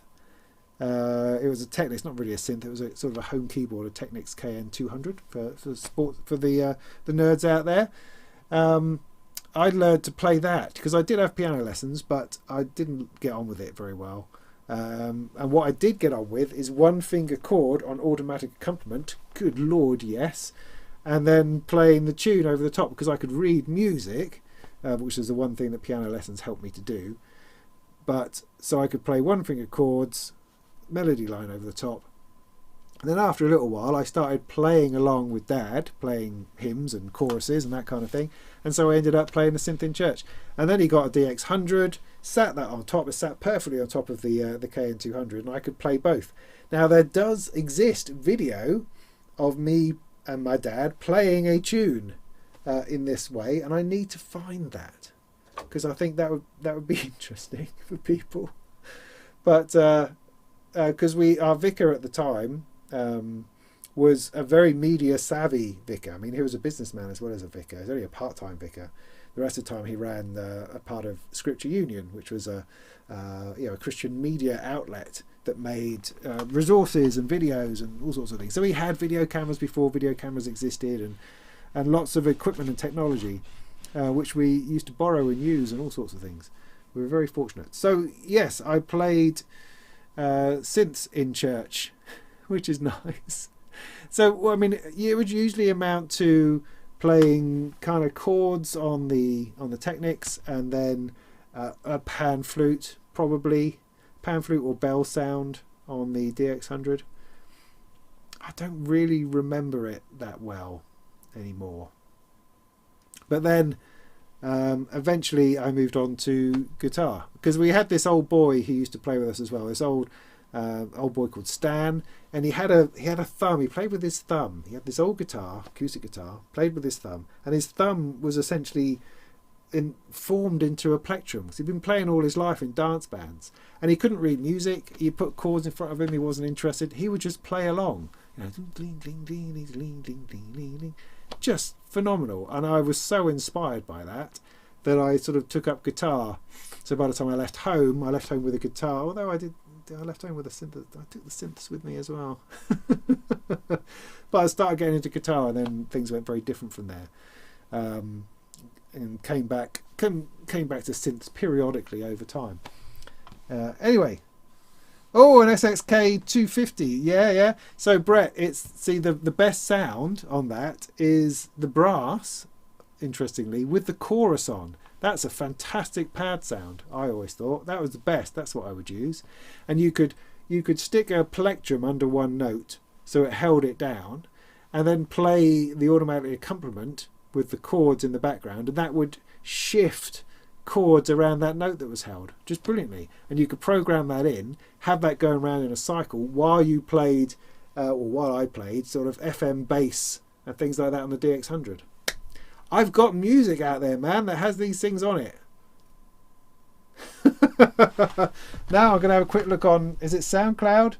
it was a Technics, not really a synth, it was a sort of a home keyboard, a Technics KN200 for sport, for the nerds out there. I learned to play that because I did have piano lessons, but I didn't get on with it very well. And what I did get on with is one finger chord on automatic accompaniment. Good Lord, yes. And then playing the tune over the top because I could read music, which is the one thing that piano lessons helped me to do. But so I could play one finger chords, melody line over the top. And then after a little while, I started playing along with Dad, playing hymns and choruses and that kind of thing. And so I ended up playing the synth in church. And then he got a DX100, sat that on top. It sat perfectly on top of the KN200, and I could play both. Now, there does exist video of me and my dad playing a tune in this way, and I need to find that because I think that would be interesting for people. But because our vicar at the time was a very media savvy vicar. I mean, he was a businessman as well as a vicar. He was only a part-time vicar. The rest of the time he ran a part of Scripture Union, which was a Christian media outlet that made resources and videos and all sorts of things. So he had video cameras before video cameras existed, and lots of equipment and technology which we used to borrow and use and all sorts of things. We were very fortunate. So yes, I played synths in church, which is nice. So I mean, it would usually amount to playing kind of chords on the Technics, and then a pan flute, probably pan flute or bell sound on the DX100. I don't really remember it that well anymore. But then eventually I moved on to guitar because we had this old boy who used to play with us as well. This old boy called Stan, and he had a thumb. He played with his thumb. He had this old guitar, acoustic guitar, played with his thumb, and his thumb was essentially formed into a plectrum because he'd been playing all his life in dance bands, and he couldn't read music. You put chords in front of him, he wasn't interested. He would just play along, just phenomenal. And I was so inspired by that I sort of took up guitar. So by the time I left home with a guitar, although I left home with a synth. I took the synths with me as well. But I started getting into guitar, and then things went very different from there. And came back to synths periodically over time. Anyway, an SXK 250. Yeah. So Brett, the best sound on that is the brass. Interestingly, with the chorus on. That's a fantastic pad sound. I always thought that was the best. That's what I would use. And you could stick a plectrum under one note so it held it down, and then play the automatic accompaniment with the chords in the background, and that would shift chords around that note that was held just brilliantly. And you could program that in, have that going around in a cycle while you played, or while I played, sort of FM bass and things like that on the DX100. I've got music out there, man, that has these things on it. Now I'm going to have a quick look on, is it SoundCloud?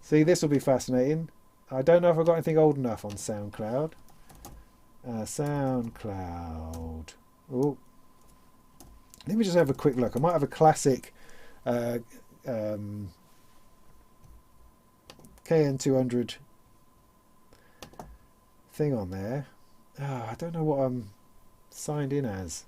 See, this will be fascinating. I don't know if I've got anything old enough on SoundCloud. SoundCloud. Oh, let me just have a quick look. I might have a classic KN200 thing on there. I don't know what I'm signed in as.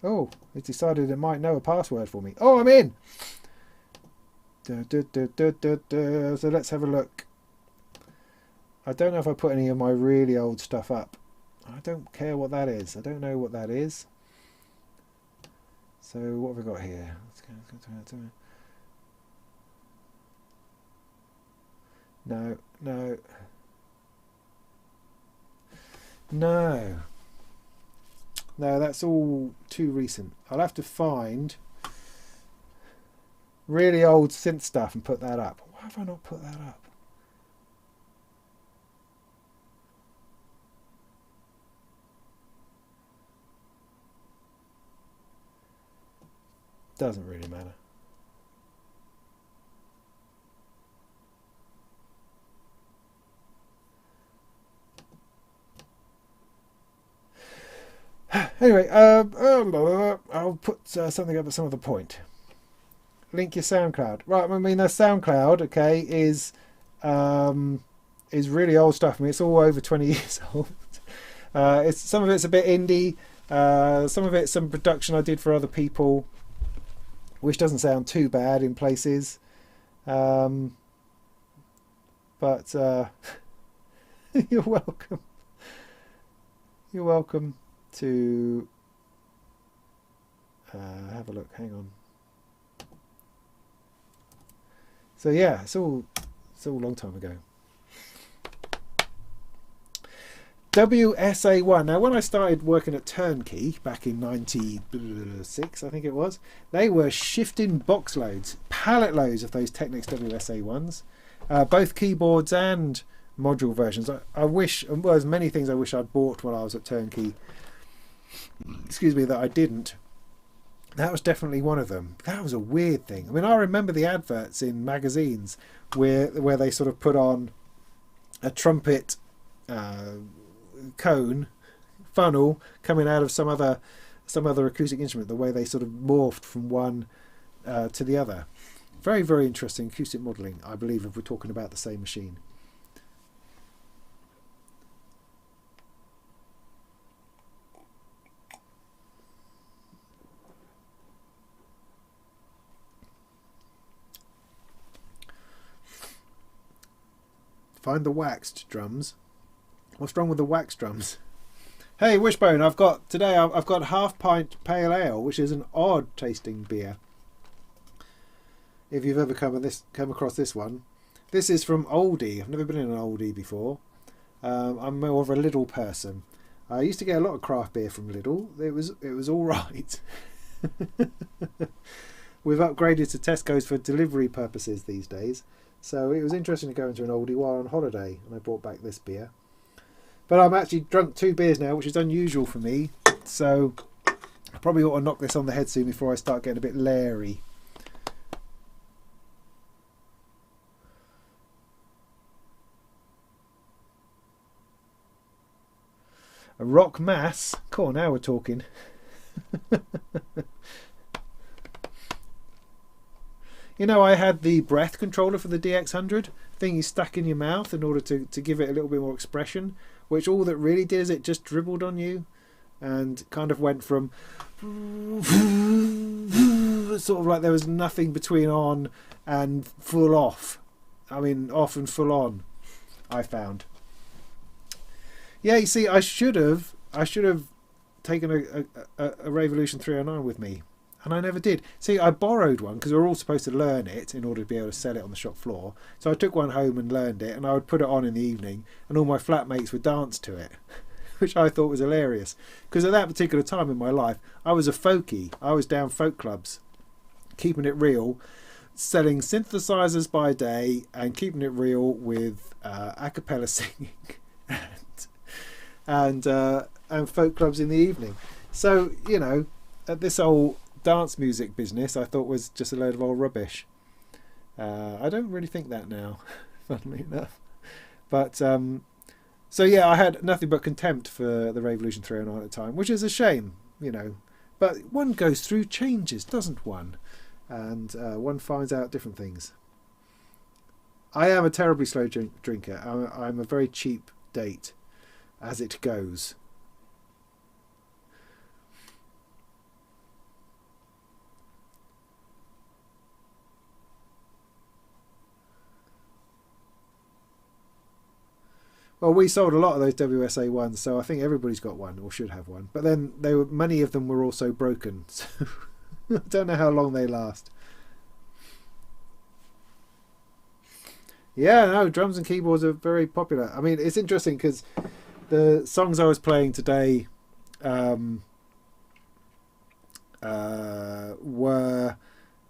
Oh, it's decided it might know a password for me. Oh, I'm in! So let's have a look. I don't know if I put any of my really old stuff up. I don't care what that is. I don't know what that is. So what have we got here? No. No, that's all too recent. I'll have to find really old synth stuff and put that up. Why have I not put that up? Doesn't really matter. Anyway, I'll put something up at some other point. Link your SoundCloud. Right, I mean, the SoundCloud, okay, is really old stuff. I mean, it's all over 20 years old. It's some of it's a bit indie. Some of it's some production I did for other people, which doesn't sound too bad in places. But you're welcome. You're welcome to have a look. Hang on. So yeah, it's all a long time ago. WSA1. Now, when I started working at Turnkey back in '96, I think it was, they were shifting box loads, pallet loads of those Technics WSA1s, both keyboards and module versions. I wish, well, there's many things I wish I'd bought when I was at Turnkey. Excuse me, that I didn't. That was definitely one of them. That was a weird thing. I mean, I remember the adverts in magazines where they sort of put on a trumpet cone funnel coming out of some other acoustic instrument, the way they sort of morphed from one to the other. Very, very interesting acoustic modelling, I believe, if we're talking about the same machine. Find the waxed drums. What's wrong with the wax drums? Hey, Wishbone, I've got half pint pale ale, which is an odd tasting beer. If you've ever come across this one, this is from Oldie. I've never been in an Oldie before. I'm more of a Lidl person. I used to get a lot of craft beer from Lidl. It was all right. We've upgraded to Tesco's for delivery purposes these days. So it was interesting to go into an Oldie while on holiday, and I brought back this beer. But I'm actually drunk 2 beers now, which is unusual for me. So I probably ought to knock this on the head soon before I start getting a bit leery. A rock mass? Cool, now we're talking. You know, I had the breath controller for the DX100 thing you stuck in your mouth in order to give it a little bit more expression, which all that really did is it just dribbled on you and kind of went from sort of like there was nothing between on and full off. I mean, off and full on, I found. Yeah, you see, I should have taken a Revolution 309 with me. And I never did. See, I borrowed one because we were all supposed to learn it in order to be able to sell it on the shop floor. So I took one home and learned it, and I would put it on in the evening, and all my flatmates would dance to it, which I thought was hilarious. Because at that particular time in my life, I was a folkie. I was down folk clubs, keeping it real, selling synthesizers by day, and keeping it real with a cappella singing and folk clubs in the evening. So, you know, this whole dance music business I thought was just a load of old rubbish. I don't really think that now, funnily enough. But so yeah, I had nothing but contempt for the Revolution 309 at the time, which is a shame, you know. But one goes through changes, doesn't one? And one finds out different things. I am a terribly slow drinker. I'm a very cheap date as it goes. Well, we sold a lot of those WSA ones, so I think everybody's got one or should have one. But then many of them were also broken, so I don't know how long they last. Yeah, no, drums and keyboards are very popular. I mean, it's interesting because the songs I was playing today were...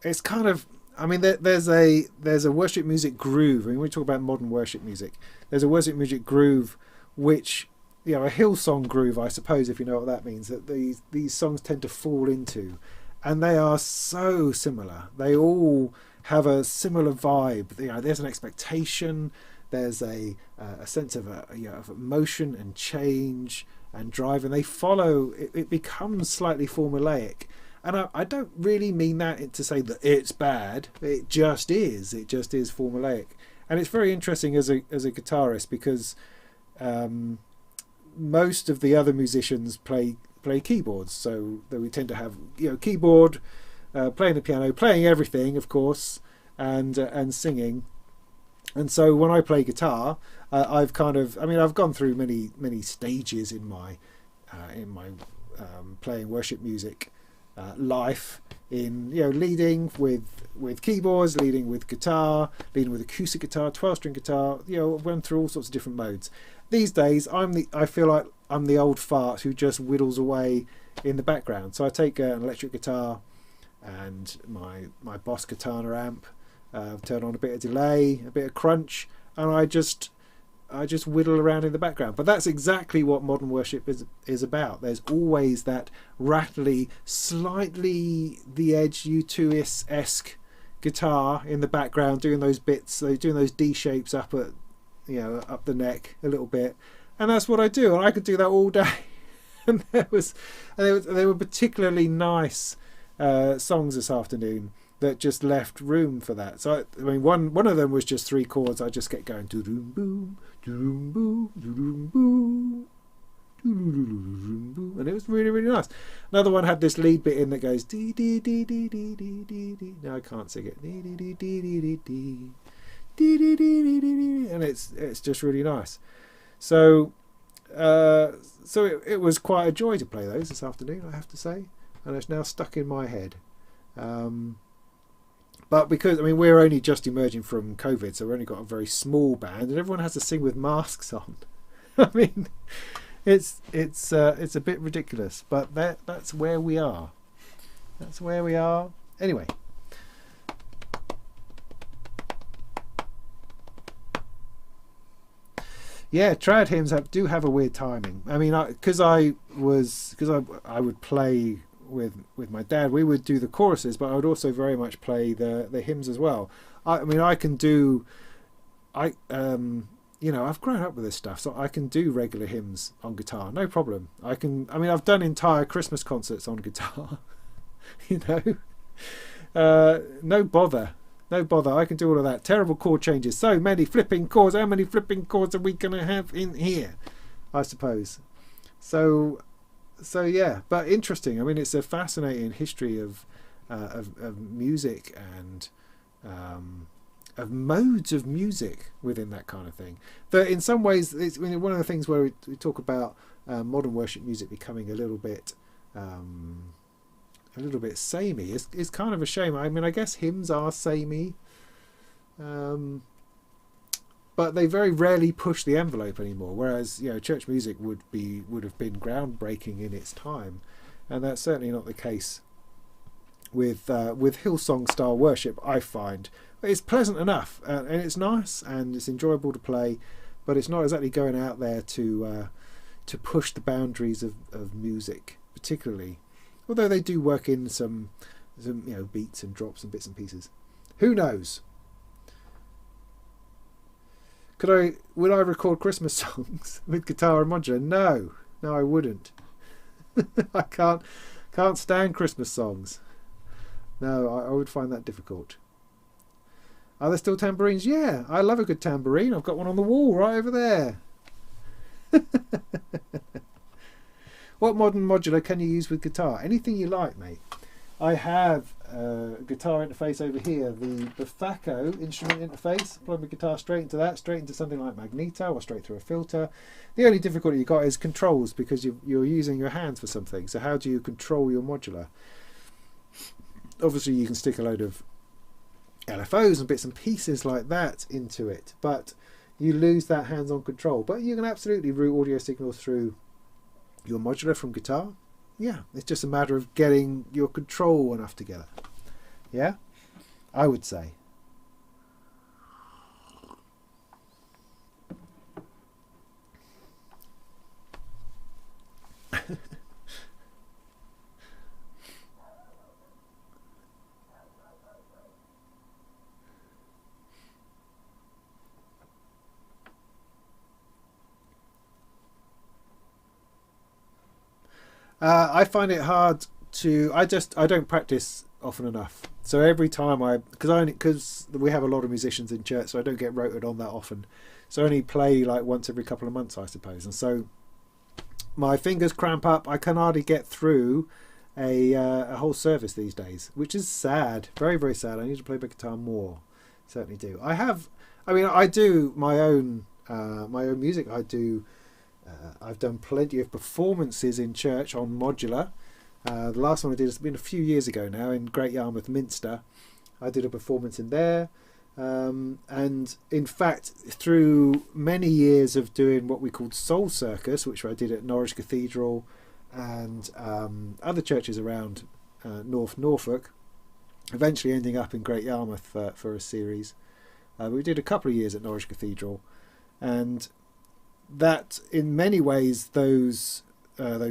It's kind of... I mean, there's a worship music groove. I mean, we talk about modern worship music. There's a worship music groove, which, you know, a Hillsong groove, I suppose, if you know what that means, that these songs tend to fall into. and they are so similar. They all have a similar vibe. You know, there's an expectation, there's a sense of of emotion and change and drive, and they follow. It becomes slightly formulaic, and I don't really mean that to say that it's bad. It just is. It just is formulaic, and it's very interesting as a guitarist because most of the other musicians play keyboards, so that we tend to have keyboard, playing the piano, playing everything, of course, and singing. And so when I play guitar, I've gone through many stages in my playing worship music life, in leading with keyboards, leading with guitar, leading with acoustic guitar, 12-string guitar. Went through all sorts of different modes. These days, I feel like I'm the old fart who just whittles away in the background. So I take an electric guitar and my Boss Katana amp, turn on a bit of delay, a bit of crunch, and I just whittle around in the background. But that's exactly what modern worship is about. There's always that rattly, slightly the edge U2-esque guitar in the background, doing those bits, doing those D shapes up at up the neck a little bit, and that's what I do, and I could do that all day. And there were particularly nice songs this afternoon that just left room for that. So one of them was just 3 chords. I just get going, doo-doom boom, doo-doom boom, doo-doom boom, doo-doom boom, and it was really, really nice. Another one had this lead bit in that goes dee dee dee dee dee dee dee dee. Now I can't sing it. Dee dee dee dee dee dee dee. And it's just really nice. So it was quite a joy to play those this afternoon, I have to say, and it's now stuck in my head. But because we're only just emerging from COVID, so we've only got a very small band, and everyone has to sing with masks on. It's a bit ridiculous, but that's where we are. That's where we are. Anyway. Yeah, trad hymns do have a weird timing. Because I would play with my dad, we would do the choruses, but I would also very much play the hymns as well. I've grown up with this stuff, so I can do regular hymns on guitar, no problem. I've done entire Christmas concerts on guitar. No bother. No bother, I can do all of that. Terrible chord changes. So many flipping chords. How many flipping chords are we going to have in here? I suppose. So yeah, but interesting. It's a fascinating history of music and of modes of music within that kind of thing. That in some ways, it's one of the things where we talk about modern worship music becoming a little bit samey. It's kind of a shame. I guess hymns are samey, but they very rarely push the envelope anymore. Whereas church music would have been groundbreaking in its time, and that's certainly not the case with Hillsong style worship. I find it's pleasant enough, and it's nice and it's enjoyable to play, but it's not exactly going out there to push the boundaries of music particularly. Although they do work in some beats and drops and bits and pieces. Who knows? Would I record Christmas songs with guitar and modular? No, I wouldn't. I can't stand Christmas songs. No, I would find that difficult. Are there still tambourines? Yeah, I love a good tambourine. I've got one on the wall right over there. What modern modular can you use with guitar? Anything you like, mate. I have a guitar interface over here, the Buffaco instrument interface. Plug my guitar straight into that, straight into something like Magneto, or straight through a filter. The only difficulty you got is controls, because you're using your hands for something. So how do you control your modular? Obviously, you can stick a load of LFOs and bits and pieces like that into it, but you lose that hands-on control. But you can absolutely route audio signals through your modular from guitar. Yeah, it's just a matter of getting your control enough together. Yeah, I would say. I find it hard to. I don't practice often enough. So every time because we have a lot of musicians in church, so I don't get rotated on that often. So I only play like once every couple of months, I suppose. And so my fingers cramp up. I can hardly get through a whole service these days, which is sad. Very, very sad. I need to play the guitar more. Certainly do. I do my own music. I've done plenty of performances in church on modular. The last one I did has been a few years ago now in Great Yarmouth Minster. I did a performance in there. And in fact, through many years of doing what we called Soul Circus, which I did at Norwich Cathedral and other churches around North Norfolk, eventually ending up in Great Yarmouth for a series. We did a couple of years at Norwich Cathedral, and that in many ways those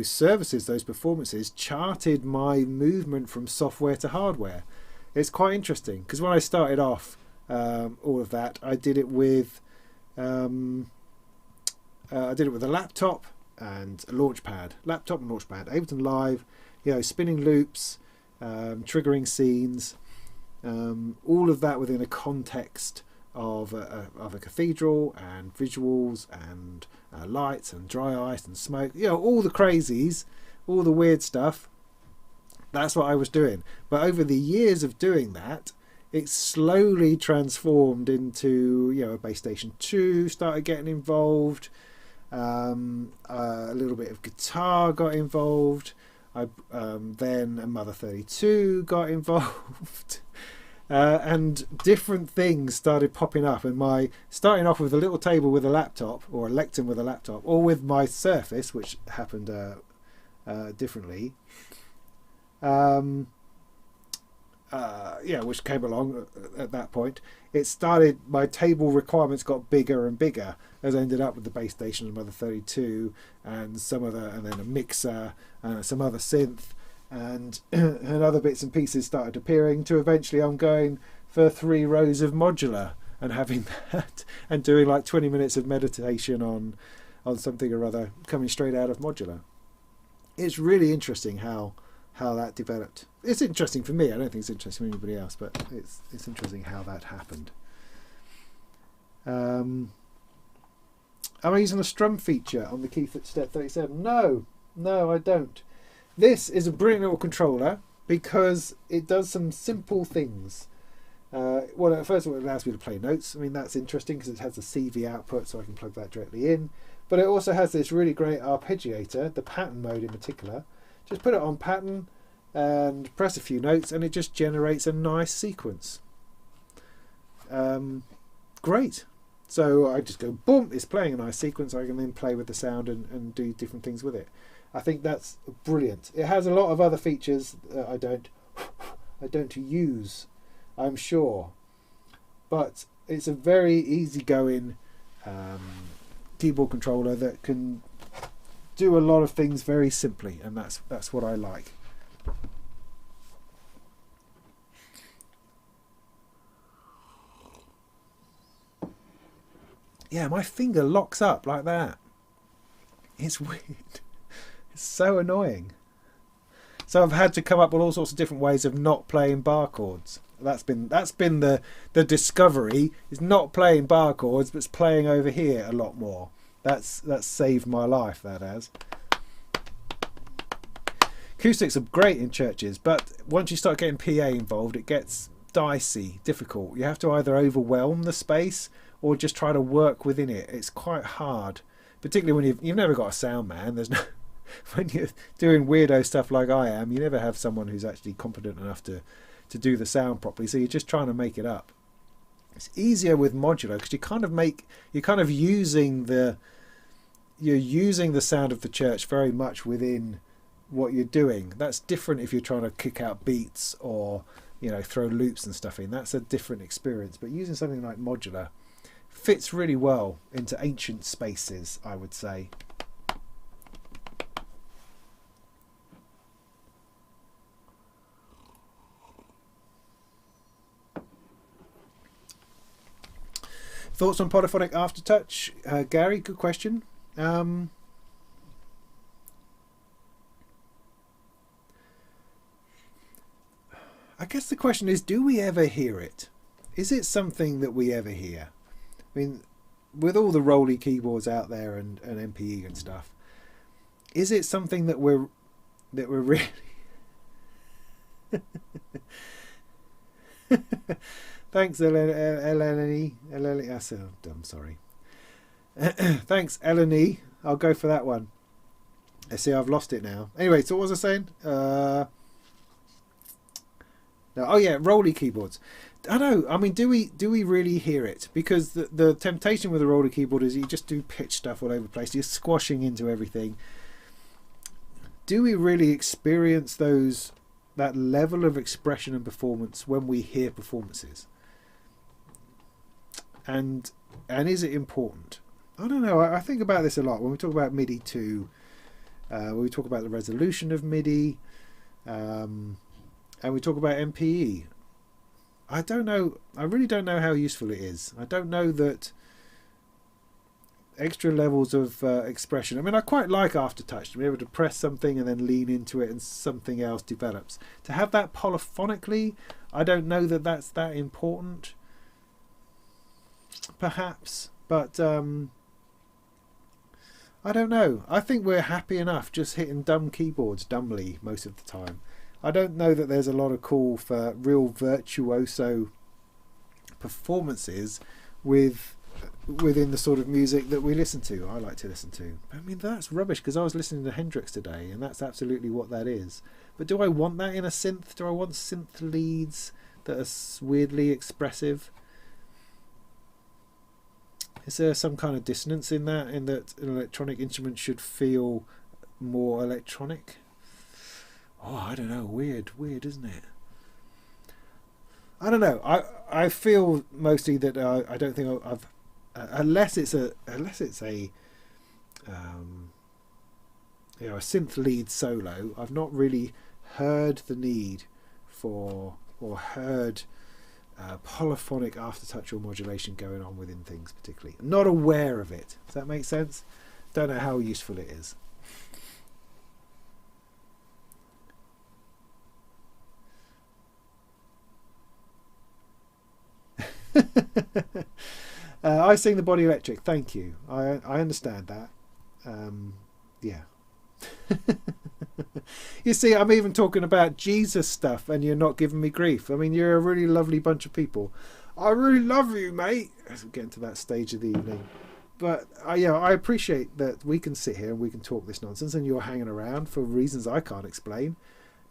services, those performances, charted my movement from software to hardware. It's quite interesting because when I started off all of that, I did it with a laptop and a launchpad, Ableton Live, spinning loops, triggering scenes, all of that within a context of a cathedral and visuals and lights and dry ice and smoke, all the crazies, all the weird stuff. That's what I was doing. But over the years of doing that, it slowly transformed into a Bass Station 2 started getting involved, a little bit of guitar got involved, then a Mother 32 got involved. And different things started popping up, and starting off with a little table with a laptop, or a lectern with a laptop, or with my Surface, which happened differently, which came along at that point. It started, my table requirements got bigger and bigger as I ended up with the Bass Station and Mother 32 and and then a mixer and some other synth. And other bits and pieces started appearing, to eventually I'm going for 3 rows of modular and having that and doing like 20 minutes of meditation on something or other coming straight out of modular. It's really interesting how that developed. It's interesting for me. I don't think it's interesting for anybody else, but it's interesting how that happened. Am I using a strum feature on the Keith at Step 37? No, I don't. This is a brilliant little controller because it does some simple things. First of all, it allows me to play notes. I mean, that's interesting because it has a CV output, so I can plug that directly in. But it also has this really great arpeggiator, the pattern mode in particular. Just put it on pattern and press a few notes, and it just generates a nice sequence. Great. So I just go, boom, it's playing a nice sequence. I can then play with the sound and do different things with it. I think that's brilliant. It has a lot of other features that I don't use, I'm sure, but it's a very easygoing keyboard controller that can do a lot of things very simply, and that's what I like. Yeah, my finger locks up like that. It's weird. It's so annoying. So I've had to come up with all sorts of different ways of not playing bar chords. That's been the discovery, is not playing bar chords, but it's playing over here a lot more. That's saved my life, that has. Acoustics are great in churches, but once you start getting PA involved, it gets dicey, difficult. You have to either overwhelm the space or just try to work within it. It's quite hard, particularly when you've never got a sound man. There's no when you're doing weirdo stuff like I am, you never have someone who's actually competent enough to do the sound properly, so you're just trying to make it up. It's easier with modular because you're using the sound of the church very much within what you're doing. That's different if you're trying to kick out beats or throw loops and stuff in. That's a different experience, but using something like modular fits really well into ancient spaces, I would say. Thoughts on polyphonic aftertouch? Gary, good question. I guess the question is, do we ever hear it? Is it something that we ever hear? I mean, with all the Rolly keyboards out there and MPE and stuff, is it something that we're really... Thanks, Eleni. I'm sorry. Thanks, Eleni. I'll go for that one. I see I've lost it now. Anyway, so what was I saying? No, oh yeah, Rolly keyboards. I know. I mean, do we really hear it? Because the temptation with a Rolly keyboard is you just do pitch stuff all over the place. You're squashing into everything. Do we really experience that level of expression and performance when we hear performances? And is it important? I don't know. I think about this a lot when we talk about MIDI 2. When we talk about the resolution of MIDI, and we talk about MPE. I don't know. I really don't know how useful it is. I don't know that extra levels of expression. I mean, I quite like aftertouch, to be able to press something and then lean into it and something else develops. To have that polyphonically, I don't know that that's that important. Perhaps, but I don't know. I think we're happy enough just hitting dumb keyboards dumbly most of the time. I don't know that there's a lot of call for real virtuoso performances within the sort of music that we listen to. I like to listen to. I mean, that's rubbish, because I was listening to Hendrix today, and that's absolutely what that is. But do I want that in a synth? Do I want synth leads that are weirdly expressive? Is there some kind of dissonance in that an electronic instrument should feel more electronic? Oh, I don't know. Weird, isn't it? I don't know. I feel mostly that I don't think I've unless it's a synth lead solo. I've not really heard the need for or heard polyphonic aftertouch or modulation going on within things particularly. I'm not aware of it. Does that make sense? Don't know how useful it is. I sing the Body Electric. Thank you. I understand that. Yeah. You see, I'm even talking about Jesus stuff and you're not giving me grief. I mean, you're a really lovely bunch of people. I really love you, mate. As we're getting to that stage of the evening. But I appreciate that we can sit here and we can talk this nonsense and you're hanging around for reasons I can't explain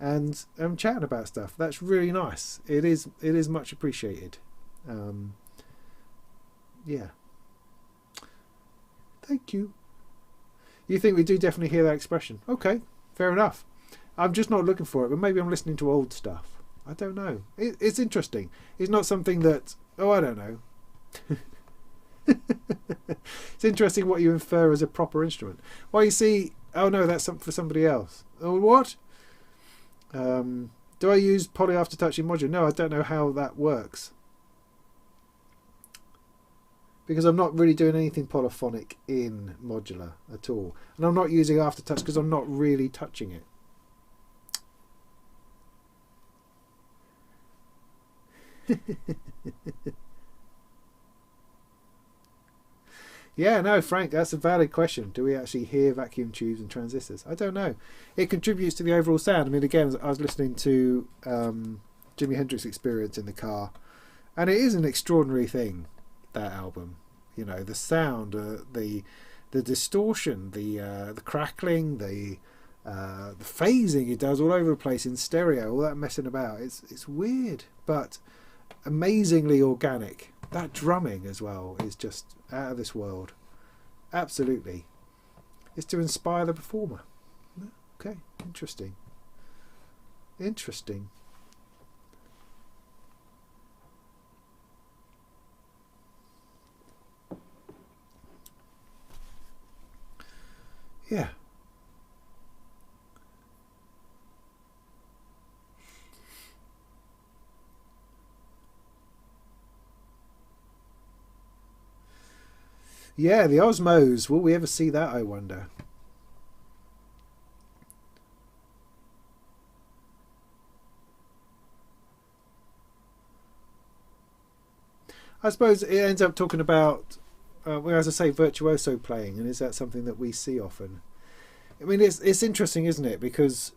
and I'm chatting about stuff. That's really nice. It is much appreciated. Yeah. Thank you. You think we do definitely hear that expression? Okay, fair enough. I'm just not looking for it, but maybe I'm listening to old stuff. I don't know. It's interesting. It's not something that... Oh, I don't know. It's interesting what you infer as a proper instrument. Well, you see... Oh, no, that's something for somebody else. Oh, what? Do I use poly aftertouch in modular? No, I don't know how that works. Because I'm not really doing anything polyphonic in modular at all. And I'm not using aftertouch because I'm not really touching it. Yeah, no, Frank, that's a valid question. Do we actually hear vacuum tubes and transistors? I don't know. It contributes to the overall sound. I mean, again, I was listening to Jimi Hendrix Experience in the car, and it is an extraordinary thing, that album. You know, the sound, the distortion, the crackling, the phasing it does all over the place in stereo, all that messing about. It's weird, but amazingly organic. That drumming as well is just out of this world. Absolutely. It's to inspire the performer. Okay, interesting. Interesting. Yeah. Yeah, the Osmos. Will we ever see that, I wonder? I suppose it ends up talking about, well, as I say, virtuoso playing, and is that something that we see often? I mean, it's interesting, isn't it? Because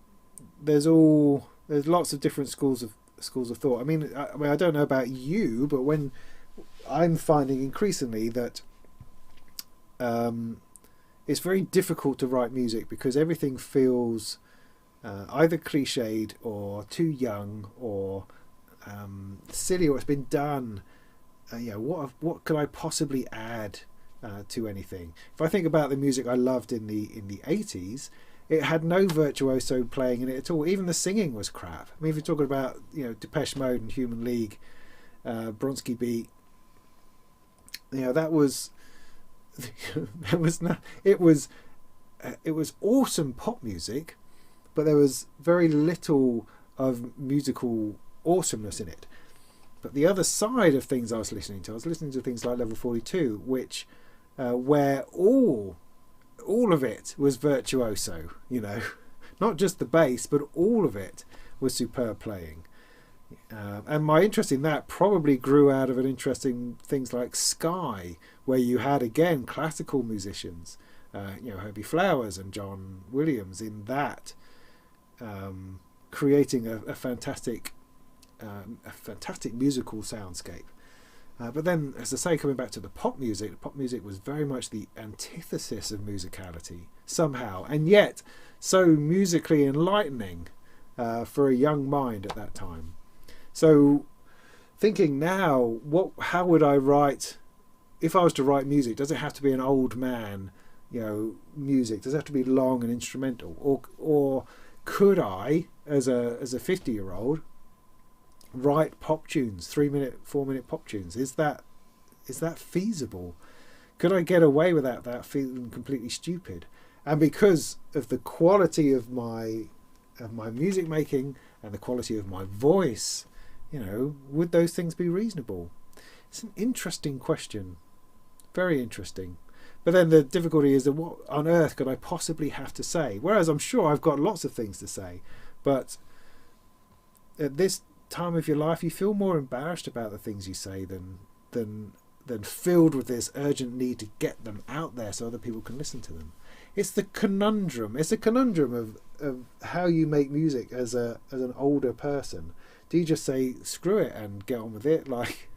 there's lots of different schools of thought. I don't know about you, but when I'm finding increasingly that it's very difficult to write music because everything feels either cliched or too young or silly, or it's been done. What could I possibly add to anything? If I think about the music I loved in the 80s, it had no virtuoso playing in it at all. Even the singing was crap. I mean, if you're talking about Depeche Mode and Human League, Bronski Beat, that was it was awesome pop music, but there was very little of musical awesomeness in it. But the other side of things I was listening to things like Level 42, which where all of it was virtuoso, not just the bass, but all of it was superb playing. And my interest in that probably grew out of an interest in things like Sky, where you had, again, classical musicians, Herbie Flowers and John Williams in that, creating a fantastic musical soundscape. But then, as I say, coming back to the pop music was very much the antithesis of musicality, somehow, and yet so musically enlightening for a young mind at that time. So, thinking now, how would I write, if I was to write music? Does it have to be an old man, music? Does it have to be long and instrumental, or could I, as a 50-year-old, write pop tunes, 3-minute, 4-minute pop tunes? Is that feasible? Could I get away without feeling completely stupid? And because of the quality of my music making and the quality of my voice, would those things be reasonable? It's an interesting question, very interesting. But then the difficulty is that what on earth could I possibly have to say? Whereas I'm sure I've got lots of things to say, but at this time of your life, you feel more embarrassed about the things you say than filled with this urgent need to get them out there so other people can listen to them. It's a conundrum of how you make music as an older person. Do you just say screw it and get on with it like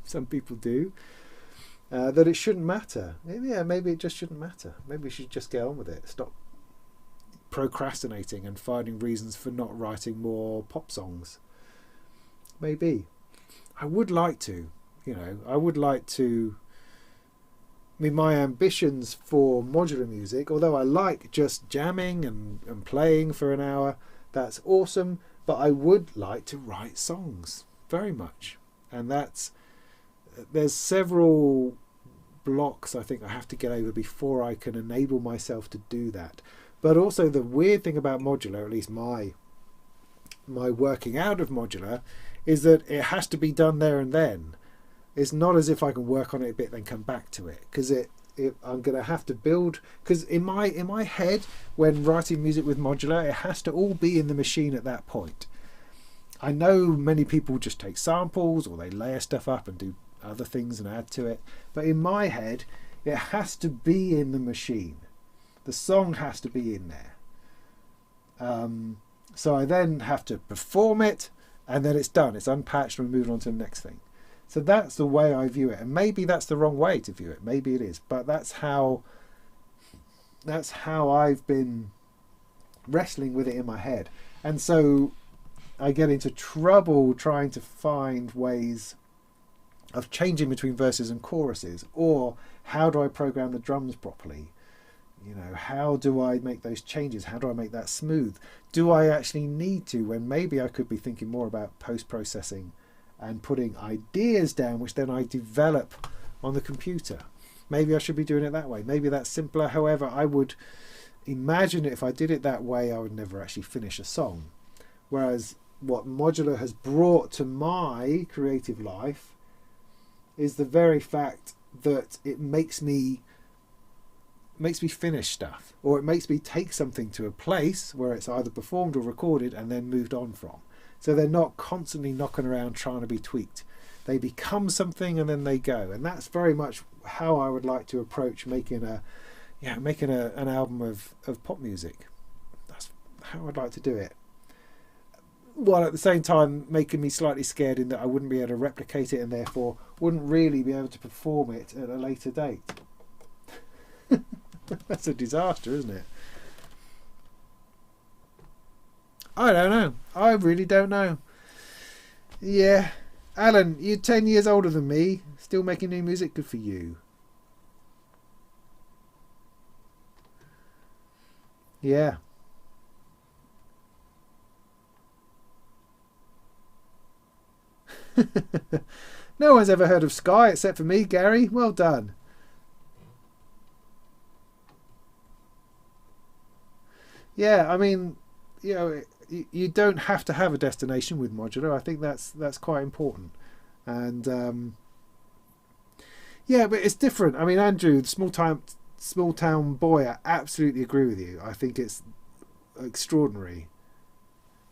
some people do? That it shouldn't matter. Yeah, maybe it just shouldn't matter. Maybe we should just get on with it. Stop procrastinating and finding reasons for not writing more pop songs. Maybe. I would like to. My ambitions for modular music, although I like just jamming and playing for an hour, that's awesome, but I would like to write songs very much. And there's several blocks I think I have to get over before I can enable myself to do that. But also the weird thing about modular, at least my working out of modular, is that it has to be done there and then. It's not as if I can work on it a bit then come back to it, because I'm going to have to build, because in my head when writing music with modular, it has to all be in the machine at that point. I know many people just take samples or they layer stuff up and do other things and add to it, but in my head it has to be in the machine. The song has to be in there. So I then have to perform it, and then it's done. It's unpatched and we move on to the next thing. So that's the way I view it. And maybe that's the wrong way to view it. Maybe it is. But that's how I've been wrestling with it in my head. And so I get into trouble trying to find ways of changing between verses and choruses. Or how do I program the drums properly? How do I make those changes? How do I make that smooth? Do I actually need to, when maybe I could be thinking more about post-processing and putting ideas down, which then I develop on the computer? Maybe I should be doing it that way. Maybe that's simpler. However, I would imagine if I did it that way, I would never actually finish a song. Whereas what modular has brought to my creative life is the very fact that it makes me finish stuff, or it makes me take something to a place where it's either performed or recorded and then moved on from. So they're not constantly knocking around trying to be tweaked. They become something and then they go. And that's very much how I would like to approach making an album of pop music. That's how I'd like to do it. While at the same time making me slightly scared in that I wouldn't be able to replicate it and therefore wouldn't really be able to perform it at a later date. That's a disaster, isn't it? I don't know. I really don't know. Yeah. Alan, you're 10 years older than me. Still making new music. Good for you. Yeah. No one's ever heard of Sky except for me, Gary. Well done. Yeah, I mean, you don't have to have a destination with modular. I think that's quite important. And yeah, but it's different. I mean, Andrew, the small town boy, I absolutely agree with you. I think it's extraordinary.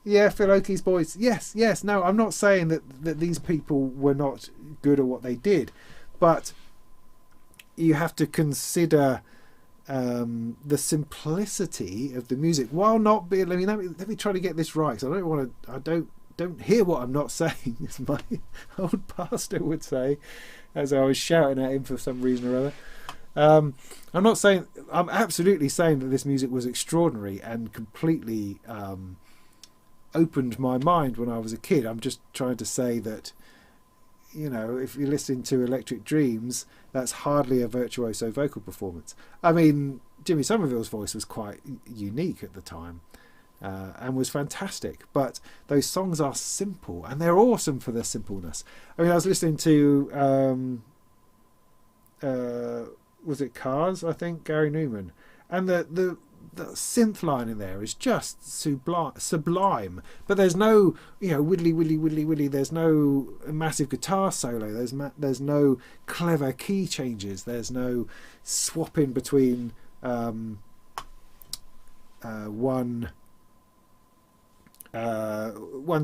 Yeah, Phil Oakey's boys. Yes. No, I'm not saying that these people were not good at what they did, but you have to consider the simplicity of the music while not being. I mean, let me try to get this right. 'Cause I don't want to. I don't hear what I'm not saying, as my old pastor would say, as I was shouting at him for some reason or other. I'm not saying. I'm absolutely saying that this music was extraordinary and completely opened my mind when I was a kid. I'm just trying to say that, if you're listening to Electric Dreams, that's hardly a virtuoso vocal performance. I mean, Jimmy Somerville's voice was quite unique at the time and was fantastic, but those songs are simple and they're awesome for their simpleness. I mean, I was listening to was it Cars, I think, Gary Newman, and the synth line in there is just sublime, but there's no widdly, there's no massive guitar solo, there's no clever key changes, there's no swapping between one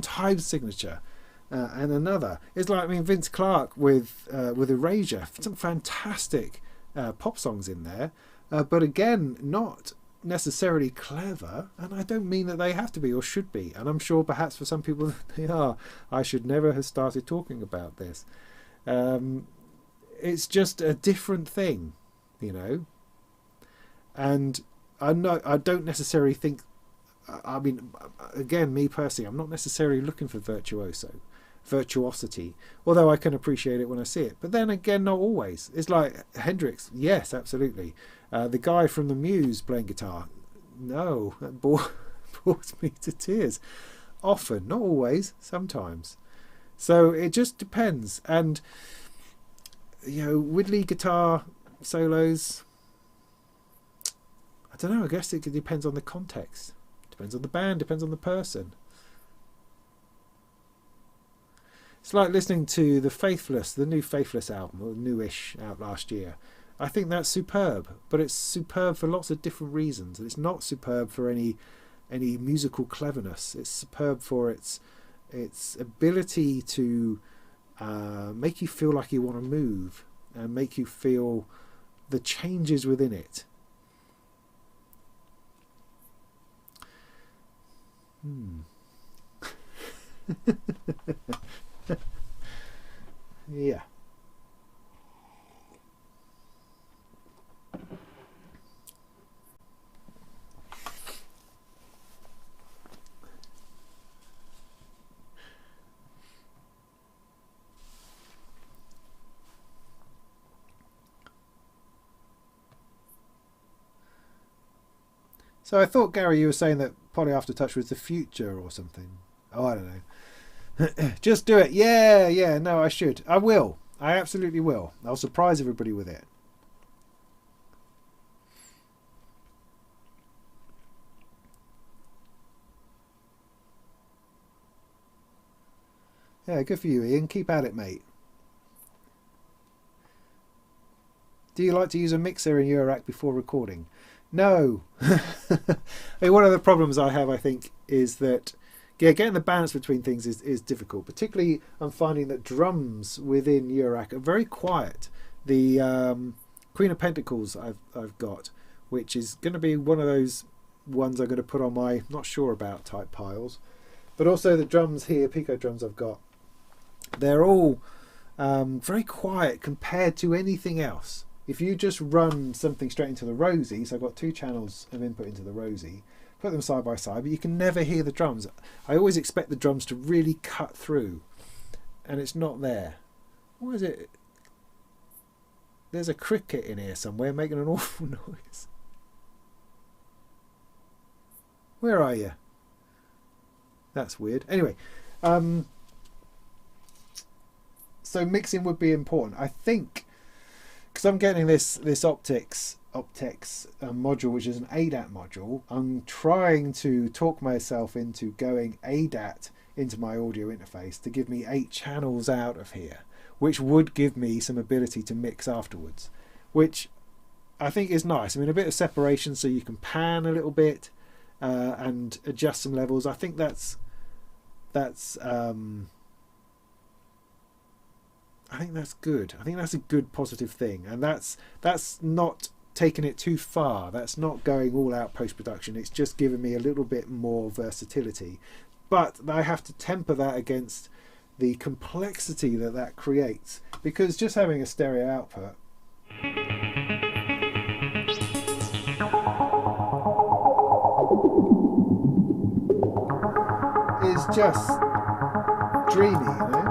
time signature and another. It's like, I mean, Vince Clarke with Erasure, some fantastic pop songs in there, but again, not necessarily clever, and I don't mean that they have to be or should be, and I'm sure perhaps for some people they are. I should never have started talking about this. It's just a different thing, and I don't necessarily think, I mean, again, me personally, I'm not necessarily looking for virtuosity, although I can appreciate it when I see it, but then again, not always. It's like Hendrix, yes, absolutely. The guy from the Muse playing guitar, no, that bores me to tears. Often, not always, sometimes. So it just depends. And Whitley guitar solos, I don't know, I guess it depends on the context, depends on the band, depends on the person. It's like listening to the new Faithless album, or newish, out last year. I think that's superb, but it's superb for lots of different reasons. It's not superb for any musical cleverness. It's superb for its ability to make you feel like you want to move and make you feel the changes within it. Yeah. So I thought, Gary, you were saying that Poly Aftertouch was the future or something. Oh, I don't know. Just do it. Yeah. No, I should. I will. I absolutely will. I'll surprise everybody with it. Yeah, good for you, Ian. Keep at it, mate. Do you like to use a mixer in your rack before recording? No. I mean, one of the problems I have, I think, is that yeah, getting the balance between things is difficult. Particularly, I'm finding that drums within Eurorack are very quiet. The Queen of Pentacles I've got, which is going to be one of those ones I'm going to put on my not sure about type piles. But also the drums here, Pico drums I've got, they're all very quiet compared to anything else. If you just run something straight into the Rosie, so I've got 2 channels of input into the Rosie, put them side by side, but you can never hear the drums. I always expect the drums to really cut through, and it's not there. What is it? There's a cricket in here somewhere making an awful noise. Where are you? That's weird. Anyway, so mixing would be important, I think, because I'm getting this optics module, which is an ADAT module. I'm trying to talk myself into going ADAT into my audio interface to give me 8 channels out of here, which would give me some ability to mix afterwards, which I think is nice. I mean, a bit of separation so you can pan a little bit and adjust some levels. I think that's good. I think that's a good positive thing, and that's not taking it too far. That's not going all out post-production. It's just giving me a little bit more versatility, but I have to temper that against the complexity that creates, because just having a stereo output is just dreamy, you know.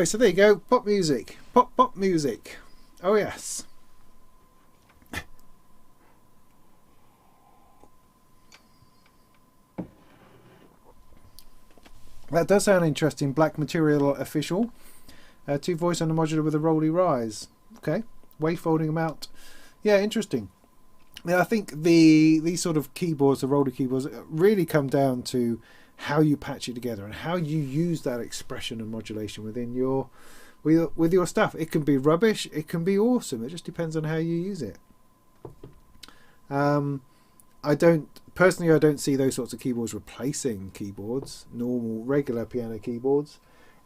Anyway, so there you go. Pop music. Pop music. Oh yes. That does sound interesting. Black Material official. 2 voice on a modular with a rolly rise. Okay. Wavefolding amount. Yeah, interesting. Now, I think these sort of keyboards, the roller keyboards, really come down to how you patch it together and how you use that expression and modulation within with your stuff. It can be rubbish, it can be awesome. It just depends on how you use it. I don't see those sorts of keyboards replacing keyboards, normal regular piano keyboards,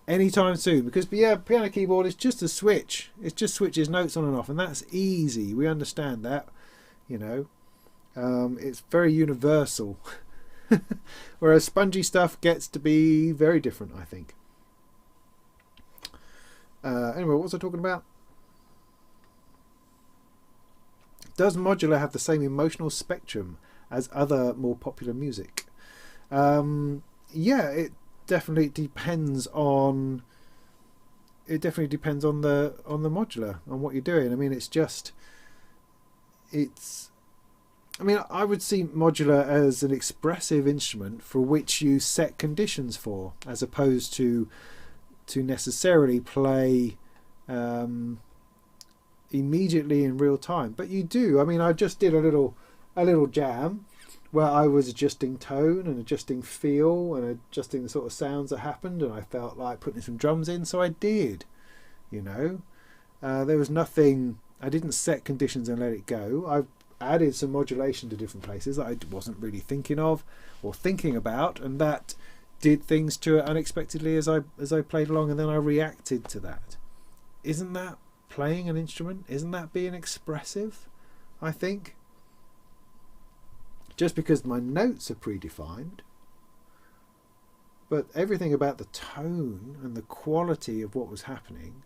anytime soon, because piano keyboard is just a switch. It just switches notes on and off, and that's easy. We understand that, you know. It's very universal. Whereas spongy stuff gets to be very different, I think. Anyway, what was I talking about? Does modular have the same emotional spectrum as other more popular music? Yeah, it definitely depends on. It definitely depends on the modular, on what you're doing. I mean, I mean, I would see modular as an expressive instrument for which you set conditions for, as opposed to necessarily play immediately in real time. But you do. I mean, I just did a little jam where I was adjusting tone and adjusting feel and adjusting the sort of sounds that happened, and I felt like putting some drums in, so I did. You know, there was nothing. I didn't set conditions and let it go. I added some modulation to different places that I wasn't really thinking of or thinking about, and that did things to it unexpectedly as I played along, and then I reacted to that. Isn't that playing an instrument? Isn't that being expressive? I think. Just because my notes are predefined, but everything about the tone and the quality of what was happening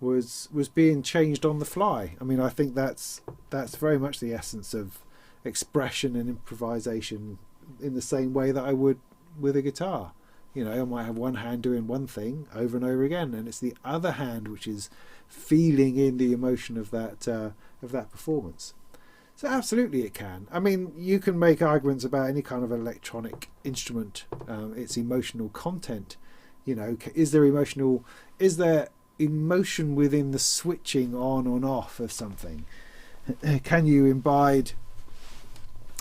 was being changed on the fly. I mean, I think that's very much the essence of expression and improvisation, in the same way that I would with a guitar. You know, I might have one hand doing one thing over and over again, and it's the other hand which is feeling in the emotion of that performance. So absolutely it can. I mean, you can make arguments about any kind of electronic instrument, its emotional content. You know, is there emotion within the switching on and off of something? Can you imbibe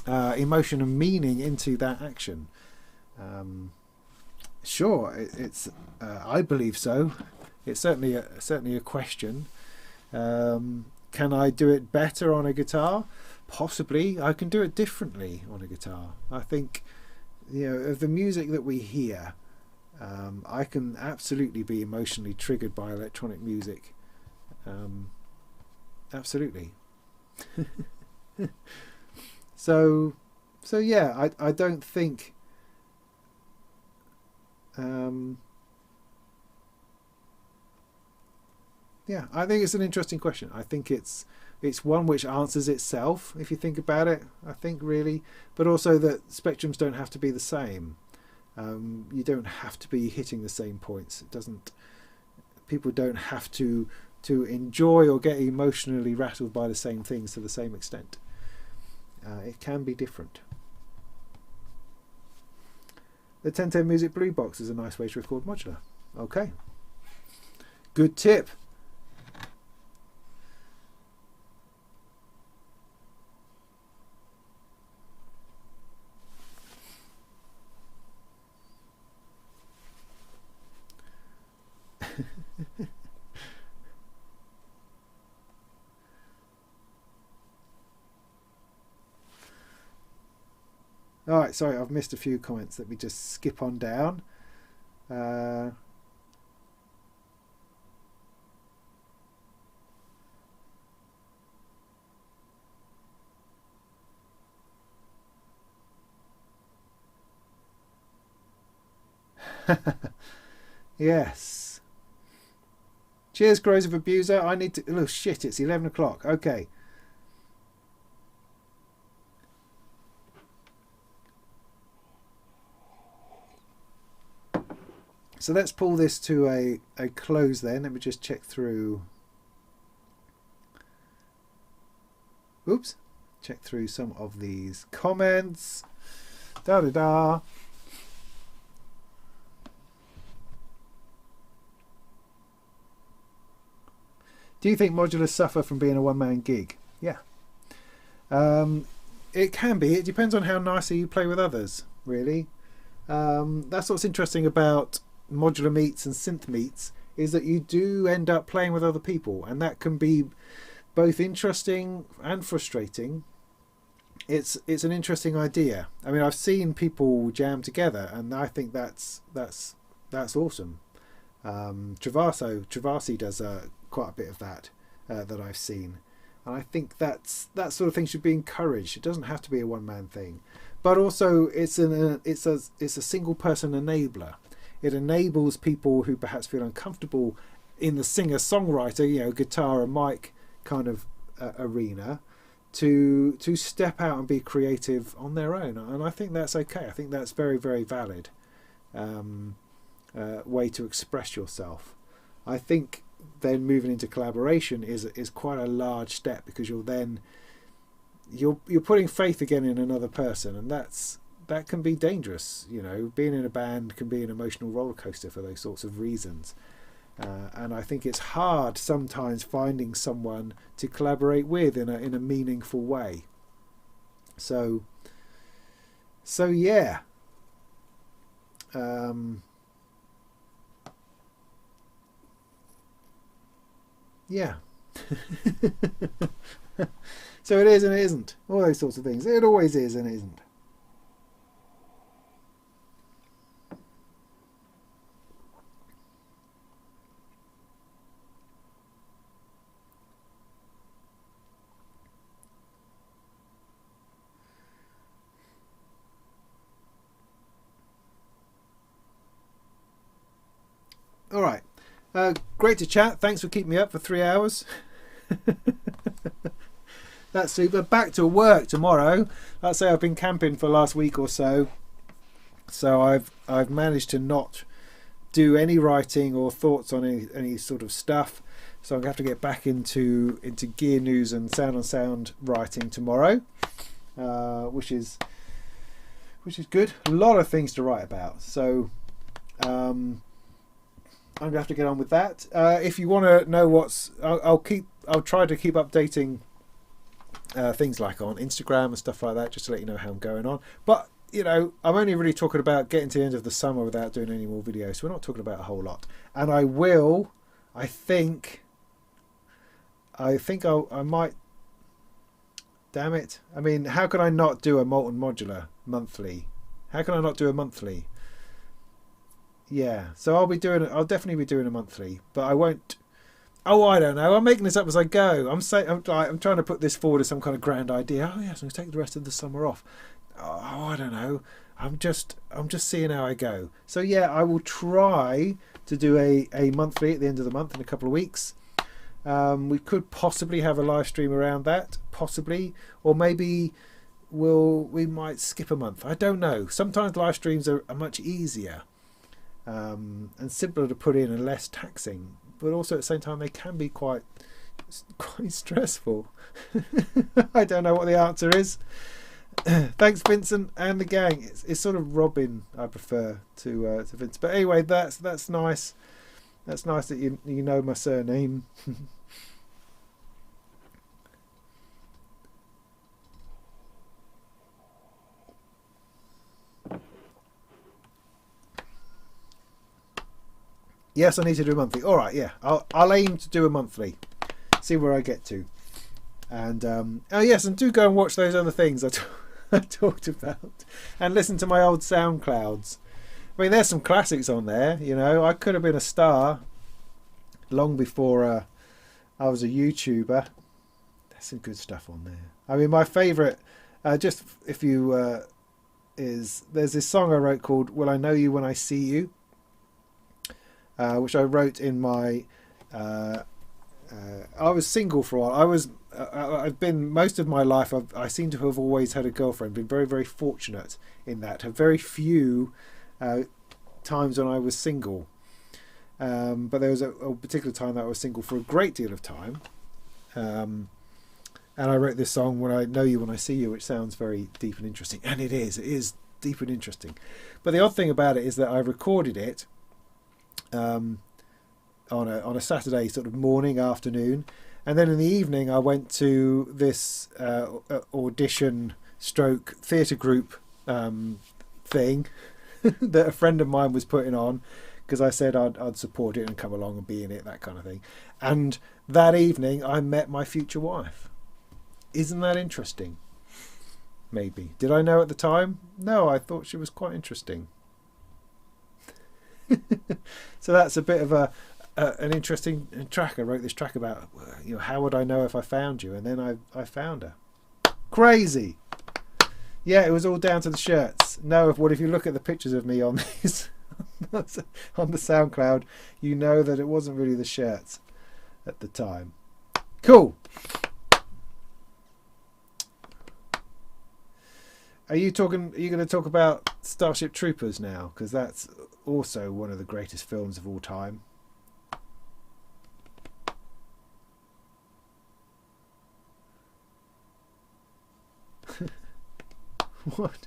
emotion and meaning into that action? Sure, it's I believe so. It's certainly a question. Can I do it better on a guitar? Possibly. I can do it differently on a guitar. I think, you know, of the music that we hear, I can absolutely be emotionally triggered by electronic music. Absolutely. So yeah, I don't think. Yeah, I think it's an interesting question. I think it's one which answers itself if you think about it. I think really, but also that spectrums don't have to be the same. You don't have to be hitting the same points. It doesn't. People don't have to enjoy or get emotionally rattled by the same things to the same extent. It can be different. The 1010 Music Blue Box is a nice way to record modular. Okay. Good tip. All right, sorry, I've missed a few comments. Let me just skip on down. Yes. Cheers, corrosive abuser. I need to. Oh shit! It's 11 o'clock. Okay. so let's pull this to a close then. Let me just check through. Oops. Check through some of these comments. Da da da. Do you think modulars suffer from being a one-man gig? Yeah. It can be. It depends on how nicely you play with others, really. That's what's interesting about modular meets and synth meets, is that you do end up playing with other people, and that can be both interesting and frustrating. It's an interesting idea. I mean, I've seen people jam together, and I think that's awesome. Travasi does quite a bit of that that I've seen, and I think that sort of thing should be encouraged. It doesn't have to be a one-man thing, but also it's a single person enabler. It enables people who perhaps feel uncomfortable in the singer-songwriter, guitar and mic kind of arena, to step out and be creative on their own, and I think that's okay. I think that's very, very valid way to express yourself. I think then moving into collaboration is quite a large step, because you're putting faith again in another person, and that can be dangerous. Being in a band can be an emotional roller coaster for those sorts of reasons. And I think it's hard sometimes finding someone to collaborate with in a meaningful way. So yeah. Yeah. So it is and it isn't. All those sorts of things. It always is and it isn't. All right. Great to chat. Thanks for keeping me up for 3 hours. That's super. Back to work tomorrow. I'd say I've been camping for the last week or so. So I've managed to not do any writing or thoughts on any sort of stuff. So I'm going to have to get back into gear news and sound on sound writing tomorrow, which is good. A lot of things to write about. So I'm going to have to get on with that. If you want to know I'll try to keep updating things like on Instagram and stuff like that, just to let you know how I'm going on. But I'm only really talking about getting to the end of the summer without doing any more videos. So we're not talking about a whole lot. And I might. Damn it! I mean, how can I not do a Molten Modular monthly? How can I not do a monthly? Yeah, so I'll definitely be doing a monthly, but I won't. Oh, I don't know. I'm making this up as I go. I'm trying to put this forward as some kind of grand idea. Oh yes, I'm going to take the rest of the summer off. Oh, I don't know. I'm just seeing how I go. So yeah, I will try to do a monthly at the end of the month in a couple of weeks. We could possibly have a live stream around that, possibly, or maybe we might skip a month. I don't know. Sometimes live streams are much easier. And simpler to put in and less taxing, but also at the same time they can be quite stressful. I don't know what the answer is. Thanks Vincent and the gang. It's sort of Robin I prefer to Vince, but anyway, that's nice. That's nice that you know my surname. Yes, I need to do a monthly. All right, yeah, I'll aim to do a monthly. See where I get to. And oh yes, and do go and watch those other things I talked about, and listen to my old SoundClouds. I mean, there's some classics on there. I could have been a star long before I was a YouTuber. There's some good stuff on there. I mean, my favourite, just if you there's this song I wrote called "Will I Know You When I See You." Which I wrote in my. I was single for a while. I've been most of my life. I seem to have always had a girlfriend. Been very, very fortunate in that. Have very few times when I was single. But there was a particular time that I was single for a great deal of time. And I wrote this song, When I Know You, When I See You, which sounds very deep and interesting. And it is deep and interesting. But the odd thing about it is that I recorded it on a Saturday sort of morning, afternoon. And then in the evening, I went to this audition stroke theatre group thing that a friend of mine was putting on, because I said I'd support it and come along and be in it, that kind of thing. And that evening, I met my future wife. Isn't that interesting? Maybe. Did I know at the time? No, I thought she was quite interesting. So that's a bit of an interesting track. I wrote this track about, how would I know if I found you? And then I found her. Crazy. Yeah, it was all down to the shirts. No, if you look at the pictures of me on these on the SoundCloud, you know that it wasn't really the shirts at the time. Cool. Are you going to talk about Starship Troopers now? Because that's also one of the greatest films of all time. What?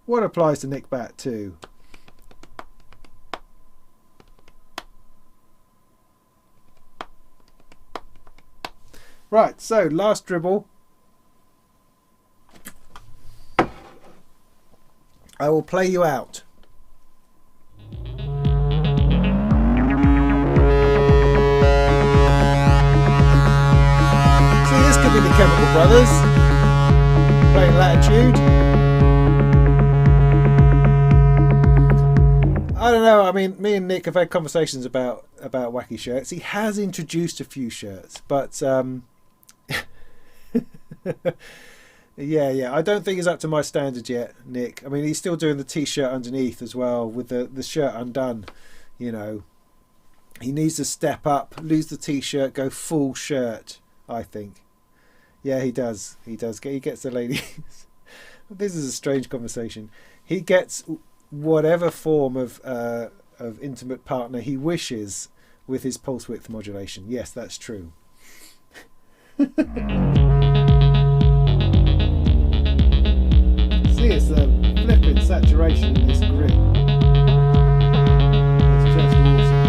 What applies to Nick Bat too? Right, so last dribble. I will play you out. See, this could be the Chemical Brothers playing Latitude. I don't know. I mean, me and Nick have had conversations about wacky shirts. He has introduced a few shirts, but yeah. I don't think he's up to my standards yet, Nick. I mean, he's still doing the t-shirt underneath as well, with the shirt undone. He needs to step up, lose the t-shirt, go full shirt, I think. Yeah, he does. He gets the ladies. This is a strange conversation. He gets whatever form of intimate partner he wishes with his pulse width modulation. Yes, that's true. See, it's a flipping saturation in this grid. It's just awesome.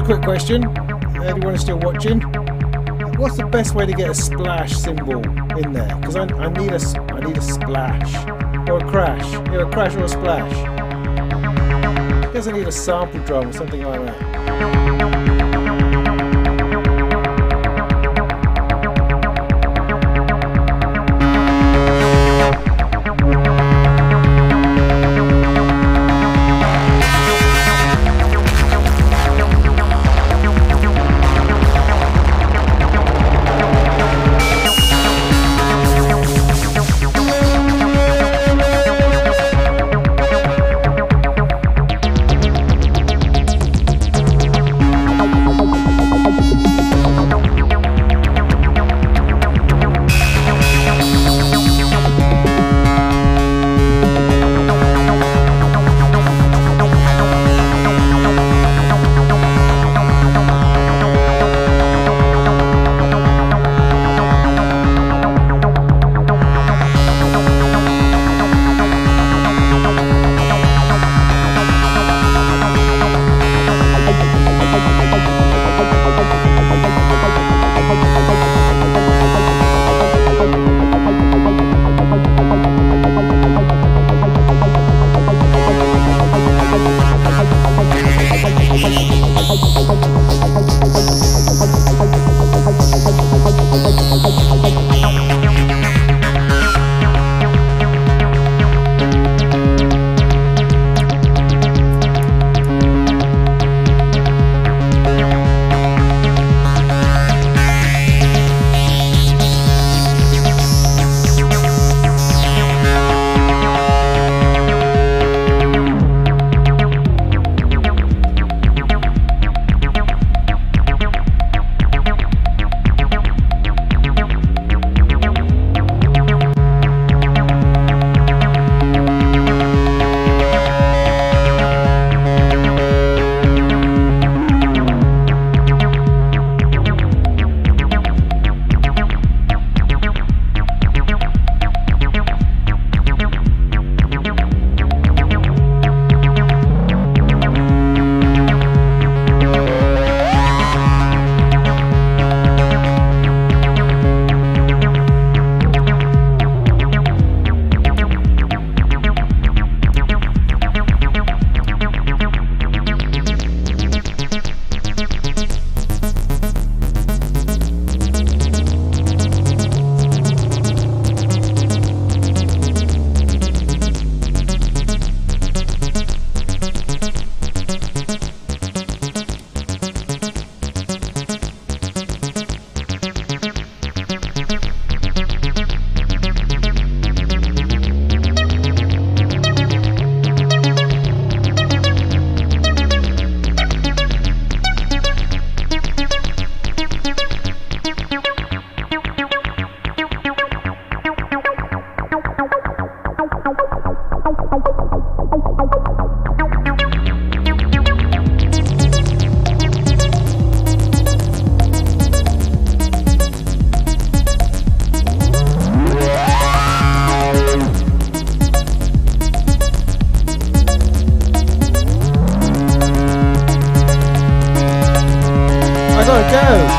quick question. Anyone is still watching? What's the best way to get a splash cymbal in there? Because I need a splash or a crash. Either a crash or a splash. I guess I need a sample drum or something like that.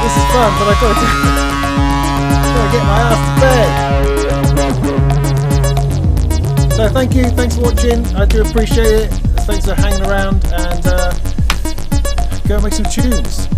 This is fun, but I've got to get my ass to bed. So thanks for watching. I do appreciate it. Thanks for hanging around, and go and make some tunes.